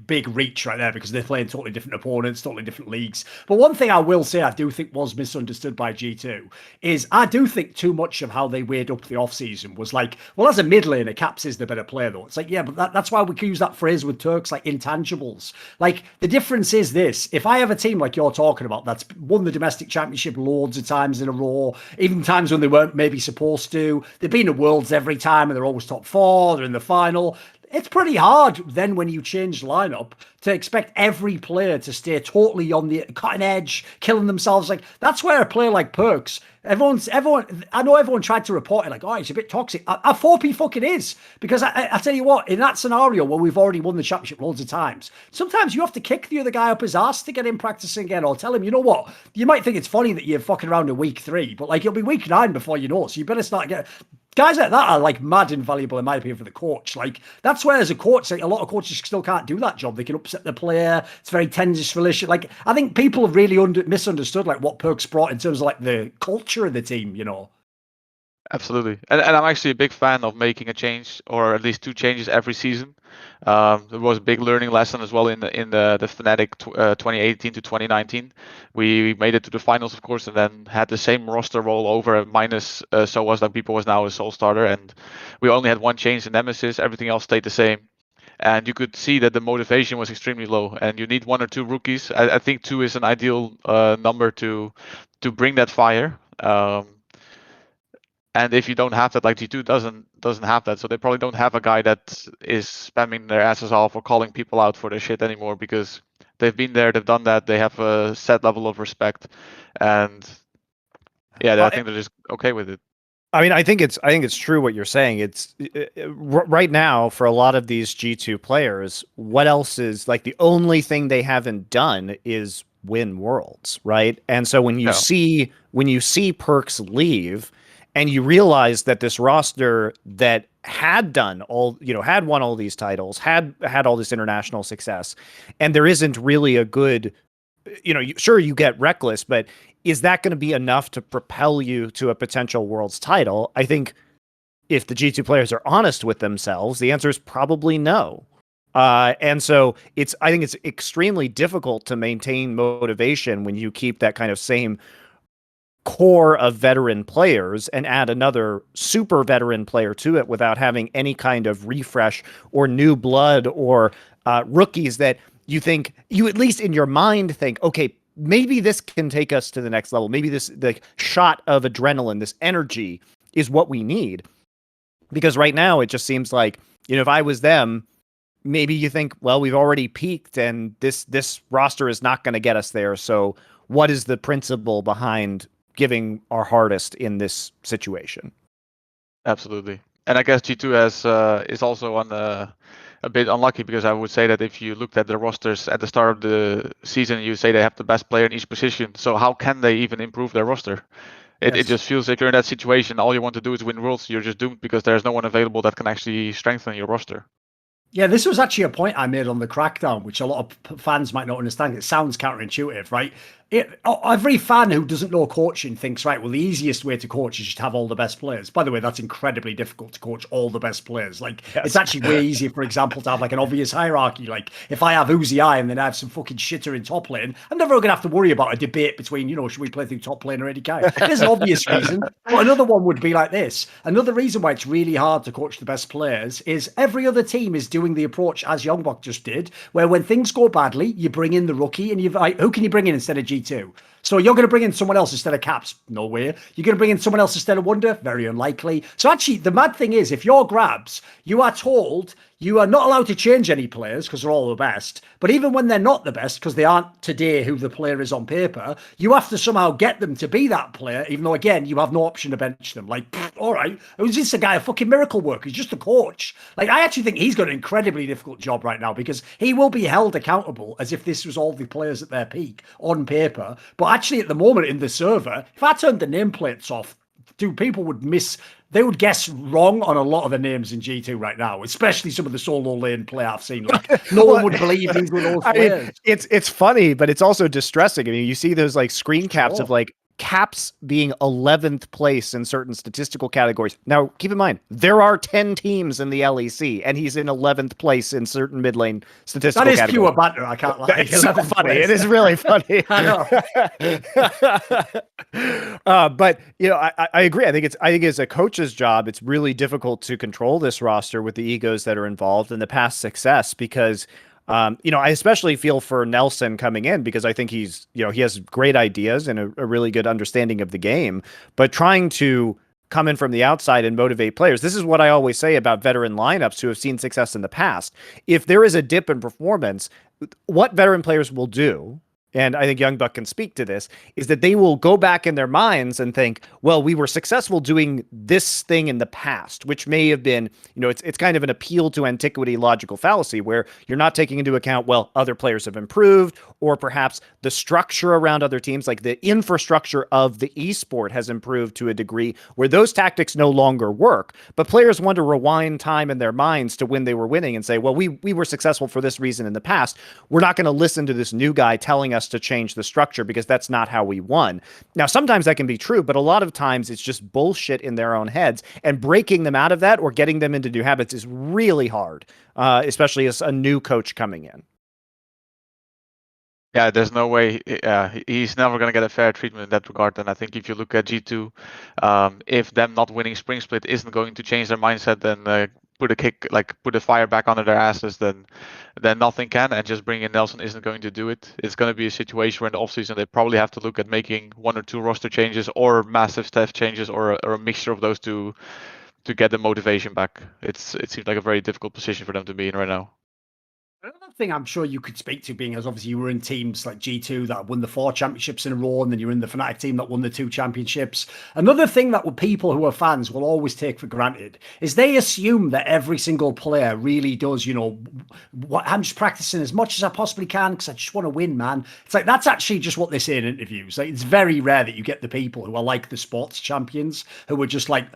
big reach right there, because they're playing totally different opponents, totally different leagues. But one thing I will say I do think was misunderstood by G2 is I do think too much of how they weighed up the offseason was like, well, as a mid laner, Caps is the better player though. It's like, yeah, but that's why we can use that phrase with Turks, like intangibles. Like the difference is this: if I have a team like you're talking about that's won the domestic championship loads of times in a row, even times when they weren't maybe supposed to, they've been to Worlds every time and they're always top 4, they're in the final. It's pretty hard then when you change lineup to expect every player to stay totally on the cutting edge, killing themselves. Like that's where a player like Perks, everyone. I know everyone tried to report it like, oh, it's a bit toxic. I 4P fucking is, because I tell you what, in that scenario where we've already won the championship loads of times, sometimes you have to kick the other guy up his ass to get him practicing again, or tell him, you know what, you might think it's funny that you're fucking around in week 3, but like you'll be week 9 before you know, so you better start getting. guys like that are like mad invaluable in my opinion for the coach. Like that's where as a coach, like, a lot of coaches still can't do that job. They can upset the player. It's very tense relationship. Like I think people have really misunderstood like what Perk's brought in terms of like the culture of the team. You know. Absolutely, and I'm actually a big fan of making a change, or at least two changes every season. There was a big learning lesson as well in the Fnatic 2018 to 2019. We made it to the finals, of course, and then had the same roster roll over minus so was that people was now a sole starter, and we only had one change in Nemesis. Everything else stayed the same. And you could see that the motivation was extremely low, and you need one or two rookies. I think two is an ideal number to bring that fire. And if you don't have that, like G2 doesn't have that, so they probably don't have a guy that is spamming their asses off or calling people out for their shit anymore, because they've been there, they've done that, they have a set level of respect, and yeah, I think they're just okay with it. I mean, I think it's true what you're saying. It's right now for a lot of these G2 players, what else is like the only thing they haven't done is win worlds, right? And so when you see Perks leave and you realize that this roster that had done all, had won all these titles, had all this international success, and there isn't really a good, sure you get Reckless, but is that going to be enough to propel you to a potential world's title? I think if the G2 players are honest with themselves, the answer is probably no. And so I think it's extremely difficult to maintain motivation when you keep that kind of same core of veteran players and add another super veteran player to it without having any kind of refresh or new blood or rookies that you at least in your mind think, okay, maybe this can take us to the next level. Maybe the shot of adrenaline, this energy is what we need. Because right now it just seems like, if I was them, maybe you think, well, we've already peaked and this roster is not going to get us there. So what is the principle behind giving our hardest in this situation? Absolutely. And I guess G2 is also on a bit unlucky, because I would say that if you looked at the rosters at the start of the season, you say they have the best player in each position. So how can they even improve their roster? It just feels like you're in that situation. All you want to do is win worlds. You're just doomed because there's no one available that can actually strengthen your roster. Yeah, this was actually a point I made on the Crackdown, which a lot of fans might not understand. It sounds counterintuitive, right? Every fan who doesn't know coaching thinks, right, well, the easiest way to coach is just have all the best players. By the way, that's incredibly difficult to coach all the best players. Like, It's actually way easier, for example, to have like an obvious hierarchy. Like, if I have Uzi and then I have some fucking shitter in top lane, I'm never going to have to worry about a debate between, should we play through top lane or AD carry? There's an obvious reason. But another one would be like this. Another reason why it's really hard to coach the best players is every other team is doing the approach as Youngbuck just did, where when things go badly, you bring in the rookie and who can you bring in instead of G2? So you're going to bring in someone else instead of Caps? No way. You're going to bring in someone else instead of Wonder? Very unlikely. So actually, the mad thing is, if you're Grabs, you are told you are not allowed to change any players because they're all the best. But even when they're not the best, because they aren't today who the player is on paper, you have to somehow get them to be that player, even though, again, you have no option to bench them. Like, all right, who's this a guy, a fucking miracle worker? He's just a coach. Like, I actually think he's got an incredibly difficult job right now because he will be held accountable as if this was all the players at their peak on paper. But actually, at the moment in the server, if I turned the nameplates off, dude, people would they would guess wrong on a lot of the names in G2 right now, especially some of the solo lane play I've seen. Like, no one would believe these were those players. It's funny, but it's also distressing. I mean, you see those like screen caps of like Caps being 11th place in certain statistical categories. Now, keep in mind, there are 10 teams in the LEC, and he's in 11th place in certain mid lane statistical categories. That is pure banter, I can't lie. It's so funny. It is really funny. I know. But, I agree. I think as a coach's job, it's really difficult to control this roster with the egos that are involved and the past success because I especially feel for Nelson coming in because I think he has great ideas and a really good understanding of the game, but trying to come in from the outside and motivate players. This is what I always say about veteran lineups who have seen success in the past. If there is a dip in performance, what veteran players will do and I think Youngbuck can speak to this, is that they will go back in their minds and think, well, we were successful doing this thing in the past, which may have been, it's kind of an appeal to antiquity logical fallacy where you're not taking into account, well, other players have improved, or perhaps the structure around other teams, like the infrastructure of the esport has improved to a degree where those tactics no longer work. But players want to rewind time in their minds to when they were winning and say, well, we were successful for this reason in the past. We're not going to listen to this new guy telling us to change the structure because that's not how we won. Now, sometimes that can be true, but a lot of times it's just bullshit in their own heads, and breaking them out of that or getting them into new habits is really hard, especially as a new coach coming in. Yeah, there's no way he's never going to get a fair treatment in that regard. And I think if you look at G2, if them not winning Spring Split isn't going to change their mindset, then put a fire back under their asses, then nothing can. And just bringing in Nelson isn't going to do it. It's going to be a situation where in the offseason they probably have to look at making 1 or 2 roster changes or massive staff changes or a mixture of those two to get the motivation back. It seems like a very difficult position for them to be in right now. Another thing I'm sure you could speak to, being as obviously you were in teams like G2 that won the 4 championships in a row, and then you're in the Fnatic team that won the 2 championships. Another thing that people who are fans will always take for granted is they assume that every single player really does, I'm just practicing as much as I possibly can because I just want to win, man. It's like, that's actually just what they say in interviews. Like, it's very rare that you get the people who are like the sports champions who are just like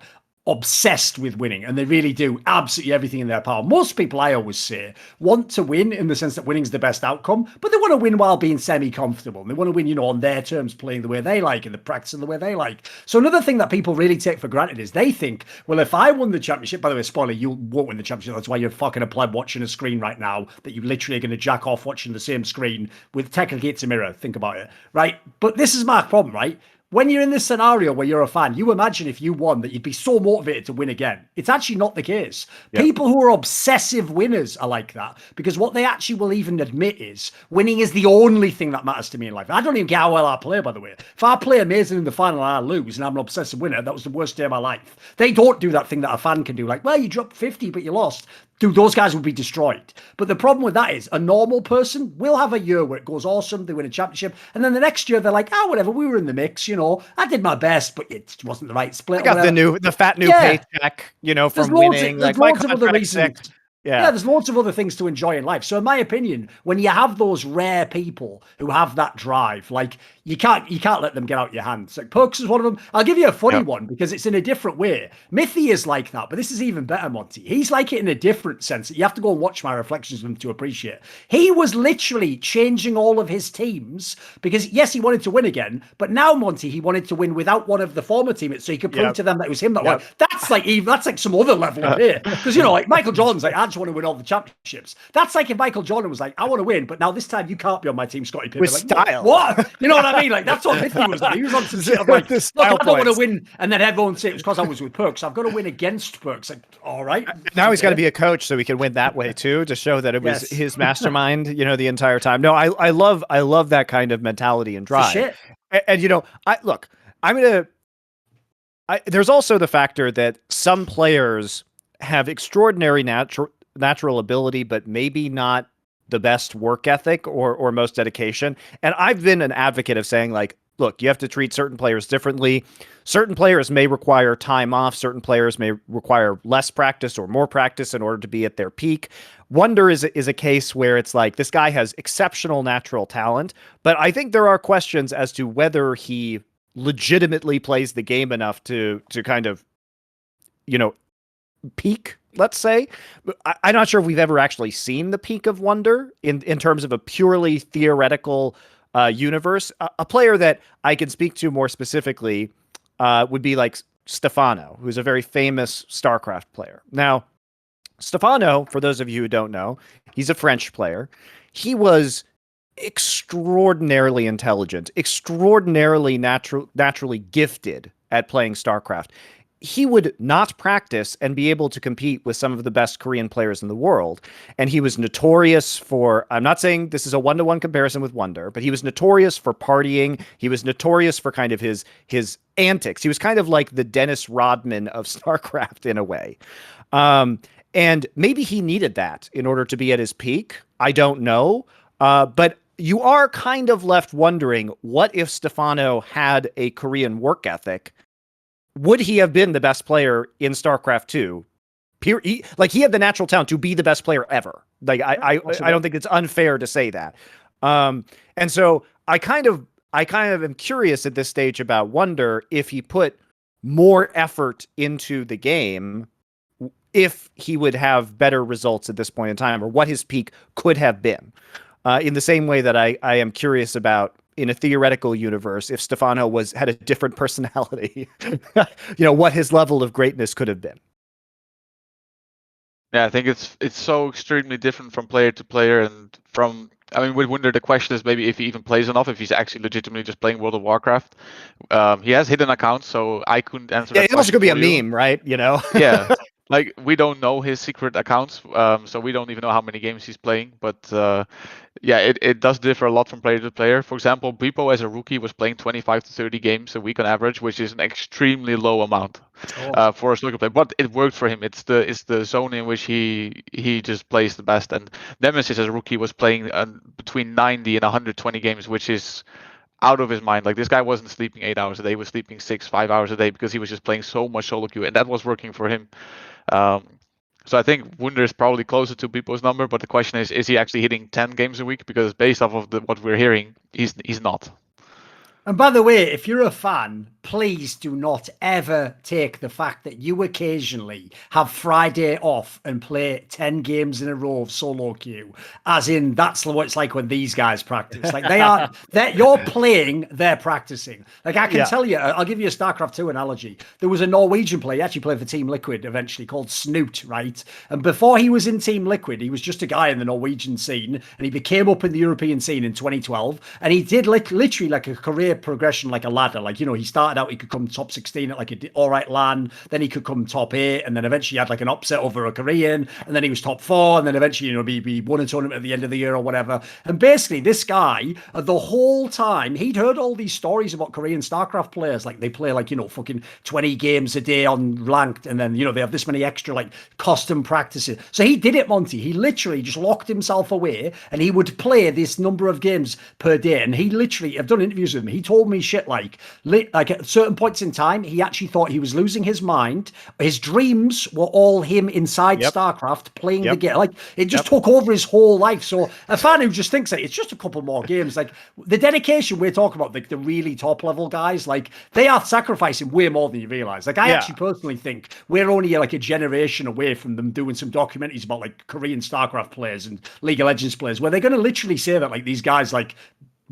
obsessed with winning, and they really do absolutely everything in their power. Most people, I always say, want to win in the sense that winning's the best outcome, but they want to win while being semi-comfortable. And they want to win, on their terms, playing the way they like and the practicing the way they like. So another thing that people really take for granted is they think, well, if I won the championship, by the way, spoiler, you won't win the championship. That's why you're fucking a pleb watching a screen right now that you literally are going to jack off watching the same screen with technically it's a mirror. Think about it, right? But this is my problem, right? When you're in this scenario where you're a fan, you imagine if you won that you'd be so motivated to win again. It's actually not the case. Yep. People who are obsessive winners are like that because what they actually will even admit is winning is the only thing that matters to me in life. I don't even care how well I play, by the way. If I play amazing in the final and I lose and I'm an obsessive winner, that was the worst day of my life. They don't do that thing that a fan can do. Like, well, you dropped 50, but you lost. Dude, those guys will be destroyed. But the problem with that is a normal person will have a year where it goes awesome, they win a championship, and then the next year they're like, whatever, we were in the mix, I did my best, but it wasn't the right split. I got the fat new paycheck, from winning. There's loads of other reasons. Yeah, there's lots of other things to enjoy in life. So in my opinion, when you have those rare people who have that drive, like you can't let them get out your hands. Like Perks is one of them. I'll give you a funny one because it's in a different way. Mithy is like that, but this is even better, Monty. He's like it in a different sense. You have to go and watch my reflections of him to appreciate. He was literally changing all of his teams because yes, he wanted to win again, but now Monty, he wanted to win without one of the former teammates, so he could prove to them that it was him that won. That's like some other level of here. Because like Michael Jordan's like, I just want to win all the championships. That's like if Michael Jordan was like, I want to win, but now this time you can't be on my team, Scottie Pippen. With like, style. What? You know what I mean? Like that's what Mithy was like. He was on some shit of like, look, I don't want to win, and then everyone say it was because I was with Perks. I've got to win against Perks. Like, all right. Now he's got to be a coach so he can win that way too, to show that it was his mastermind, the entire time. No, I love that kind of mentality and drive. Shit. And there's also the factor that some players have extraordinary natural ability, but maybe not the best work ethic or most dedication. And I've been an advocate of saying, like, look, you have to treat certain players differently. Certain players may require time off. Certain players may require less practice or more practice in order to be at their peak. Wunder is a case where it's like this guy has exceptional natural talent, but I think there are questions as to whether he legitimately plays the game enough to kind of, peak, let's say. I'm not sure if we've ever actually seen the peak of Wunder in terms of a purely theoretical universe. A player that I can speak to more specifically would be like Stefano, who's a very famous StarCraft player. Now, Stefano, for those of you who don't know, he's a French player. He was extraordinarily intelligent, extraordinarily naturally gifted at playing StarCraft. He would not practice and be able to compete with some of the best Korean players in the world. And he was notorious for, I'm not saying this is a one-to-one comparison with Wunder, but he was notorious for partying. He was notorious for kind of his antics. He was kind of like the Dennis Rodman of StarCraft in a way. And maybe he needed that in order to be at his peak. I don't know. But you are kind of left wondering, what if Stefano had a Korean work ethic? Would he have been the best player in StarCraft 2? He had the natural talent to be the best player ever. Like I don't think it's unfair to say that. And so I kind of am curious at this stage about wonder if he put more effort into the game, if he would have better results at this point in time, or what his peak could have been. In the same way that I am curious about, in a theoretical universe, if Stefano had a different personality, what his level of greatness could have been. Yeah, I think it's so extremely different from player to player, and with Wunder, the question is maybe if he even plays enough, if he's actually legitimately just playing World of Warcraft. He has hidden accounts, so I couldn't answer that question. It also could be a for you. meme, right? Yeah. Like, we don't know his secret accounts, so we don't even know how many games he's playing. But yeah, it does differ a lot from player to player. For example, Beepo as a rookie was playing 25 to 30 games a week on average, which is an extremely low amount for a snooker player. But it worked for him. It's the zone in which he just plays the best. And Nemesis as a rookie was playing between 90 and 120 games, which is out of his mind. Like, this guy wasn't sleeping 8 hours a day, he was sleeping 5 hours a day, because he was just playing so much solo queue, and that was working for him. So I think Wunder is probably closer to people's number, but the question is he actually hitting 10 games a week? Because based off of what we're hearing, he's not. And by the way, if you're a fan, please do not ever take the fact that you occasionally have Friday off and play 10 games in a row of solo queue, as in that's what it's like when these guys practice. Like, you're playing, they're practicing. Like, I can tell you, I'll give you a StarCraft 2 analogy. There was a Norwegian player, he actually played for Team Liquid eventually, called Snoot, right? And before he was in Team Liquid, he was just a guy in the Norwegian scene, and he became up in the European scene in 2012, and he did literally like a career progression, like a ladder. Like, he started out, he could come top 16 at like a all right LAN, then he could come top 8, and then eventually had like an upset over a Korean, and then he was top 4, and then eventually he won a tournament at the end of the year or whatever. And basically this guy, the whole time, he'd heard all these stories about Korean StarCraft players, like they play like fucking 20 games a day on ranked, and then they have this many extra like custom practices. So he did it, Monty. He literally just locked himself away, and he would play this number of games per day. And he literally, I've done interviews with him, he told me shit like at certain points in time, he actually thought he was losing his mind. His dreams were all him inside StarCraft playing the game. Like, it just took over his whole life. So a fan who just thinks that it's just a couple more games, like the dedication we're talking about, like the really top level guys, like they are sacrificing way more than you realize. Like, I actually personally think we're only like a generation away from them doing some documentaries about like Korean StarCraft players and League of Legends players, where they're going to literally say that like these guys like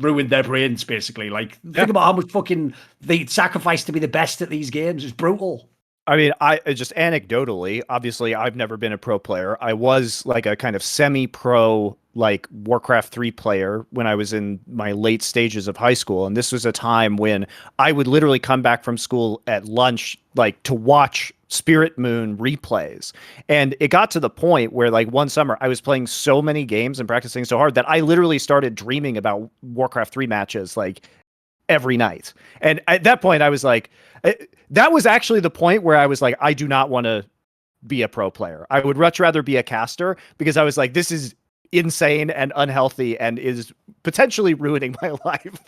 ruined their brains, basically. Like, think about how much fucking they sacrificed to be the best at these games. It's brutal. I mean, I just anecdotally, obviously, I've never been a pro player. I was like a kind of semi-pro, like Warcraft 3 player when I was in my late stages of high school. And this was a time when I would literally come back from school at lunch, like to watch Spirit Moon replays. And it got to the point where like one summer I was playing so many games and practicing so hard that I literally started dreaming about Warcraft 3 matches like every night. And at that point I was like, that was actually the point where I was like, I do not want to be a pro player. I would much rather be a caster, because I was like, this is insane and unhealthy and is potentially ruining my life.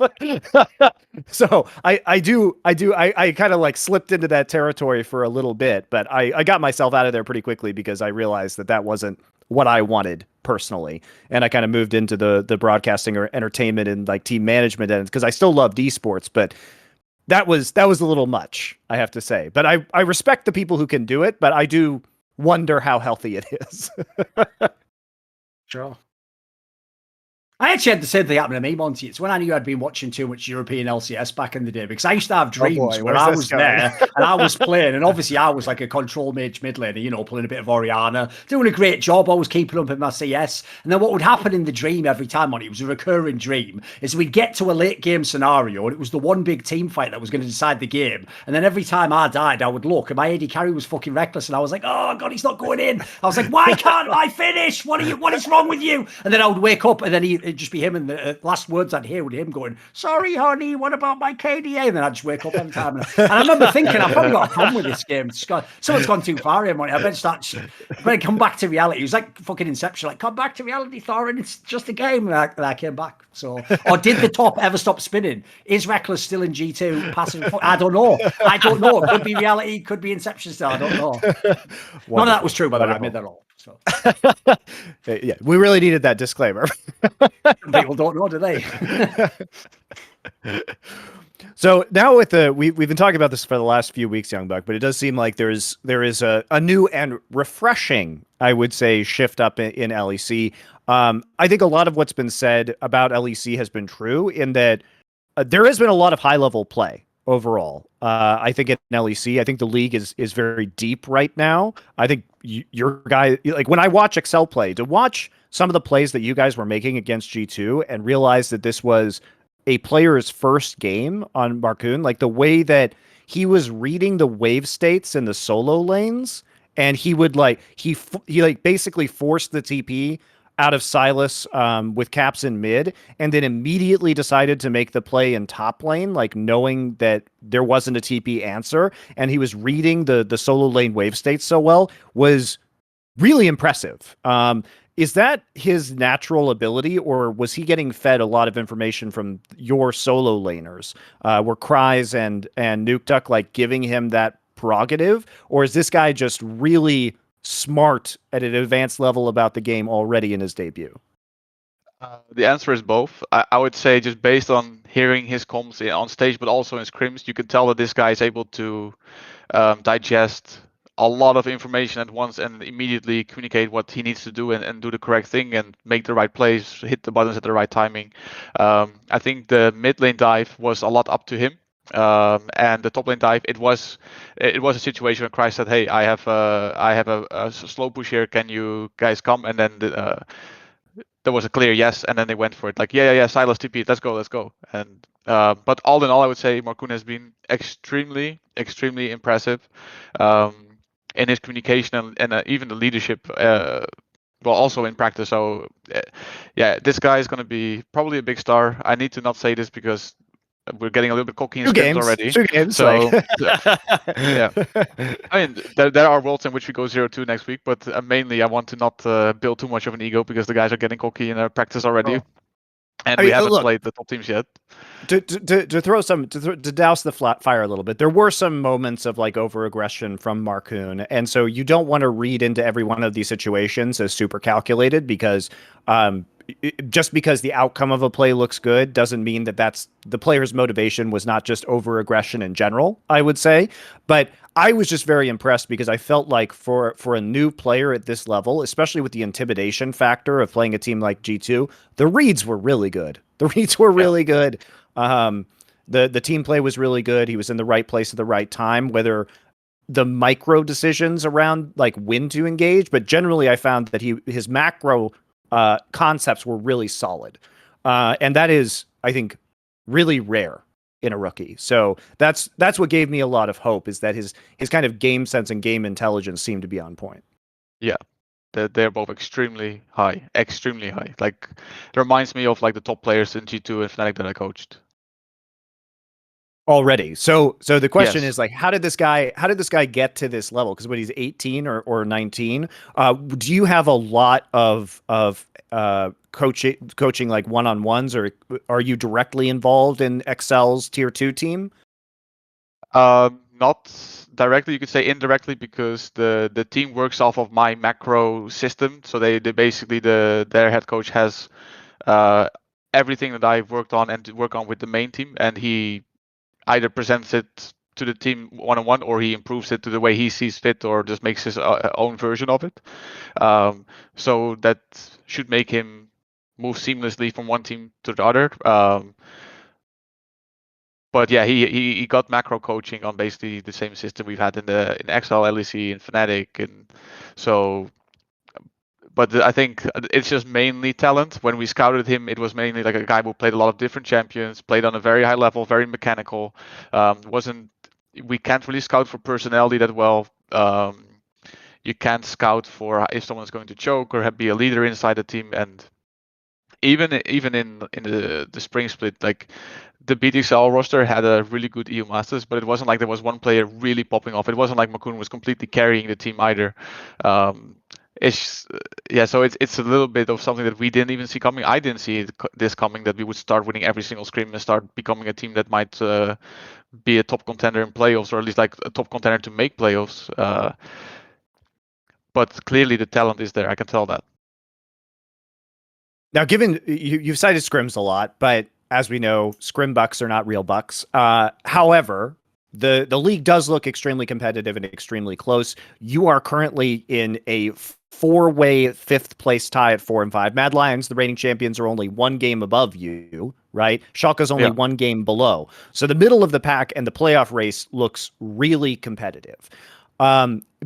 So I kind of like slipped into that territory for a little bit, but I got myself out of there pretty quickly because I realized that wasn't what I wanted personally. And I kind of moved into the broadcasting or entertainment and like team management ends, because I still loved esports, but that was a little much, I have to say. But I respect the people who can do it, but I do wonder how healthy it is. Sure. I actually had the same thing happen to me, Monty. It's when I knew I'd been watching too much European LCS back in the day, because I used to have dreams where I was there and I was playing, and obviously I was like a control mage mid laner, playing a bit of Oriana, doing a great job, always keeping up in my CS. And then what would happen in the dream every time, Monty, it was a recurring dream, is we'd get to a late game scenario and it was the one big team fight that was going to decide the game. And then every time I died, I would look and my AD carry was fucking reckless, and I was like, oh God, he's not going in. I was like, why can't I finish? What is wrong with you? And then I would wake up and then it'd just be him, and the last words I'd hear would be him going, "Sorry, honey, what about my KDA?" And then I'd just wake up every time. And I remember thinking, I've probably got a problem with this game. Someone's gone too far here, money. I better come back to reality. It was like fucking Inception, like, come back to reality, Thorin. It's just a game. And I came back. So, or did the top ever stop spinning? Is Reckless still in G2 passing? I don't know. Could be reality, could be Inception still. I don't know. None of that was true, by the way. I made that all. So. Yeah, we really needed that disclaimer. People don't know, do they? So now we've been talking about this for the last few weeks, Youngbuck, but it does seem like there is a new and refreshing, I would say, shift up in LEC. I think a lot of what's been said about LEC has been true in that there has been a lot of high level play overall. I think in LEC, I think the league is very deep right now. I think your guy, like when I watch Excel play, to watch some of the plays that you guys were making against G2 and realize that this was a player's first game on Markoon, like the way that he was reading the wave states in the solo lanes, and he would he basically forced the TP out of Silas with caps in mid, and then immediately decided to make the play in top lane, like knowing that there wasn't a TP answer, and he was reading the solo lane wave states so well, was really impressive. Is that his natural ability, or was he getting fed a lot of information from your solo laners? Were Cries and nukeduck like giving him that prerogative, or is this guy just really smart at an advanced level about the game already in his debut? The answer is both. I would say just based on hearing his comms on stage, but also in scrims, you can tell that this guy is able to digest a lot of information at once and immediately communicate what he needs to do and do the correct thing and make the right plays, hit the buttons at the right timing. I think the mid lane dive was a lot up to him. And the top lane dive, it was a situation where Christ said, "Hey, I have a slow push here. Can you guys come?" And then there was a clear yes, and then they went for it. Like, yeah, Silas TP, let's go. And but all in all, I would say Markoon has been extremely impressive in his communication and even the leadership. Well, also in practice. So yeah, this guy is going to be probably a big star. I need to not say this because we're getting a little bit cocky in scrims already. 2 games. So yeah, I mean there are worlds in which we go 0-2 next week, but mainly I want to not build too much of an ego because the guys are getting cocky in their practice already, and we haven't played the top teams yet. To douse the fire a little bit, there were some moments of like over aggression from Markoon, and so you don't want to read into every one of these situations as super calculated because just because the outcome of a play looks good doesn't mean that that's the player's motivation was not just over aggression in general, I would say. But I was just very impressed because I felt like for a new player at this level, especially with the intimidation factor of playing a team like G2, the reads were really good. The reads were really good. The team play was really good. He was in the right place at the right time, whether the micro decisions around like when to engage, but generally I found that his macro concepts were really solid. And that is, I think, really rare in a rookie. So that's what gave me a lot of hope, is that his kind of game sense and game intelligence seemed to be on point. Yeah. They're both extremely high. Like, it reminds me of like the top players in G2 and Fnatic that I coached. Already. So the question is like, how did this guy get to this level? Because when he's 18 or 19, do you have a lot of coaching like one-on-ones, or are you directly involved in Excel's tier 2 team? Not directly, you could say indirectly, because the team works off of my macro system. So they basically their head coach has everything that I've worked on and to work on with the main team, and he either presents it to the team one-on-one, or he improves it to the way he sees fit, or just makes his own version of it. So that should make him move seamlessly from one team to the other. But yeah, he got macro coaching on basically the same system we've had in XL, LEC, and Fnatic, and so. But I think it's just mainly talent. When we scouted him, it was mainly like a guy who played a lot of different champions, played on a very high level, very mechanical. We can't really scout for personality that well. You can't scout for if someone's going to choke or be a leader inside the team. And even in the spring split, like the BTXL roster had a really good EU Masters, but it wasn't like there was one player really popping off. It wasn't like Markoon was completely carrying the team either. It's yeah, so it's a little bit of something that we didn't even see coming. I didn't see this coming, that we would start winning every single scrim and start becoming a team that might be a top contender in playoffs, or at least like a top contender to make playoffs. But clearly the talent is there. I can tell that. Now, given you've cited scrims a lot, but as we know, scrim bucks are not real bucks. However, the league does look extremely competitive and extremely close. You are currently in a four-way fifth place tie at 4 and 5. Mad Lions, the reigning champions, are only one game above you, right? Schalke's only one game below. So the middle of the pack and the playoff race looks really competitive.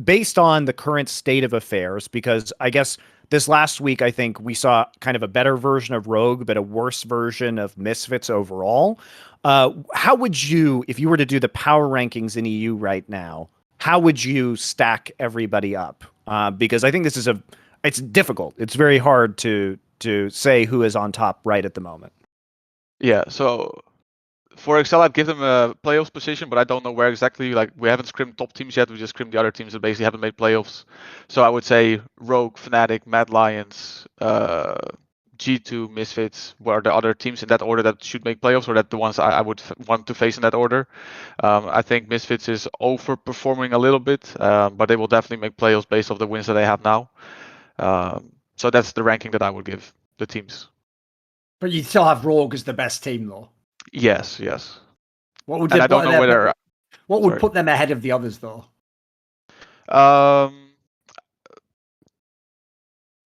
Based on the current state of affairs, because I guess this last week, I think we saw kind of a better version of Rogue, but a worse version of Misfits overall. How would you, if you were to do the power rankings in EU right now, how would you stack everybody up? Because I think this is it's difficult. It's very hard to say who is on top right at the moment. Yeah, so for Excel, I'd give them a playoffs position, but I don't know where exactly. Like, we haven't scrimmed top teams yet. We just scrimmed the other teams that basically haven't made playoffs. So I would say Rogue, Fnatic, Mad Lions, G2, Misfits were the other teams in that order that should make playoffs, or that the ones I would want to face in that order. I think Misfits is overperforming a little bit, but they will definitely make playoffs based off the wins that they have now. So that's the ranking that I would give the teams. But you still have Rogue as the best team, though. Yes. What would And I don't know whether. What would put them ahead of the others, though?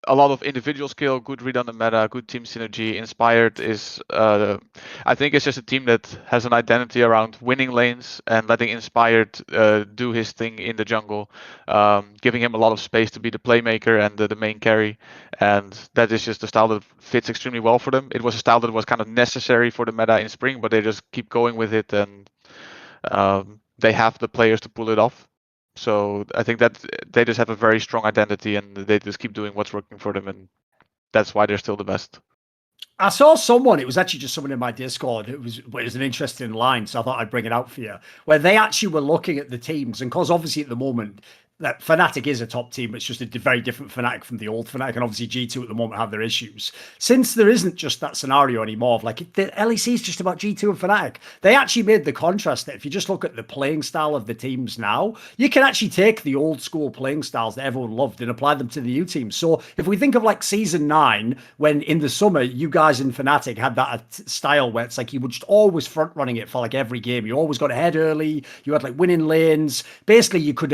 A lot of individual skill, good read on the meta, good team synergy. Inspired is, I think it's just a team that has an identity around winning lanes and letting Inspired do his thing in the jungle, giving him a lot of space to be the playmaker and the main carry. And that is just a style that fits extremely well for them. It was a style that was kind of necessary for the meta in spring, but they just keep going with it, and they have the players to pull it off. So I think that they just have a very strong identity, and they just keep doing what's working for them, and that's why they're still the best. I saw someone, it was actually just someone in my Discord, it was an interesting line, so I thought I'd bring it out for you, where they actually were looking at the teams, and because obviously at the moment, that Fnatic is a top team, but it's just a very different Fnatic from the old Fnatic, and obviously G2 at the moment have their issues. Since there isn't just that scenario anymore of like, the LEC is just about G2 and Fnatic, they actually made the contrast that if you just look at the playing style of the teams now, you can actually take the old school playing styles that everyone loved and apply them to the new teams. So if we think of like season 9, when in the summer, you guys in Fnatic had that style where it's like you were just always front running it for like every game. You always got ahead early. You had like winning lanes. Basically, you could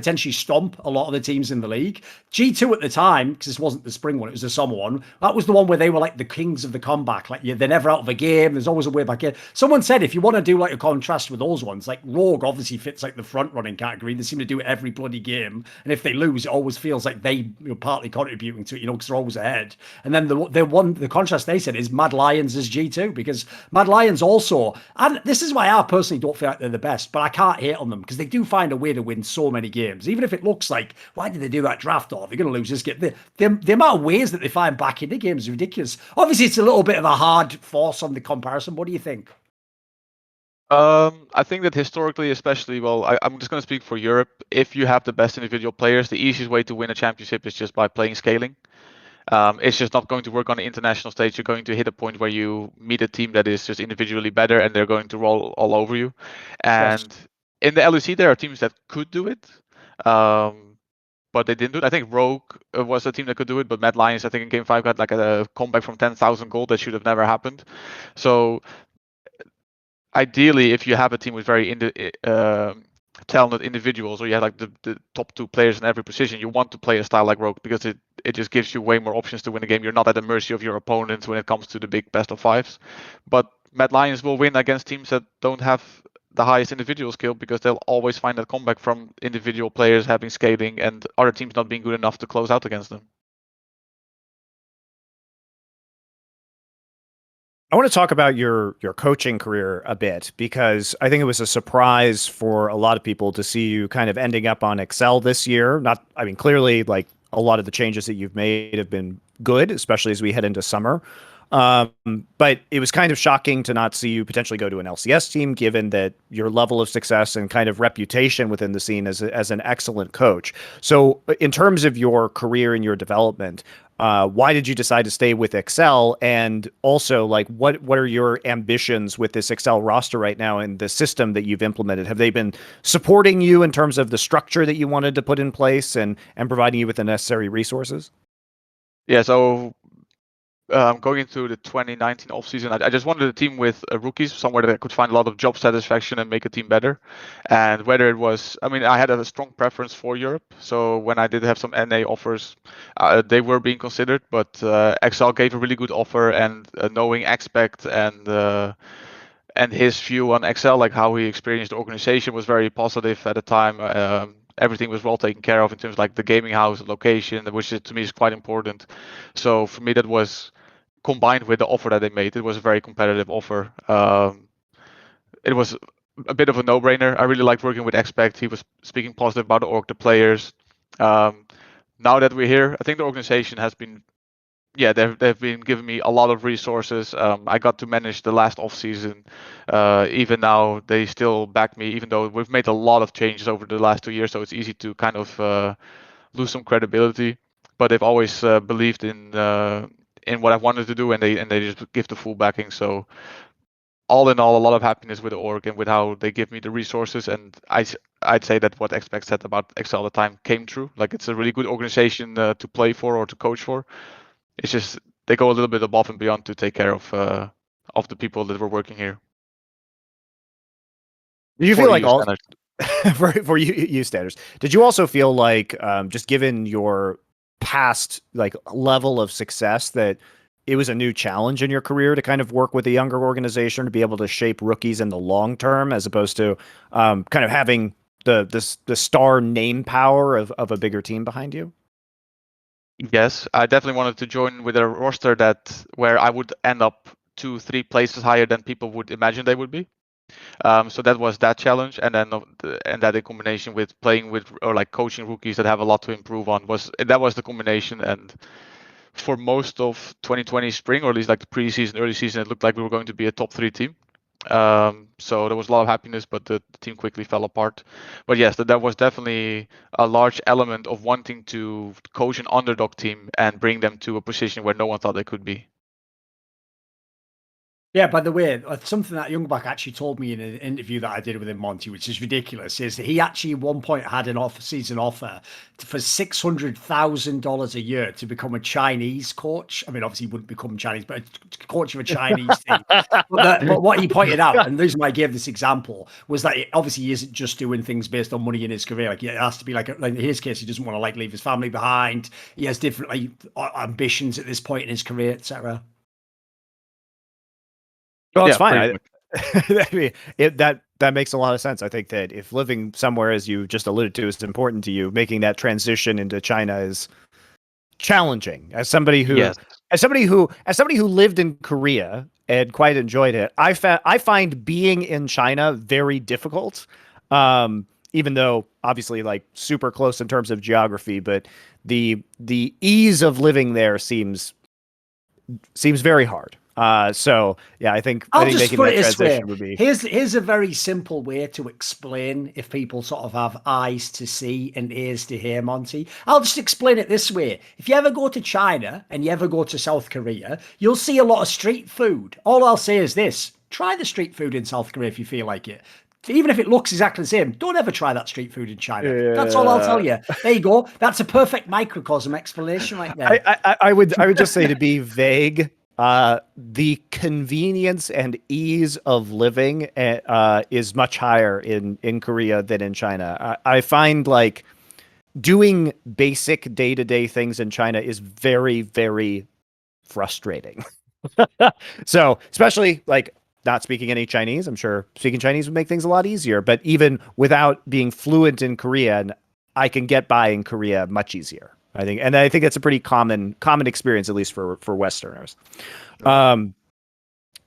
potentially stomp a lot of the teams in the league. G2 at the time, because this wasn't the spring one, it was the summer one, that was the one where they were like the kings of the comeback. Like, they're never out of a game. There's always a way back in. Someone said if you want to do like a contrast with those ones, like Rogue obviously fits like the front running category. They seem to do it every bloody game. And if they lose, it always feels like they partly contributing to it, because they're always ahead. And then the contrast they said is Mad Lions is G2, because Mad Lions also, and this is why I personally don't feel like they're the best, but I can't hate on them because they do find a way to win so many games. Even if it looks like, why did they do that draft off? They're going to lose this game. The amount of ways that they find back into games is ridiculous. Obviously, it's a little bit of a hard force on the comparison. What do you think? I think that historically, especially, I'm just going to speak for Europe. If you have the best individual players, the easiest way to win a championship is just by playing scaling. It's just not going to work on the international stage. You're going to hit a point where you meet a team that is just individually better, and they're going to roll all over you. And in the LEC, there are teams that could do it, but they didn't do it. I think Rogue was a team that could do it, but Mad Lions, I think in Game 5, got like a comeback from 10,000 gold that should have never happened. So ideally, if you have a team with very talented individuals, or you have like the top 2 players in every position, you want to play a style like Rogue, because it just gives you way more options to win a game. You're not at the mercy of your opponents when it comes to the big best of 5s. But Mad Lions will win against teams that don't have the highest individual skill, because they'll always find that comeback from individual players having scaling and other teams not being good enough to close out against them. I want to talk about your coaching career a bit, because I think it was a surprise for a lot of people to see you kind of ending up on Excel this year. Clearly, like, a lot of the changes that you've made have been good, especially as we head into summer. But it was kind of shocking to not see you potentially go to an LCS team, given that your level of success and kind of reputation within the scene as an excellent coach. So in terms of your career and your development, why did you decide to stay with Excel? And also, like, what are your ambitions with this Excel roster right now and the system that you've implemented? Have they been supporting you in terms of the structure that you wanted to put in place and providing you with the necessary resources? Yeah, so going into the 2019 offseason, I just wanted a team with rookies, somewhere that I could find a lot of job satisfaction and make a team better. And whether it was, I mean, I had a strong preference for Europe. So when I did have some NA offers, they were being considered. But Excel gave a really good offer, and knowing Expect and his view on Excel, like how he experienced the organization, was very positive at the time. Everything was well taken care of in terms of like the gaming house location, which to me is quite important. So for me, that was combined with the offer that they made. It was a very competitive offer. It was a bit of a no-brainer. I really liked working with Expect. He was speaking positive about the org, the players. Now that we're here, I think the organization has been, yeah, they've been giving me a lot of resources. I got to manage the last off season. Even now, they still back me, even though we've made a lot of changes over the last 2 years. So it's easy to kind of lose some credibility. But they've always believed in what I wanted to do, and they just give the full backing. So all in all, a lot of happiness with the org and with how they give me the resources. And I'd say that what Expect said about Excel at the time came true. Like, it's a really good organization to play for or to coach for. It's just they go a little bit above and beyond to take care of the people that were working here. Do you For feel like EU all standards. for you standards? Did you also feel like, just given your past like level of success, that it was a new challenge in your career to kind of work with a younger organization to be able to shape rookies in the long term, as opposed to kind of having the star name power of a bigger team behind you? Yes, I definitely wanted to join with a roster where I would end up 2-3 places higher than people would imagine they would be. So that was that challenge, and then that in combination with playing with or like coaching rookies that have a lot to improve on was the combination. And for most of 2020 spring, or at least like the preseason, early season, it looked like we were going to be a top 3 team. So there was a lot of happiness, but the team quickly fell apart. But yes, that was definitely a large element of wanting to coach an underdog team and bring them to a position where no one thought they could be. Yeah, by the way, something that Youngbuck actually told me in an interview that I did with him, Monty, which is ridiculous, is that he actually at one point had an off-season offer for $600,000 a year to become a Chinese coach. I mean, obviously he wouldn't become Chinese, but a coach of a Chinese team. But what he pointed out, and the reason why I gave this example, was that obviously he isn't just doing things based on money in his career. Like, it has to be like in his case, he doesn't want to like leave his family behind. He has different ambitions at this point in his career, etc. Well, it's Yeah, fine. pretty much. I mean, that makes a lot of sense. I think that if living somewhere, as you just alluded to, is important to you, making that transition into China is challenging. As somebody who, Yes. as somebody who lived in Korea and quite enjoyed it, I find being in China very difficult. Even though obviously like super close in terms of geography, but the ease of living there seems very hard. So yeah, I think I'll just making put that it this way. transition would be. Here's a very simple way to explain if people sort of have eyes to see and ears to hear, Monty. I'll just explain it this way. If you ever go to China and you ever go to South Korea, you'll see a lot of street food. All I'll say is this: try the street food in South Korea if you feel like it. Even if it looks exactly the same, don't ever try that street food in China. That's all I'll tell you. There you go. That's a perfect microcosm explanation right there. I would just say, to be vague, the convenience and ease of living is much higher in Korea than in China. I find like doing basic day-to-day things in China is very, very frustrating. So, especially like not speaking any Chinese, I'm sure speaking Chinese would make things a lot easier. But even without being fluent in Korean, I can get by in Korea much easier, I think. And I think that's a pretty common experience, at least for Westerners.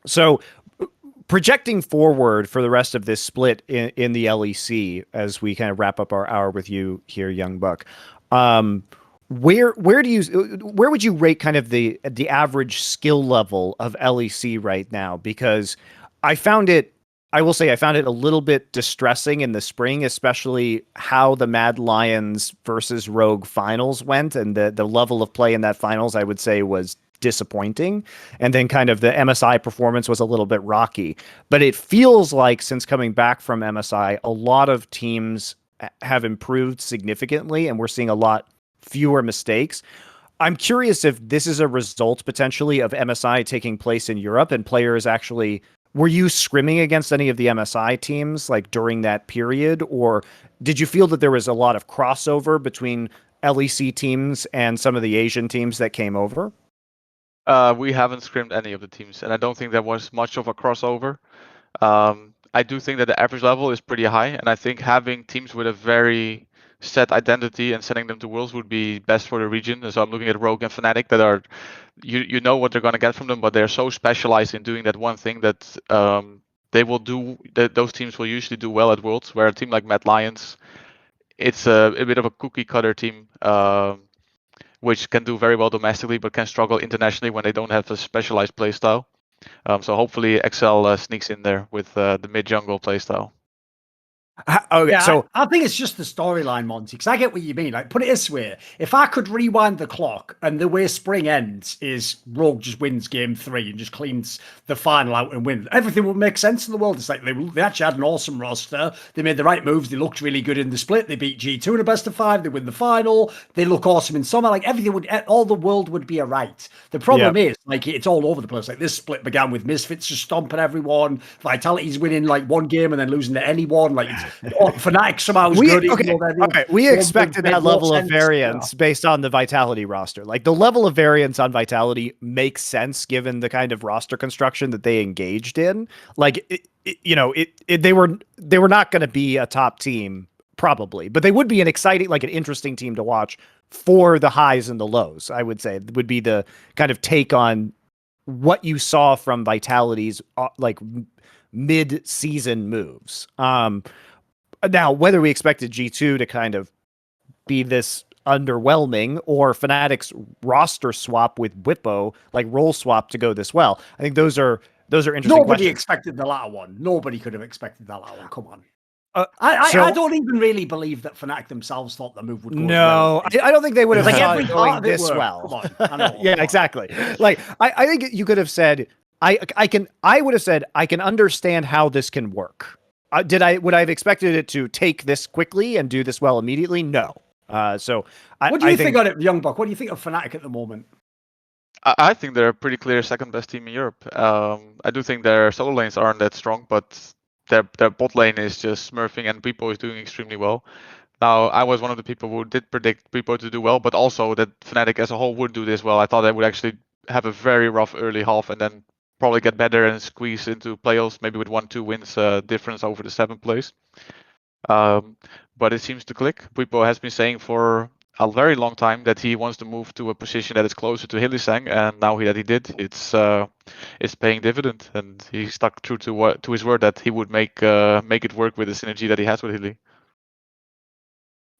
So projecting forward for the rest of this split in the LEC, as we kind of wrap up our hour with you here, Youngbuck, where would you rate kind of the average skill level of LEC right now? Because I will say I found it a little bit distressing in the spring, especially how the Mad Lions versus Rogue finals went, and the level of play in that finals I would say was disappointing. And then kind of the MSI performance was a little bit rocky. But it feels like since coming back from MSI, a lot of teams have improved significantly, and we're seeing a lot fewer mistakes. I'm curious if this is a result potentially of MSI taking place in Europe and players actually. Were you scrimming against any of the MSI teams like during that period, or did you feel that there was a lot of crossover between LEC teams and some of the Asian teams that came over? We haven't scrimmed any of the teams, and I don't think there was much of a crossover. I do think that the average level is pretty high, and I think having teams with a very set identity and sending them to Worlds would be best for the region. And so I'm looking at Rogue and Fnatic that are, you know what they're going to get from them, but they're so specialized in doing that one thing that they will do. That those teams will usually do well at Worlds. Where a team like Mad Lions, it's a bit of a cookie cutter team. Which can do very well domestically, but can struggle internationally when they don't have a specialized playstyle. So hopefully Excel sneaks in there with the mid jungle playstyle. Okay, yeah, so I think it's just the storyline, Monty, because I get what you mean. Like, put it this way: if I could rewind the clock and the way spring ends is Rogue just wins game 3 and just cleans the final out and wins, everything would make sense in the world. It's like they actually had an awesome roster. They made the right moves. They looked really good in the split. They beat G2 in a best of 5. They win the final. They look awesome in summer. Like everything would, all the world would be alright. The problem is, like, it's all over the place. Like this split began with Misfits just stomping everyone. Vitality's winning like one game and then losing to anyone. Like it's Fnatic somehow was good. We expected that level of variance based on the Vitality roster. Like the level of variance on Vitality makes sense given the kind of roster construction that they engaged in. Like, they were not going to be a top team probably, but they would be an exciting, like an interesting team to watch for the highs and the lows. I would say would be the kind of take on what you saw from Vitality's like mid-season moves. Now, whether we expected G2 to kind of be this underwhelming or Fnatic's roster swap with Whippo, like role swap to go this well, I think those are interesting. Nobody expected the latter one. Nobody could have expected the latter one. Come on. I don't even really believe that Fnatic themselves thought the move would go. No, well. I don't think they would have like thought every going part of it this worked. well. Come on. Yeah, exactly. Like I think you could have said I would have said I can understand how this can work. Would I have expected it to take this quickly and do this well immediately? No. So what do you think on it, Youngbuck? What do you think of Fnatic at the moment? I think they're a pretty clear second best team in Europe. I do think their solo lanes aren't that strong, but their bot lane is just smurfing, and Bwipo is doing extremely well. Now, I was one of the people who did predict Bwipo to do well, but also that Fnatic as a whole would do this well. I thought they would actually have a very rough early half and then probably get better and squeeze into playoffs, maybe with 1-2 wins difference over the 7th place. But it seems to click. Bwipo has been saying for a very long time that he wants to move to a position that is closer to Hylissang, and now that he did, it's paying dividend, and he stuck true to his word that he would make it work with the synergy that he has with Hilly.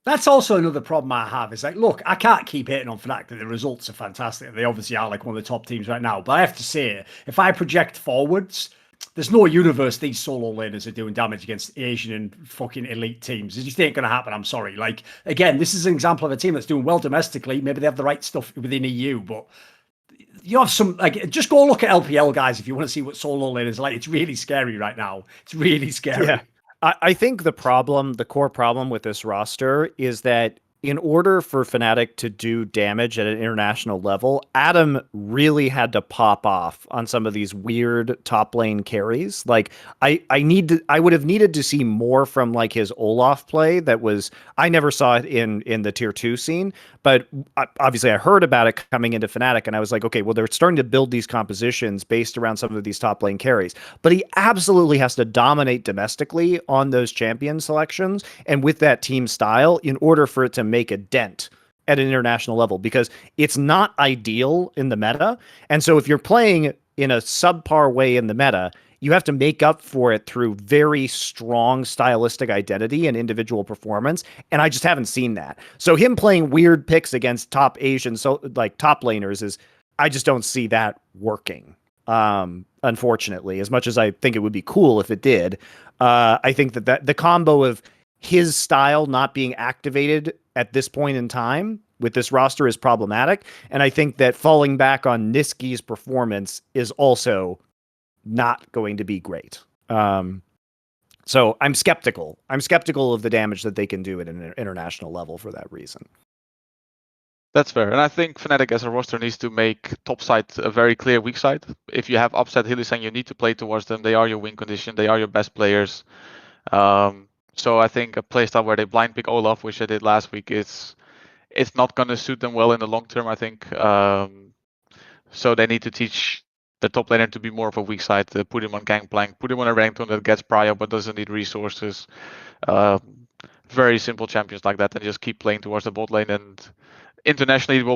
That's also another problem I have. Is like, look, I can't keep hating on Fnatic that the results are fantastic. They obviously are like one of the top teams right now. But I have to say, if I project forwards, there's no universe these solo laners are doing damage against Asian and fucking elite teams. It just ain't going to happen. I'm sorry. Like, again, this is an example of a team that's doing well domestically. Maybe they have the right stuff within EU, but you have some, like, just go look at LPL, guys, if you want to see what solo laners are like. It's really scary right now. It's really scary. Yeah. I think the core problem with this roster is that in order for Fnatic to do damage at an international level, Adam really had to pop off on some of these weird top lane carries. Like I would have needed to see more from like his Olaf play. I never saw it in the tier 2 scene, but obviously I heard about it coming into Fnatic and I was like, okay, well, they're starting to build these compositions based around some of these top lane carries, but he absolutely has to dominate domestically on those champion selections and with that team style in order for it to make a dent at an international level, because it's not ideal in the meta. And so if you're playing in a subpar way in the meta, you have to make up for it through very strong stylistic identity and individual performance. And I just haven't seen that. So him playing weird picks against top Asian, so like top laners I just don't see that working. Unfortunately, as much as I think it would be cool if it did, I think that the combo of his style not being activated at this point in time with this roster is problematic. And I think that falling back on Niski's performance is also not going to be great. So I'm skeptical. I'm skeptical of the damage that they can do at an international level for that reason. That's fair. And I think Fnatic as a roster needs to make top side a very clear weak side. If you have upset Hylissang, you need to play towards them. They are your win condition. They are your best players. So I think a playstyle where they blind pick Olaf, which I did last week, it's not going to suit them well in the long term, I think. So they need to teach the top laner to be more of a weak side, put him on Gangplank, put him on a ranked one that gets prio but doesn't need resources. Very simple champions like that, and just keep playing towards the bot lane. And internationally, it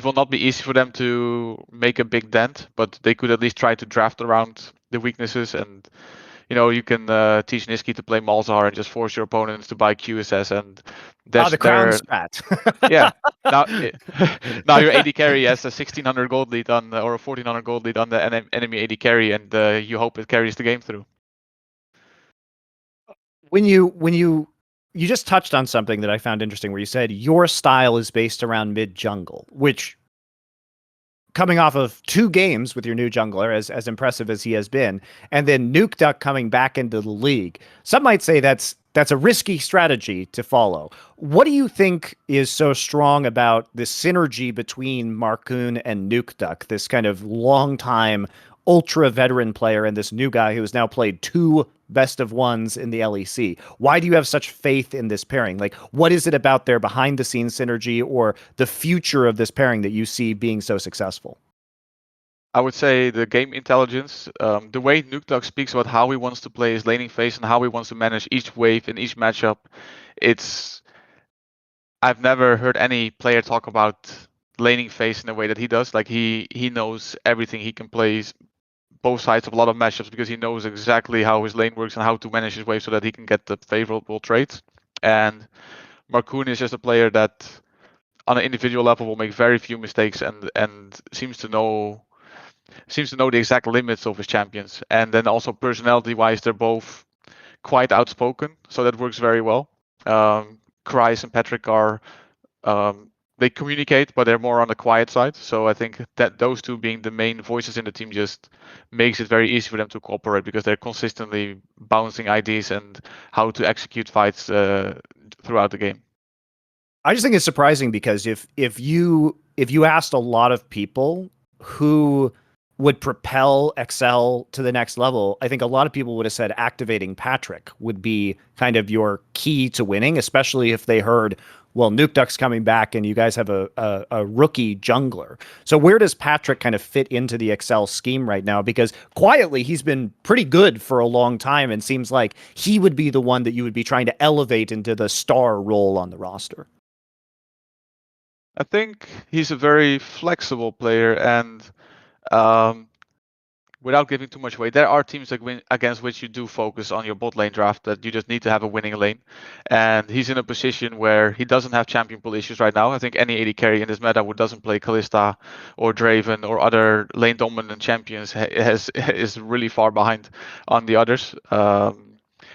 will not be easy for them to make a big dent, but they could at least try to draft around the weaknesses. And you can teach Niski to play Malzahar and just force your opponents to buy QSS, and that's the crown strat. Yeah. Now your AD carry has a 1600 gold lead on or a 1400 gold lead on the enemy AD carry, and you hope it carries the game through. When you just touched on something that I found interesting, where you said your style is based around mid jungle, which, coming off of 2 games with your new jungler, as impressive as he has been, and then nukeduck coming back into the league, some might say that's a risky strategy to follow. What do you think is so strong about the synergy between Markoon and nukeduck, this kind of long-time ultra veteran player and this new guy who has now played 2 best of ones in the LEC? Why do you have such faith in this pairing? Like, what is it about their behind the scenes synergy or the future of this pairing that you see being so successful? I would say the game intelligence, the way nukeduck speaks about how he wants to play his laning phase and how he wants to manage each wave in each matchup. I've never heard any player talk about laning phase in the way that he does. Like he knows everything. He can play both sides of a lot of matchups because he knows exactly how his lane works and how to manage his wave so that he can get the favorable trades. And Markoon is just a player that on an individual level will make very few mistakes and seems to know the exact limits of his champions. And then also personality wise, they're both quite outspoken, so that works very well. Kreis and Patrick are they communicate, but they're more on the quiet side. So I think that those two being the main voices in the team just makes it very easy for them to cooperate because they're consistently bouncing ideas and how to execute fights throughout the game. I just think it's surprising because if you asked a lot of people who would propel Excel to the next level, I think a lot of people would have said activating Patrick would be kind of your key to winning, especially if they heard, well, nukeduck's coming back and you guys have a rookie jungler. So where does Patrick kind of fit into the Excel scheme right now? Because quietly he's been pretty good for a long time and seems like he would be the one that you would be trying to elevate into the star role on the roster. I think he's a very flexible player, and without giving too much away, there are teams against which you do focus on your bot lane draft that you just need to have a winning lane. And he's in a position where he doesn't have champion pool issues right now. I think any AD carry in this meta who doesn't play Kalista or Draven or other lane dominant champions is really far behind on the others.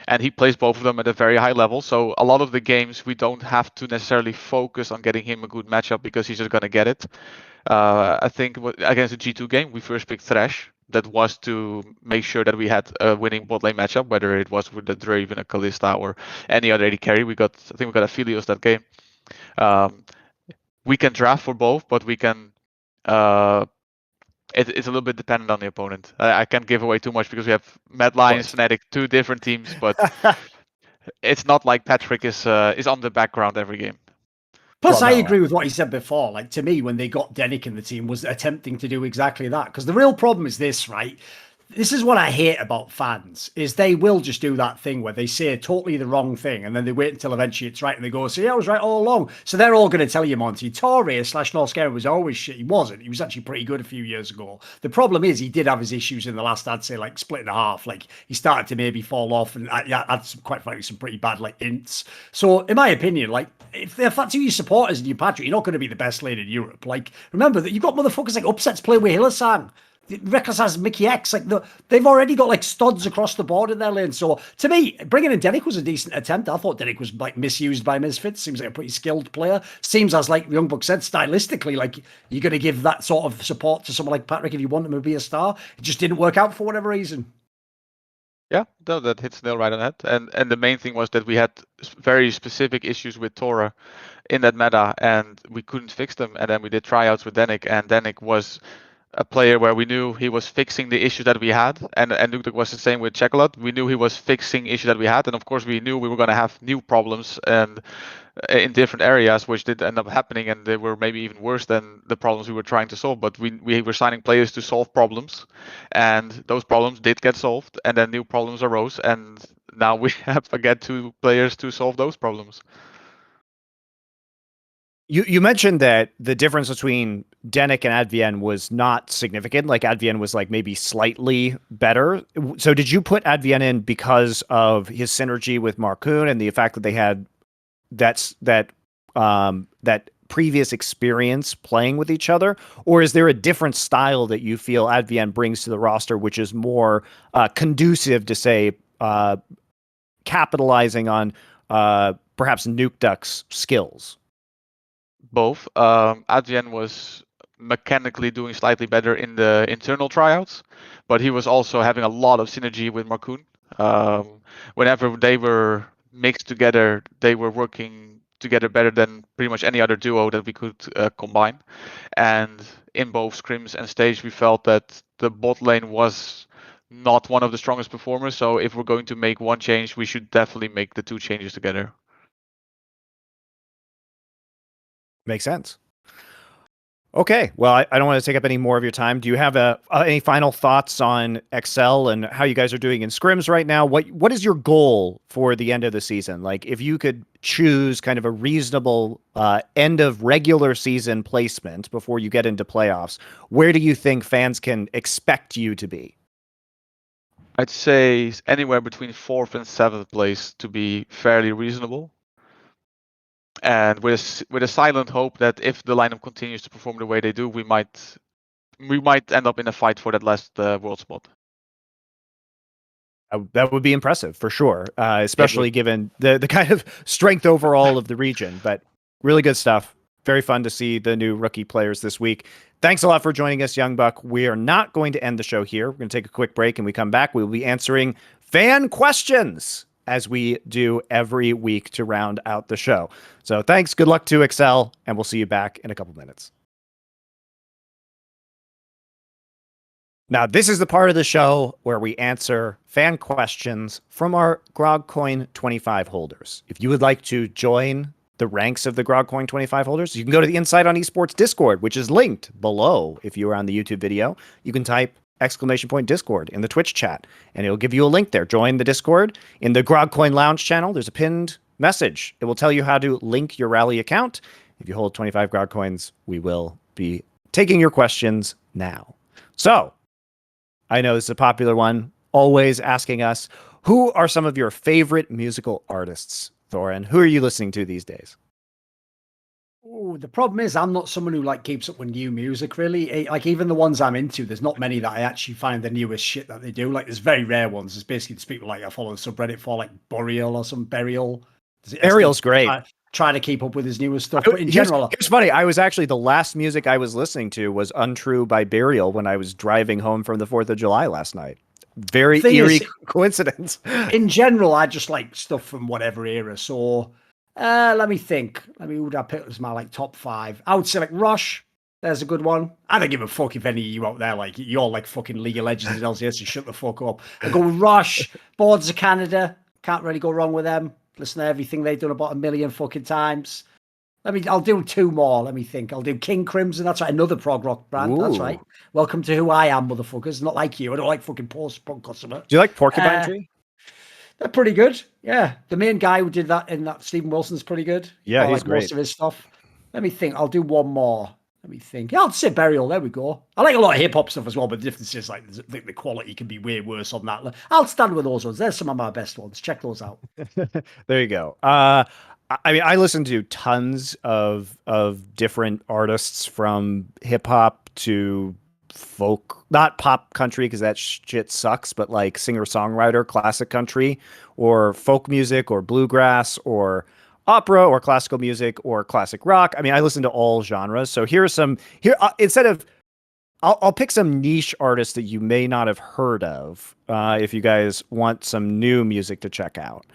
And he plays both of them at a very high level. So a lot of the games we don't have to necessarily focus on getting him a good matchup because he's just going to get it. I think against the G2 game, we first picked Thresh. That was to make sure that we had a winning bot lane matchup, whether it was with the Draven, a Kalista, or any other AD carry. I think we got Aphelios that game. We can draft for both, but we can. It's a little bit dependent on the opponent. I can't give away too much because we have Mad Lions, Fnatic, 2 different teams, but it's not like Patrick is on the background every game. Plus, I agree with what you said before. Like, to me, when they got Denick in the team, was attempting to do exactly that. Because the real problem is this, right? This is what I hate about fans, is they will just do that thing where they say totally the wrong thing and then they wait until eventually it's right and they go, see, I was right all along. So they're all going to tell you, Monty, Torre/Norskera was always shit. He wasn't. He was actually pretty good a few years ago. The problem is he did have his issues in the last, I'd say, like split in half. Like he started to maybe fall off and had some, quite frankly, some pretty bad like ints. So in my opinion, like if that's who you support as your Patrick, you're not going to be the best lane in Europe. Like remember that you've got motherfuckers like Upsets playing with Hillesang. Records has Mickey X, like they've already got like studs across the board in their lane. So to me, bringing in Denick was a decent attempt. I thought Denick was like misused by Misfits. Seems like a pretty skilled player. Seems as like Youngbuck said, stylistically, like you're going to give that sort of support to someone like Patrick if you want him to be a star. It just didn't work out for whatever reason. Yeah, no, that hits the nail right on the head. And the main thing was that we had very specific issues with Tora in that meta, and we couldn't fix them. And then we did tryouts with Denick, and Denick was a player where we knew he was fixing the issue that we had, and nukeduck was the same with Chocolate. We knew he was fixing issue that we had, and of course we knew we were going to have new problems and in different areas, which did end up happening, and they were maybe even worse than the problems we were trying to solve. But we were signing players to solve problems, and those problems did get solved, and then new problems arose, and now we have again 2 players to solve those problems. You mentioned that the difference between Denick and Advienne was not significant. Like Advienne was like maybe slightly better. So did you put Advienne in because of his synergy with Markoon and the fact that they had that previous experience playing with each other, or is there a different style that you feel Advienne brings to the roster, which is more conducive to say capitalizing on perhaps nukeduck's skills? Both. Advienne was mechanically doing slightly better in the internal tryouts, but he was also having a lot of synergy with Markoon. Whenever they were mixed together, they were working together better than pretty much any other duo that we could combine. And in both scrims and stage, we felt that the bot lane was not one of the strongest performers. So if we're going to make one change, we should definitely make the 2 changes together. Makes sense. Okay, well, I don't want to take up any more of your time. Do you have any final thoughts on Excel and how you guys are doing in scrims right now? What is your goal for the end of the season? Like, if you could choose kind of a reasonable end of regular season placement before you get into playoffs, where do you think fans can expect you to be? I'd say anywhere between 4th and 7th place to be fairly reasonable. And with a silent hope that if the lineup continues to perform the way they do, we might end up in a fight for that last world spot. That would be impressive for sure, especially given the kind of strength overall of the region. But really good stuff. Very fun to see the new rookie players this week. Thanks a lot for joining us, Youngbuck. We are not going to end the show here. We're going to take a quick break, and we come back. We will be answering fan questions as we do every week to round out the show. So thanks, good luck to Excel, and we'll see you back in a couple minutes. Now, this is the part of the show where we answer fan questions from our GrogCoin 25 holders. If you would like to join the ranks of the GrogCoin 25 holders, you can go to the Insight on Esports Discord, which is linked below. If you are on the YouTube video, you can type !Discord in the Twitch chat, and it'll give you a link there. Join the Discord. In the GrogCoin Lounge channel, there's a pinned message. It will tell you how to link your Rally account. If you hold 25 GrogCoins, we will be taking your questions now. So, I know this is a popular one, always asking us, who are some of your favorite musical artists, Thorin? Who are you listening to these days? Oh, the problem is I'm not someone who like keeps up with new music really. Like even the ones I'm into, there's not many that I actually find the newest shit that they do. Like there's very rare ones. There's basically just people like I follow the subreddit for like Burial or some Burial. Ariel's great. Try to keep up with his newest stuff. But in general, it's funny. I was actually the last music I was listening to was Untrue by Burial when I was driving home from the 4th of July last night. Very eerie coincidence. In general, I just like stuff from whatever era. So let me think. Who would I pick as my like top 5? I would say like Rush. There's a good one. I don't give a fuck if any of you out there like you're like fucking League of Legends and LCS, so shut the fuck up. I go with Rush. Boards of Canada. Can't really go wrong with them. Listen to everything they've done about 1 million fucking times. I'll do two more. Let me think. I'll do King Crimson. That's right. Another prog rock brand. That's right. Ooh. Welcome to who I am, motherfuckers. Not like you. I don't like fucking post-punk customer. Do you like Porcupine Tree? They're pretty good. Yeah. The main guy who did that in that Stephen Wilson's pretty good. Yeah, I he's like great. most of his stuff. Let me think. I'll do one more. Let me think. Yeah, I'll say Burial. There we go. I like a lot of hip hop stuff as well, but the difference is like the quality can be way worse on that. I'll stand with those ones. There's some of my best ones. Check those out. There you go. I mean, I listen to tons of different artists, from hip hop to folk, not pop country because that shit sucks, but like singer songwriter, classic country, or folk music, or bluegrass, or opera, or classical music, or classic rock. I mean, I listen to all genres. So here's some instead of I'll pick some niche artists that you may not have heard of if you guys want some new music to check out.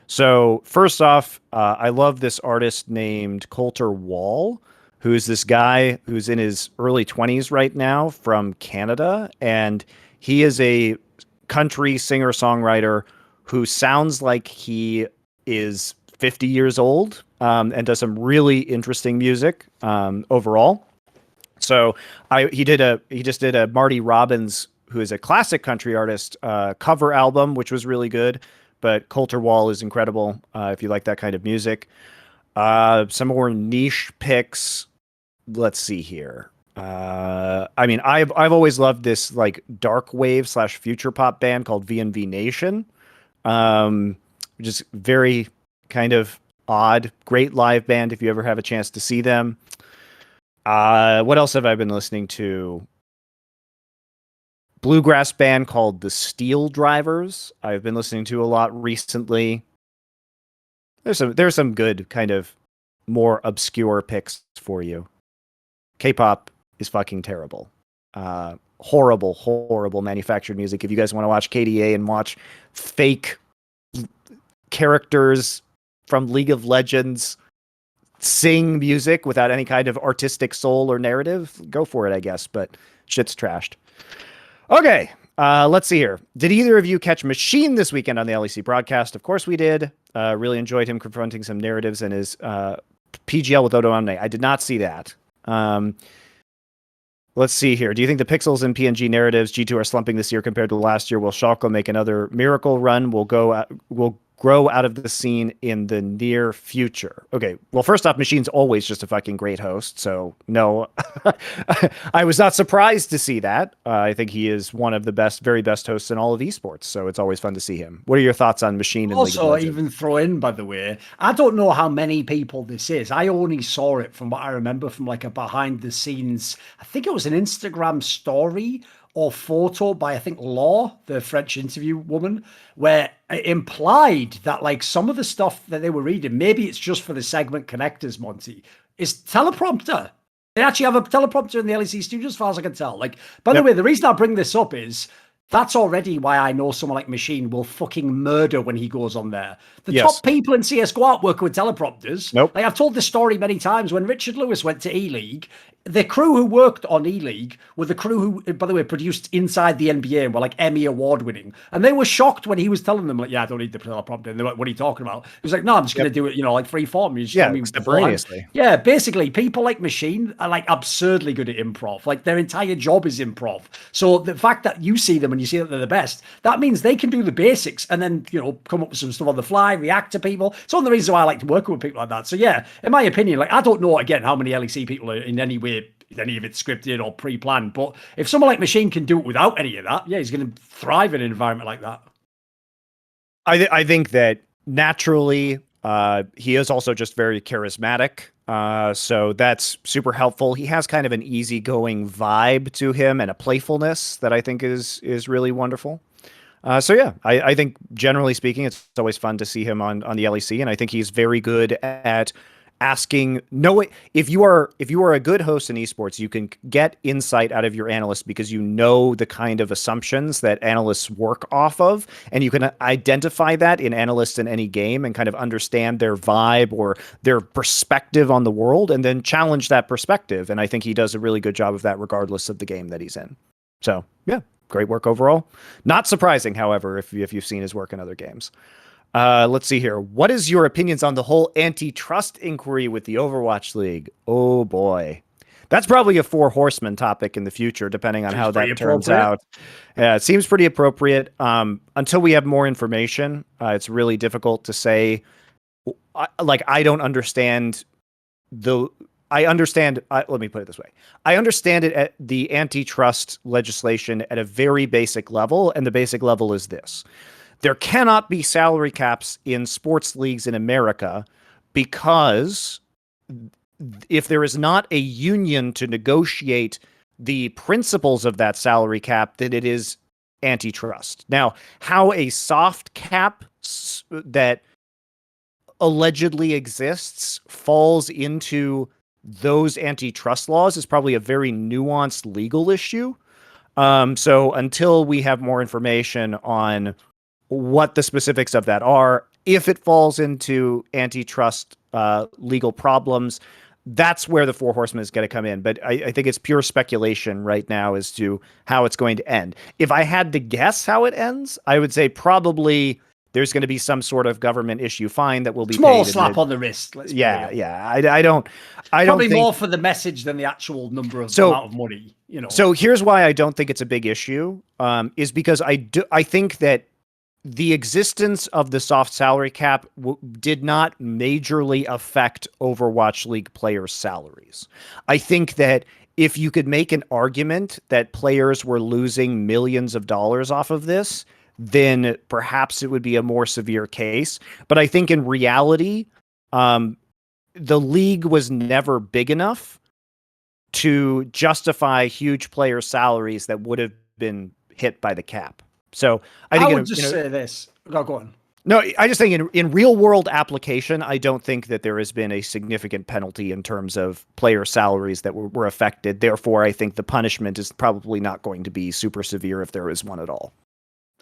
So first off, I love this artist named Coulter Wall, who's this guy who's in his early 20s right now from Canada. And he is a country singer-songwriter who sounds like he is 50 years old, and does some really interesting music overall. So he just did a Marty Robbins, who is a classic country artist, cover album, which was really good. But Coulter Wall is incredible if you like that kind of music. Some more niche picks. Let's see here. I mean, I've always loved this like dark wave / future pop band called V&V Nation, which is very kind of odd. Great live band if you ever have a chance to see them. What else have I been listening to? Bluegrass band called the Steel Drivers. I've been listening to a lot recently. There's some good kind of more obscure picks for you. K-pop is fucking terrible. Horrible manufactured music. If you guys want to watch KDA and watch fake characters from League of Legends sing music without any kind of artistic soul or narrative, go for it, I guess, but shit's trashed. Okay, let's see here. Did either of you catch Machine this weekend on the LEC broadcast? Of course we did. Really enjoyed him confronting some narratives in his PGL with Odo Omne. I did not see that. Let's see here. Do you think the Pixels and PNG narratives G2 are slumping this year compared to last year? Will Schalke make another miracle run? Will grow out of the scene in the near future? Okay, well, first off, Machine's always just a fucking great host, so no, I was not surprised to see that. I think he is one of the very best hosts in all of esports, so it's always fun to see him. What are your thoughts on Machine and League of Also, Legends? even throw in, by the way, I don't know how many people this is. I only saw it from what I remember from like a behind the scenes, I think it was an Instagram story or photo by, I think, Law, the French interview woman, where it implied that like some of the stuff that they were reading, maybe it's just for the segment connectors, Monty, is teleprompter. They actually have a teleprompter in the LEC studio, as far as I can tell. Like, by the way, the reason I bring this up is that's already why I know someone like Machine will fucking murder when he goes on there. The top people in CSGO aren't working with teleprompters. Nope. Like, I've told this story many times. When Richard Lewis went to E-League, the crew who worked on E-League were the crew who, by the way, produced Inside the NBA and were like Emmy award winning. And they were shocked when he was telling them, like, yeah, I don't need the teleprompter. And they're like, what are you talking about? He was like, no, I'm just going to do it, like free form. You just tell me extemporaneously. Yeah, basically, people like Machine are like absurdly good at improv. Like, their entire job is improv. So the fact that you see them and you see that they're the best, that means they can do the basics and then, come up with some stuff on the fly, react to people. It's one of the reasons why I like to work with people like that. So yeah, in my opinion, like, I don't know, again, how many LEC people are in any way, any of it scripted or pre-planned, but if someone like Machine can do it without any of that, yeah, he's going to thrive in an environment like that. I think that naturally he is also just very charismatic, so that's super helpful. He has kind of an easygoing vibe to him and a playfulness that I think is really wonderful. So yeah, I think generally speaking, it's always fun to see him on the LEC, and I think he's very good at asking. If you are a good host in esports, you can get insight out of your analysts because you know the kind of assumptions that analysts work off of, and you can identify that in analysts in any game and kind of understand their vibe or their perspective on the world, and then challenge that perspective. And I think he does a really good job of that regardless of the game that he's in. So yeah, great work overall. Not surprising, however, if you've seen his work in other games. Let's see here. What is your opinions on the whole antitrust inquiry with the Overwatch League? Oh boy. That's probably a Four Horsemen topic in the future, depending on how that turns out. Yeah, it seems pretty appropriate. Until we have more information, it's really difficult to say. I don't understand let me put it this way. I understand it at the antitrust legislation at a very basic level, and the basic level is this. There cannot be salary caps in sports leagues in America because if there is not a union to negotiate the principles of that salary cap, then it is antitrust. Now, how a soft cap that allegedly exists falls into those antitrust laws is probably a very nuanced legal issue. So until we have more information on what the specifics of that are, if it falls into antitrust legal problems, that's where the Four Horsemen is going to come in. But I think it's pure speculation right now as to how it's going to end. If I had to guess how it ends, I would say probably there's going to be some sort of government issue fine that will be small paid slap on the wrist. Yeah. I don't probably think more for the message than the actual number of amount of money. So here's why I don't think it's a big issue. Is because I think that the existence of the soft salary cap did not majorly affect Overwatch League players' salaries. I think that if you could make an argument that players were losing millions of dollars off of this, then perhaps it would be a more severe case. But I think in reality, the league was never big enough to justify huge player salaries that would have been hit by the cap. So I think I would just say this. Go on. No, I just think in real world application, I don't think that there has been a significant penalty in terms of player salaries that were affected. Therefore, I think the punishment is probably not going to be super severe if there is one at all.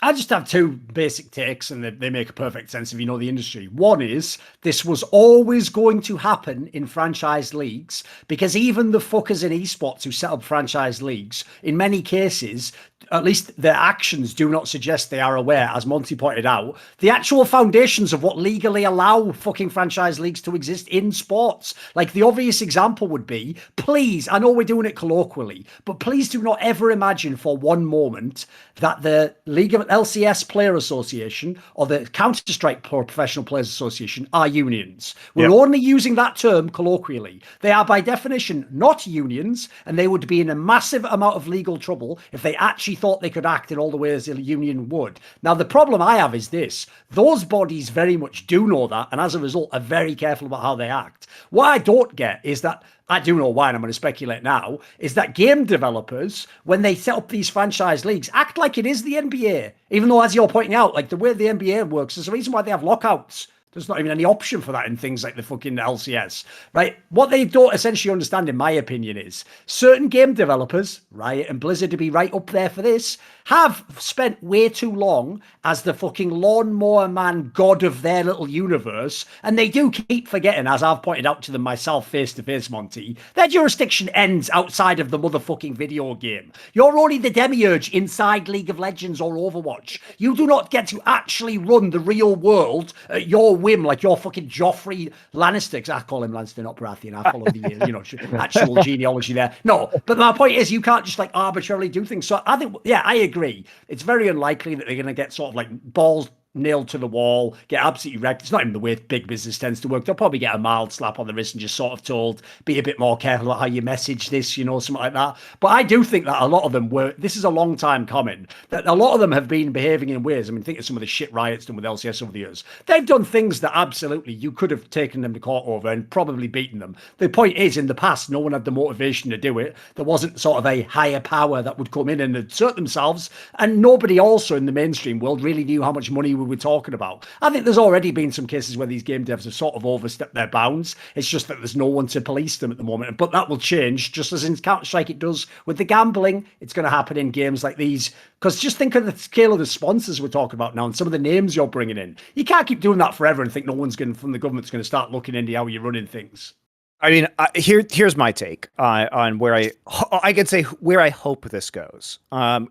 I just have two basic takes, and they make a perfect sense if you know the industry. One is this was always going to happen in franchise leagues because even the fuckers in esports who set up franchise leagues, in many cases, at least their actions do not suggest they are aware, as Monty pointed out, the actual foundations of what legally allow fucking franchise leagues to exist in sports. Like the obvious example would be, please, I know we're doing it colloquially, but please do not ever imagine for one moment that the League of LCS Player Association or the Counter-Strike Professional Players Association are unions. We're only using that term colloquially. They are by definition not unions, and they would be in a massive amount of legal trouble if they actually thought they could act in all the ways a union would. Now, the problem I have is this. Those bodies very much do know that, and as a result are very careful about how they act. What I don't get is that, I do know why, and I'm going to speculate now, is that game developers, when they set up these franchise leagues, act like it is the NBA. Even though, as you're pointing out, like the way the NBA works, there's a reason why they have lockouts. There's not even any option for that in things like the fucking LCS, right? What they don't essentially understand, in my opinion, is certain game developers, Riot and Blizzard to be right up there for this, have spent way too long as the fucking lawnmower man god of their little universe, and they do keep forgetting, as I've pointed out to them myself face-to-face, Monty, their jurisdiction ends outside of the motherfucking video game. You're only the demiurge inside League of Legends or Overwatch. You do not get to actually run the real world at your whim, like your fucking Joffrey Lannister, because I call him Lannister, not Baratheon. I follow the actual genealogy there. No, but my point is, you can't just like arbitrarily do things. So I think, yeah, I agree. It's very unlikely that they're going to get sort of like balls nailed to the wall, get absolutely wrecked. It's not even the way big business tends to work. They'll probably get a mild slap on the wrist and just sort of told, be a bit more careful about how you message this, something like that. But I do think that a lot of them this is a long time coming, that a lot of them have been behaving in ways, I mean, think of some of the shit Riot's done with LCS over the years. They've done things that absolutely you could have taken them to court over and probably beaten them. The point is, in the past, no one had the motivation to do it. There wasn't sort of a higher power that would come in and assert themselves. And nobody also in the mainstream world really knew how much money we were talking about. I think there's already been some cases where these game devs have sort of overstepped their bounds. It's just that there's no one to police them at the moment. But that will change, just as in Counter-Strike it does with the gambling. It's going to happen in games like these. Because just think of the scale of the sponsors we're talking about now and some of the names you're bringing in. You can't keep doing that forever and think no one's going from the government's going to start looking into how you're running things. I mean, here's my take on where I could say where I hope this goes.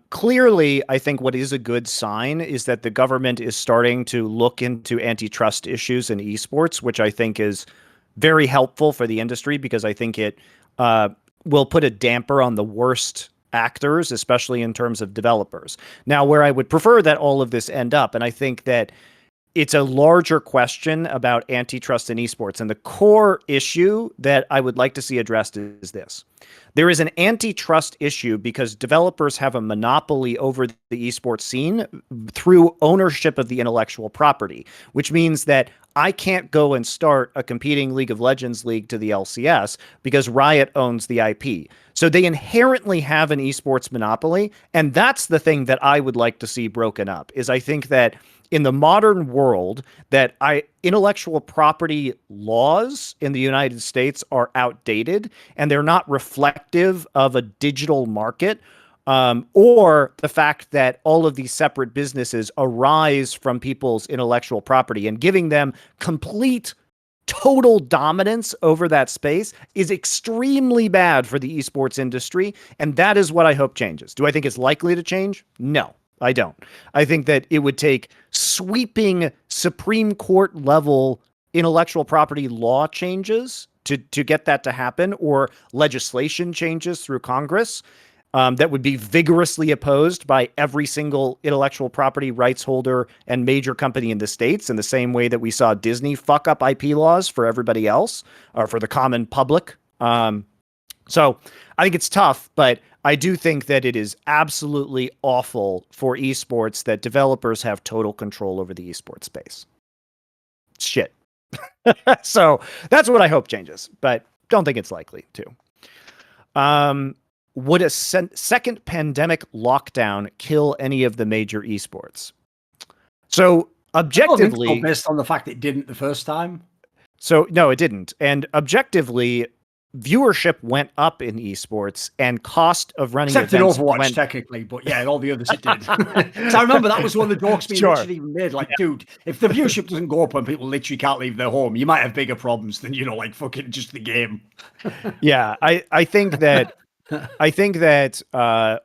Clearly, I think what is a good sign is that the government is starting to look into antitrust issues in esports, which I think is very helpful for the industry because I think it will put a damper on the worst actors, especially in terms of developers. Now, where I would prefer that all of this end up, and I think that it's a larger question about antitrust in esports. And the core issue that I would like to see addressed is this. There is an antitrust issue because developers have a monopoly over the esports scene through ownership of the intellectual property, which means that I can't go and start a competing League of Legends league to the LCS because Riot owns the IP. So they inherently have an esports monopoly. And that's the thing that I would like to see broken up is I think that in the modern world that intellectual property laws in the United States are outdated and they're not reflective of a digital market or the fact that all of these separate businesses arise from people's intellectual property and giving them complete total dominance over that space is extremely bad for the esports industry. And that is what I hope changes. Do I think it's likely to change? No. I don't. I think that it would take sweeping Supreme Court level intellectual property law changes to get that to happen, or legislation changes through Congress that would be vigorously opposed by every single intellectual property rights holder and major company in the States, in the same way that we saw Disney fuck up IP laws for everybody else or for the common public. So I think it's tough, but I do think that it is absolutely awful for esports that developers have total control over the esports space. Shit. So that's what I hope changes, but don't think it's likely to. Would a second pandemic lockdown kill any of the major esports? So objectively, I don't think so, based on the fact it didn't the first time. So no, it didn't. And objectively, viewership went up in esports and cost of running except in events Overwatch technically, but yeah, all the others it did. So I remember that was one of the jokes being literally even made. Like, dude, if the viewership doesn't go up when people literally can't leave their home, you might have bigger problems than, you know, like fucking just the game. Yeah, I think that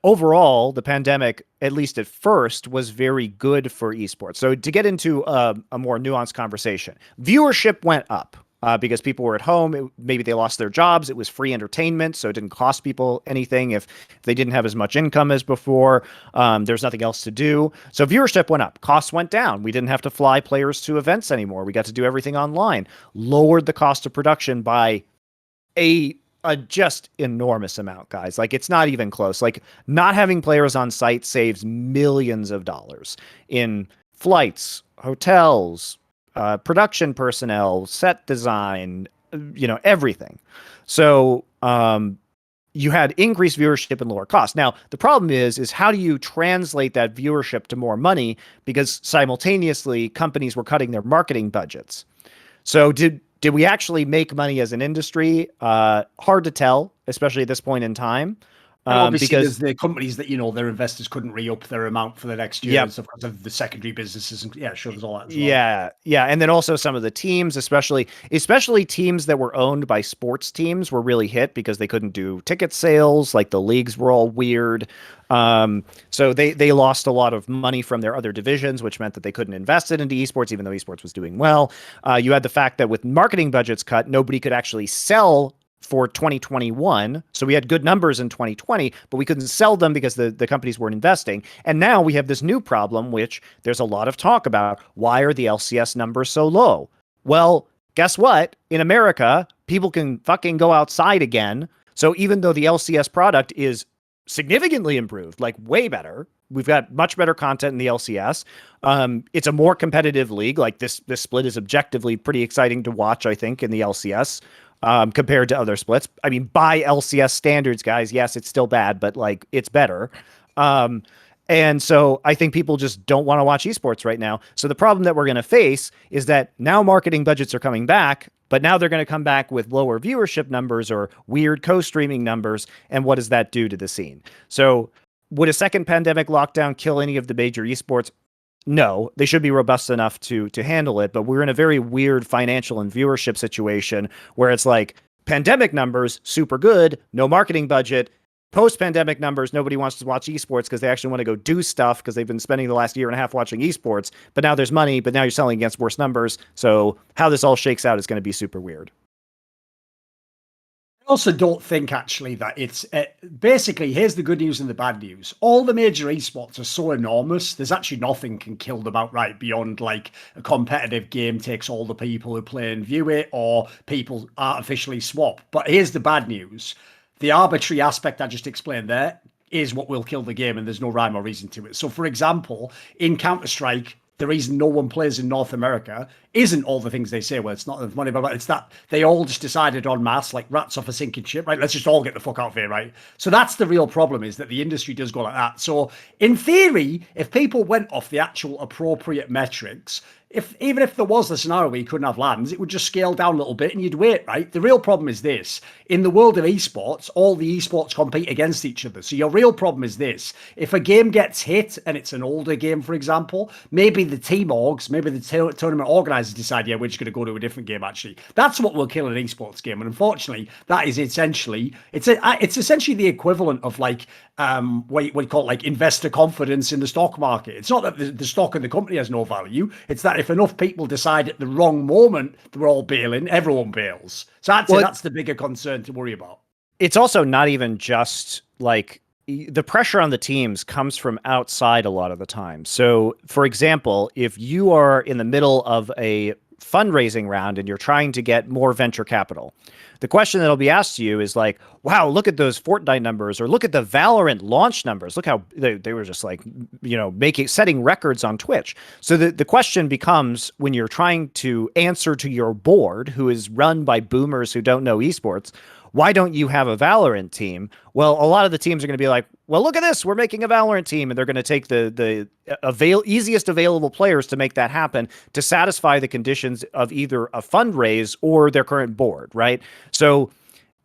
overall the pandemic, at least at first, was very good for esports. So to get into a more nuanced conversation, viewership went up. Because people were at home, maybe they lost their jobs. It was free entertainment, so it didn't cost people anything if they didn't have as much income as before. There's nothing else to do. So viewership went up. Costs went down. We didn't have to fly players to events anymore. We got to do everything online. Lowered the cost of production by a just enormous amount, guys. Like, it's not even close. Like, not having players on site saves millions of dollars in flights, hotels, production personnel, set design, everything. So you had increased viewership and lower cost. Now, the problem is how do you translate that viewership to more money? Because simultaneously, companies were cutting their marketing budgets. So did we actually make money as an industry? Hard to tell, especially at this point in time. Obviously, Because there's the companies that, their investors couldn't re-up their amount for the next year and stuff because of the secondary businesses. And sure, there's all that as well. Yeah. And then also some of the teams, especially teams that were owned by sports teams, were really hit because they couldn't do ticket sales. Like, the leagues were all weird. So they lost a lot of money from their other divisions, which meant that they couldn't invest it into esports, even though esports was doing well. You had the fact that with marketing budgets cut, nobody could actually sell for 2021. So we had good numbers in 2020, but we couldn't sell them because the companies weren't investing. And now we have this new problem, which there's a lot of talk about. Why are the LCS numbers so low? Well, guess what? In America, people can fucking go outside again. So even though the LCS product is significantly improved, like way better, we've got much better content in the LCS. It's a more competitive league. Like, this split is objectively pretty exciting to watch, I think, in the LCS. Compared to other splits. I mean, by LCS standards, guys, yes, it's still bad, but like, it's better. And so I think people just don't want to watch esports right now. So the problem that we're going to face is that now marketing budgets are coming back, but now they're going to come back with lower viewership numbers or weird co-streaming numbers. And what does that do to the scene? So would a second pandemic lockdown kill any of the major esports? No, they should be robust enough to handle it, but we're in a very weird financial and viewership situation where it's like Pandemic numbers, super good, no marketing budget. Post-pandemic numbers, nobody wants to watch esports because they actually want to go do stuff because they've been spending the last year and a half watching esports. But now there's money, but now you're selling against worse numbers. So how this all shakes out is going to be super weird. I also don't think actually that it's basically, here's the good news and the bad news. All the major esports are so enormous, there's actually nothing can kill them outright beyond like a competitive game takes all the people who play and view it, or people artificially swap. But here's the bad news. The arbitrary aspect I just explained there is what will kill the game, and there's no rhyme or reason to it. So, for example, in Counter-Strike, the reason no one plays in North America isn't all the things they say. Well, it's not the money, but it's that they all just decided en masse, like rats off a sinking ship, right? Let's just all get the fuck out of here, right? So that's the real problem, is that the industry does go like that. So in theory, if people went off the actual appropriate metrics, even if there was the scenario where you couldn't have lands, it would just scale down a little bit and you'd wait, right? The real problem is this. In the world of esports, all the esports compete against each other. So your real problem is this. If a game gets hit and it's an older game, for example, maybe the team orgs, maybe the tournament organizers decide, yeah, we're just going to go to a different game, actually. That's what will kill an esports game. And unfortunately, that is essentially, it's essentially the equivalent of like, what you call it, like investor confidence in the stock market. It's not that the stock in the company has no value. It's that if enough people decide at the wrong moment that we're all bailing, everyone bails. So that's the bigger concern to worry about. It's also not even just like the pressure on the teams comes from outside a lot of the time. So, for example, if you are in the middle of a fundraising round and you're trying to get more venture capital, the question that'll be asked to you is like, wow, look at those Fortnite numbers, or look at the Valorant launch numbers. Look how they were just like, setting records on Twitch. So the question becomes, when you're trying to answer to your board, who is run by boomers who don't know esports, why don't you have a Valorant team? Well, a lot of the teams are going to be like, well, look at this, we're making a Valorant team, and they're going to take the easiest available players to make that happen, to satisfy the conditions of either a fundraise or their current board, right? So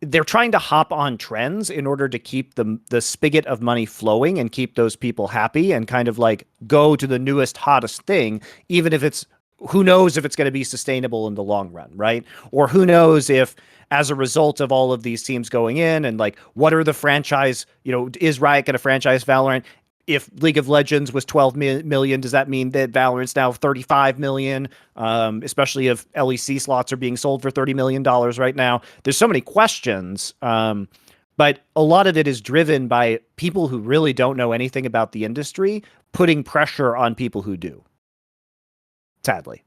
they're trying to hop on trends in order to keep the spigot of money flowing and keep those people happy, and kind of like go to the newest, hottest thing, even if it's, who knows if it's going to be sustainable in the long run, right? Or who knows if, as a result of all of these teams going in, and like, what are the franchise, is Riot going to franchise Valorant? If League of Legends was 12 million, does that mean that Valorant's now 35 million? Especially if LEC slots are being sold for $30 million right now. There's so many questions. But a lot of it is driven by people who really don't know anything about the industry, putting pressure on people who do. Sadly.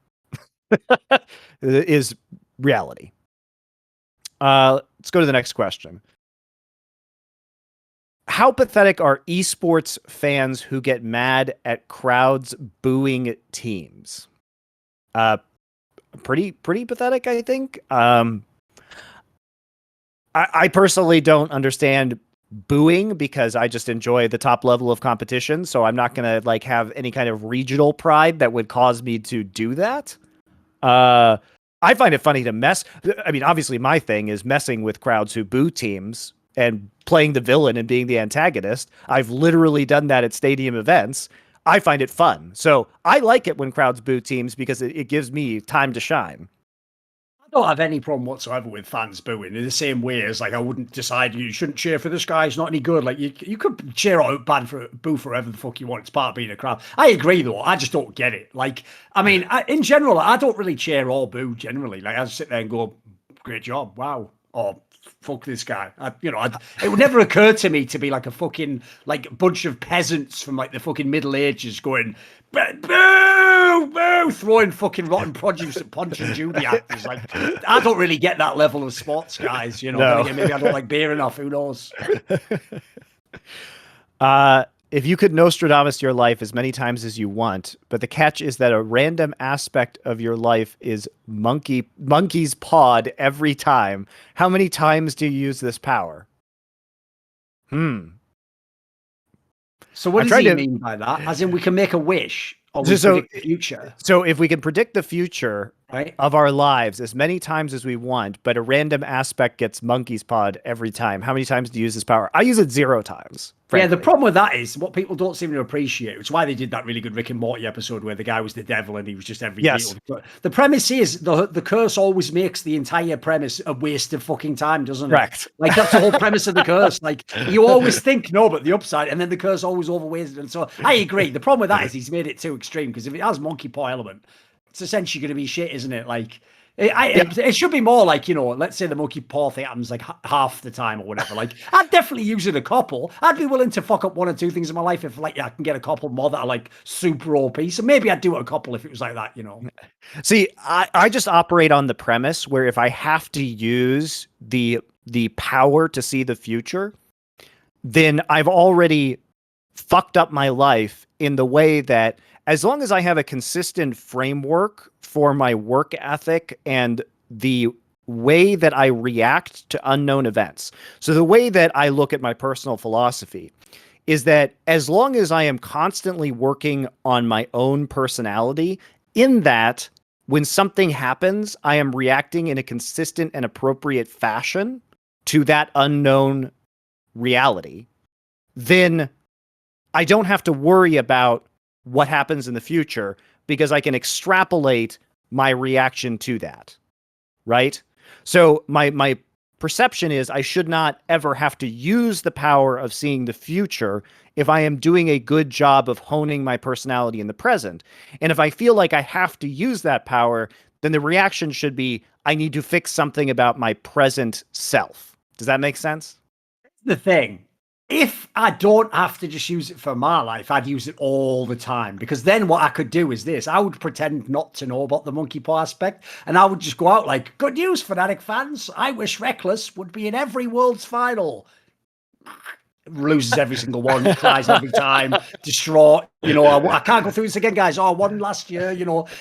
Is reality. Let's go to the next question. How pathetic are esports fans who get mad at crowds booing teams? Pretty pathetic, I think. I personally don't understand booing, because I just enjoy the top level of competition. So I'm not going to like have any kind of regional pride that would cause me to do that. I find it funny to mess. I mean, obviously my thing is messing with crowds who boo teams and playing the villain and being the antagonist. I've literally done that at stadium events. I find it fun. So I like it when crowds boo teams, because it gives me time to shine. I don't have any problem whatsoever with fans booing, in the same way as like I wouldn't decide you shouldn't cheer for this guy, he's not any good. Like you could cheer out boo for whatever the fuck you want. It's part of being a crowd. I agree though. I just don't get it. Like, I mean, in general, I don't really cheer or boo generally. Like I just sit there and go, great job, wow, or fuck this guy. It would never occur to me to be like a fucking like bunch of peasants from like the fucking Middle Ages going boo, boo, throwing fucking rotten produce at Punch and Judy actors. Like, I don't really get that level of sports, guys. No. Maybe I don't like beer enough. Who knows? If you could Nostradamus your life as many times as you want, but the catch is that a random aspect of your life is monkey's pod every time, how many times do you use this power? So what does he mean by that? As in, we can make a wish, or we predict the future? So if we can predict the future, right? of our lives as many times as we want, but a random aspect gets monkey's pod every time. How many times do you use this power? I use it 0 times. Yeah, the frankly. problem with that is what people don't seem to appreciate. It's why they did that really good Rick and Morty episode where the guy was the devil and he was just every Yes. beetle. But the premise is the curse always makes the entire premise a waste of fucking time, doesn't it? Correct. Like that's the whole premise of the curse. Like you always think no, but the upside, and then the curse always overweighs it. And so I agree. The problem with that is he's made it too extreme because if it has monkey paw element, it's essentially going to be shit, isn't it? Like. It should be more like, let's say the monkey paw thing happens like half the time or whatever. Like, I'd definitely use it a couple. I'd be willing to fuck up 1 or 2 things in my life if, I can get a couple more that are like super OP. So maybe I'd do it a couple if it was like that, See, I just operate on the premise where if I have to use the power to see the future, then I've already fucked up my life in the way that as long as I have a consistent framework for my work ethic and the way that I react to unknown events. So the way that I look at my personal philosophy is that as long as I am constantly working on my own personality, in that when something happens, I am reacting in a consistent and appropriate fashion to that unknown reality, then I don't have to worry about what happens in the future because I can extrapolate my reaction to that, right? So my perception is I should not ever have to use the power of seeing the future if I am doing a good job of honing my personality in the present. And if I feel like I have to use that power, then the reaction should be I need to fix something about my present self. Does that make sense? The thing. If I don't have to just use it for my life, I'd use it all the time because then what I could do is this. I would pretend not to know about the monkey paw aspect and I would just go out like, good news, Fnatic fans. I wish Reckless would be in every Worlds final. Loses every single one, cries every time, distraught. I can't go through this again, guys. Oh, I won last year.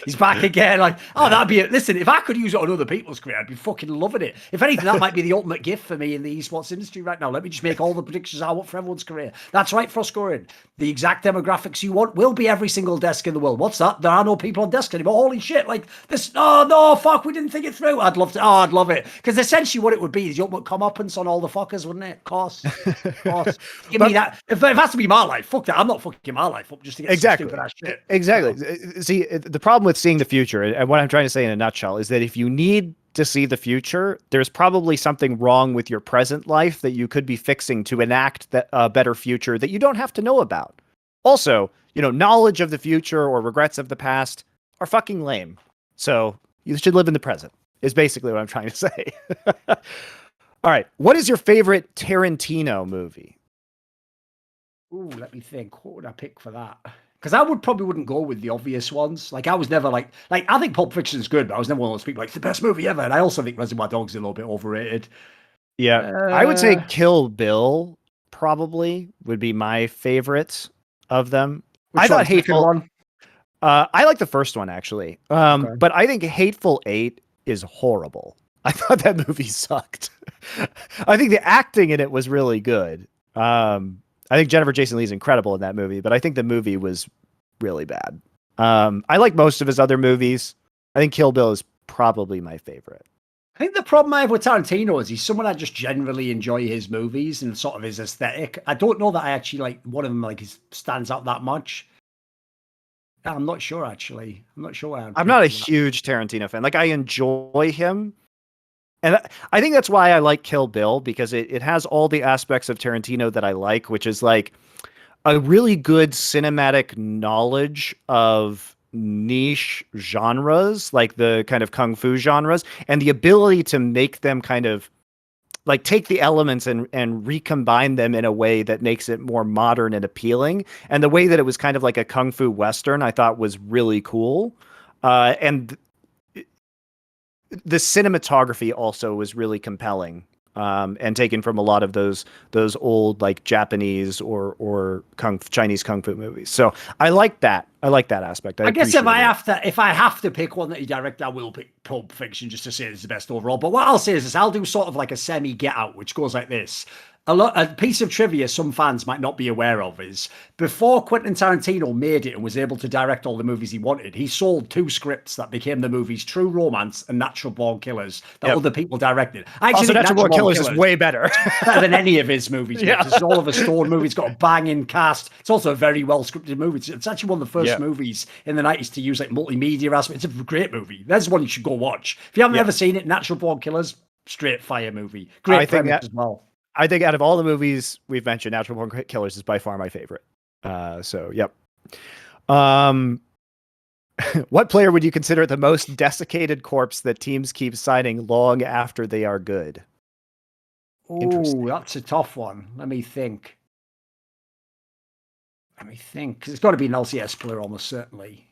He's back again. Like, that'd be it. Listen, if I could use it on other people's career, I'd be fucking loving it. If anything, that might be the ultimate gift for me in the esports industry right now. Let me just make all the predictions I want for everyone's career. That's right, Froscorin. The exact demographics you want will be every single desk in the world. What's that? There are no people on desk anymore. Holy shit. Like this. Oh, no, fuck. We didn't think it through. I'd love to. Oh, I'd love it. Because essentially what it would be is the ultimate comeuppance on all the fuckers, wouldn't it? Of course. Give me that. If it has to be my life, fuck that. I'm not fucking my life up just to get some stupid ass shit. Exactly. See, the problem with seeing the future, and what I'm trying to say in a nutshell, is that if you need to see the future, there's probably something wrong with your present life that you could be fixing to enact a better future that you don't have to know about. Also, knowledge of the future or regrets of the past are fucking lame. So you should live in the present, is basically what I'm trying to say. All right. What is your favorite Tarantino movie? Ooh, let me think. What would I pick for that? Because I probably wouldn't go with the obvious ones. Like I was never like I think Pulp Fiction is good, but I was never one of those people like it's the best movie ever. And I also think Reservoir Dogs is a little bit overrated. Yeah, I would say Kill Bill probably would be my favorite of them. I thought Hateful one. I like the first one actually, Okay. but I think Hateful Eight is horrible. I thought that movie sucked. I think the acting in it was really good. I think Jennifer Jason Leigh is incredible in that movie, but I think the movie was really bad. I like most of his other movies. I think Kill Bill is probably my favorite. I think the problem I have with Tarantino is he's someone I just generally enjoy his movies and sort of his aesthetic. I don't know that I actually like one of them stands out that much. I'm not sure actually. I'm not sure. I'm not a huge Tarantino fan. Like I enjoy him. And I think that's why I like Kill Bill, because it has all the aspects of Tarantino that I like, which is like a really good cinematic knowledge of niche genres, like the kind of kung fu genres, and the ability to make them kind of like take the elements and recombine them in a way that makes it more modern and appealing. And the way that it was kind of like a kung fu Western, I thought was really cool. And the cinematography also was really compelling, and taken from a lot of those old like Japanese or Chinese kung fu movies. So I like that. I like that aspect. I guess if appreciate I have to pick one that he directed, I will pick Pulp Fiction just to say it's the best overall. But what I'll say is this: I'll do sort of like a semi Get Out, which goes like this. A piece of trivia some fans might not be aware of is before Quentin Tarantino made it and was able to direct all the movies he wanted, he sold 2 scripts that became the movies True Romance and Natural Born Killers that other people directed. I actually also, think Natural Born Killers is way better. better than any of his movies. Yeah. It's Oliver Stone movie. It's got a banging cast. It's also a very well scripted movie. It's actually one of the first movies in the 90s to use like multimedia aspects. It's a great movie. There's one you should go watch. If you haven't ever seen it, Natural Born Killers, straight fire movie. Great premise as well. I think out of all the movies we've mentioned, Natural Born Killers is by far my favorite. So, yep. What player would you consider the most desiccated corpse that teams keep signing long after they are good? Oh, that's a tough one. Let me think. Because it's got to be an LCS player almost certainly.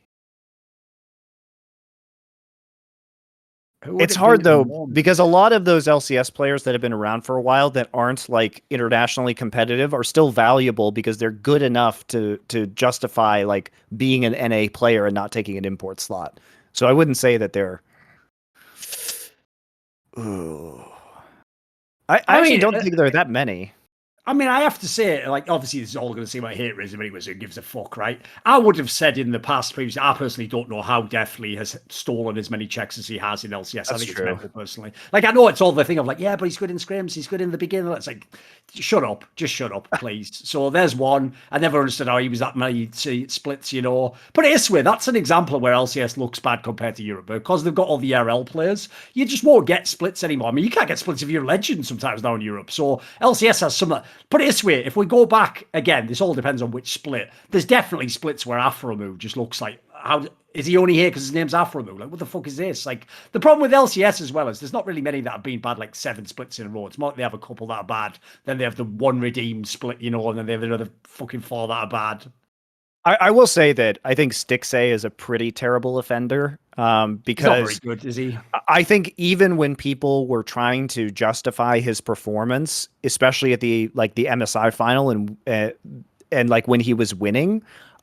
It's hard though, because a lot of those LCS players that have been around for a while that aren't like internationally competitive are still valuable because they're good enough to justify like being an NA player and not taking an import slot. So I wouldn't say that they're. Ooh. I actually don't think there are that many. I mean, I have to say, like, obviously, this is all going to seem like haterism anyway, so who gives a fuck, right? I would have said in the past, previously, I personally don't know how deftly has stolen as many checks as he has in LCS. I think it's mental, personally. Like, I know it's all the thing of like, yeah, but he's good in scrims, he's good in the beginning. It's like, shut up, just shut up, please. So there's one. I never understood how he was that many splits, you know. But this way, that's an example where LCS looks bad compared to Europe because they've got all the RL players. You just won't get splits anymore. I mean, you can't get splits if you're a legend sometimes now in Europe. So LCS has some. Put it this way, if we go back again, this all depends on which split. There's definitely splits where Afromu just looks like, how is he only here because his name's Afromu? Like, what the fuck is this? Like, the problem with LCS as well is there's not really many that have been bad, like 7 splits in a row. It's more like they have a couple that are bad, then they have the one redeemed split, you know, and then they have another fucking 4 that are bad. I will say that I think Stixay is a pretty terrible offender because he's not very good, is he? I think even when people were trying to justify his performance, especially at the MSI final and like when he was winning,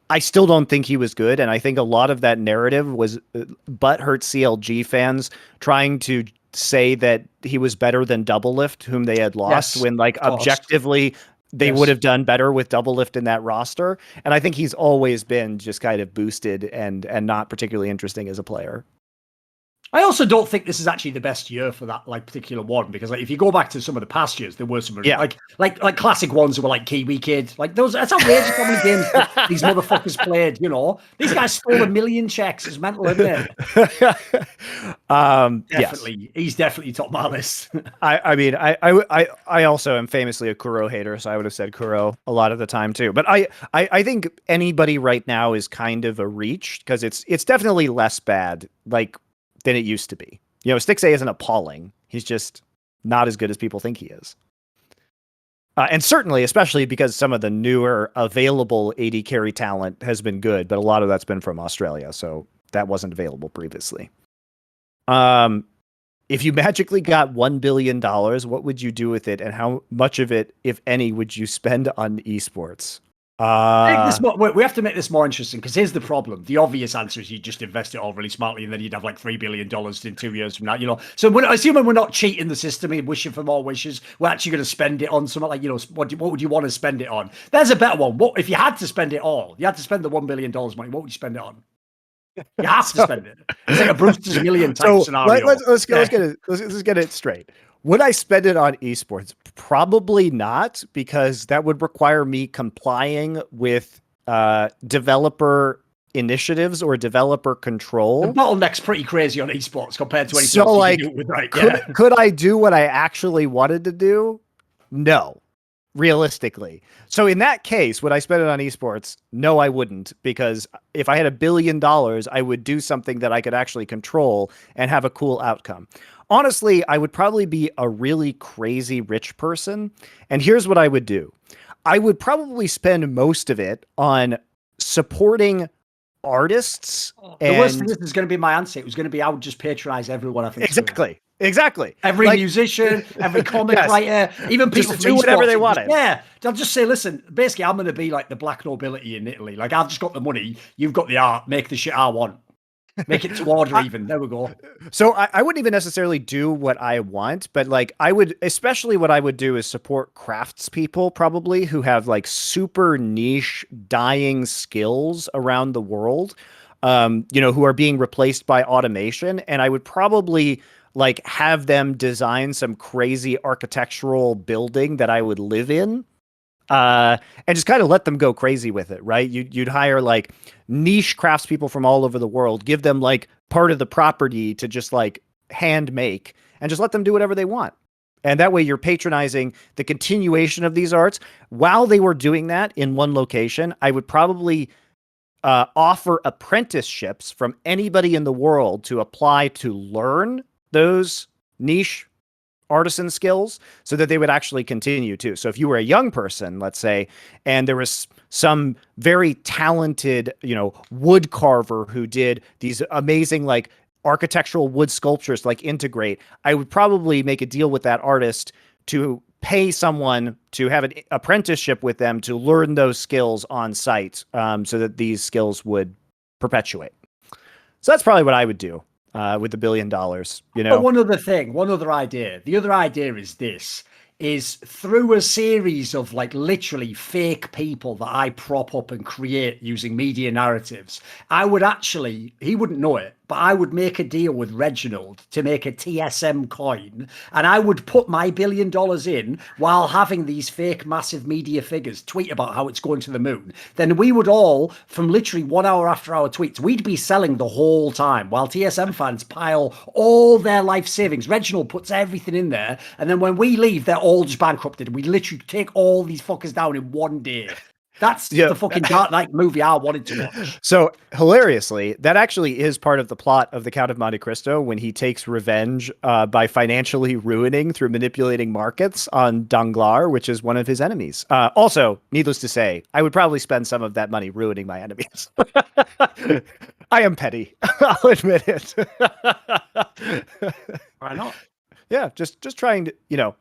I still don't think he was good. And I think a lot of that narrative was butthurt CLG fans trying to say that he was better than Doublelift, whom they had lost, when like objectively they would have done better with Doublelift in that roster. And I think he's always been just kind of boosted and not particularly interesting as a player. I also don't think this is actually the best year for that like particular one because like if you go back to some of the past years, there were some like classic ones that were like Kiwi Kid, like those. That's outrageous how many games these motherfuckers played. You know, these guys stole 1 million checks. It's mental, isn't it? Definitely, he's definitely top my list. I also am famously a Kuro hater, so I would have said Kuro a lot of the time too. But I think anybody right now is kind of a reach because it's definitely less bad. Like. Than it used to be. You know, Stixay isn't appalling. He's just not as good as people think he is. And certainly, especially because some of the newer available AD carry talent has been good, but a lot of that's been from Australia, so that wasn't available previously. If you magically got $1 billion, what would you do with it, and how much of it, if any, would you spend on esports? We have to make this more interesting because here's the problem. The obvious answer is you just invest it all really smartly and then you'd have like $3 billion in 2 years from now, you know. So assuming we're not cheating the system and wishing for more wishes, we're actually going to spend it on something like, you know, what would you want to spend it on? There's a better one. What if you had to spend it all? You had to spend the $1 billion money. What would you spend it on? You have to spend it. It's like a Brewster's Million type scenario. Let's get it straight. Would I spend it on esports? Probably not, because that would require me complying with developer initiatives or developer control. The bottleneck's pretty crazy on esports compared to anything so else like, you can do with, right? Could I do what I actually wanted to do? No, realistically. So in that case, would I spend it on esports? No, I wouldn't, because if I had $1 billion, I would do something that I could actually control and have a cool outcome. Honestly, I would probably be a really crazy rich person. And here's what I would do. I would probably spend most of it on supporting artists. The worst thing is going to be my answer. It was going to be, I would just patronize everyone. I think exactly. Exactly. Every Like- musician, every comic Yes. writer, even Just people do from whatever esports, they just- wanted. Yeah, they'll just say, listen, basically, I'm going to be like the black nobility in Italy. Like, I've just got the money, you've got the art, make the shit I want. Make it to order even. There we go. So I wouldn't even necessarily do what I want, but like I would, especially what I would do is support craftspeople probably who have like super niche dying skills around the world, who are being replaced by automation. And I would probably like have them design some crazy architectural building that I would live in. And just kind of let them go crazy with it, right? You'd hire like niche craftspeople from all over the world, give them like part of the property to just like hand make and just let them do whatever they want. And that way you're patronizing the continuation of these arts. While they were doing that in one location, I would probably offer apprenticeships from anybody in the world to apply to learn those niche artisan skills so that they would actually continue too. So if you were a young person, let's say, and there was some very talented, wood carver who did these amazing like architectural wood sculptures like integrate, I would probably make a deal with that artist to pay someone to have an apprenticeship with them to learn those skills on site, so that these skills would perpetuate. So that's probably what I would do. With $1 billion, But one other idea. The other idea is this, is through a series of like literally fake people that I prop up and create using media narratives, I would actually, he wouldn't know it, but I would make a deal with Reginald to make a TSM coin, and I would put my $1 billion in while having these fake massive media figures tweet about how it's going to the moon. Then we would all, from literally 1 hour after our tweets, we'd be selling the whole time while TSM fans pile all their life savings. Reginald puts everything in there, and then when we leave, they're all just bankrupted. We literally take all these fuckers down in one day. That's the fucking Dark Knight movie I wanted to watch. So hilariously, that actually is part of the plot of The Count of Monte Cristo when he takes revenge by financially ruining through manipulating markets on Danglars, which is one of his enemies. Also, needless to say, I would probably spend some of that money ruining my enemies. I am petty. I'll admit it. Why not? Yeah, just trying to,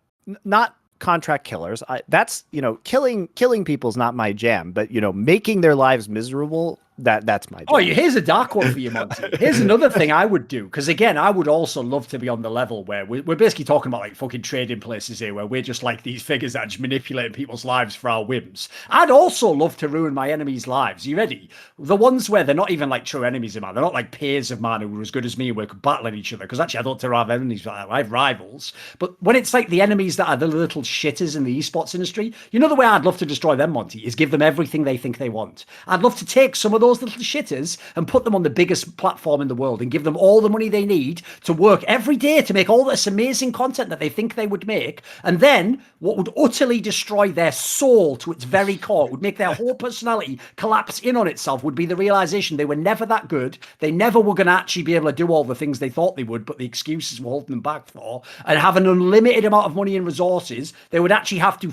not contract killers. That's killing people's not my jam, but making their lives miserable, that's my jam. Oh, here's a dark one for you, Monty. Here's another thing I would do, because again, I would also love to be on the level where we're basically talking about like fucking trading places here, where we're just like these figures that are just manipulating people's lives for our whims. I'd also love to ruin my enemies' lives. You ready? The ones where they're not even like true enemies of mine. They're not like peers of mine who are as good as me and we're battling each other. Because actually, I don't have enemies. I have rivals. But when it's like the enemies that are the little shitters in the esports industry, the way I'd love to destroy them, Monty, is give them everything they think they want. I'd love to take some of those little shitters and put them on the biggest platform in the world and give them all the money they need to work every day to make all this amazing content that they think they would make. And then what would utterly destroy their soul to its very core, would make their whole personality collapse in on itself, would be the realization they were never that good. They never were going to actually be able to do all the things they thought they would, but the excuses were holding them back for, and have an unlimited amount of money and resources. They would actually have to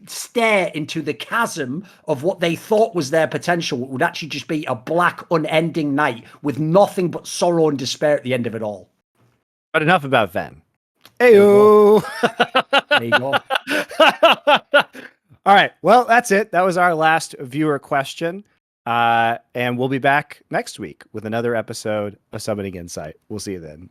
stare into the chasm of what they thought was their potential. It would actually just be a black, unending night with nothing but sorrow and despair at the end of it all. But enough about Ven. Heyo. There you go. All right. Well, that's it. That was our last viewer question. And we'll be back next week with another episode of Summoning Insight. We'll see you then.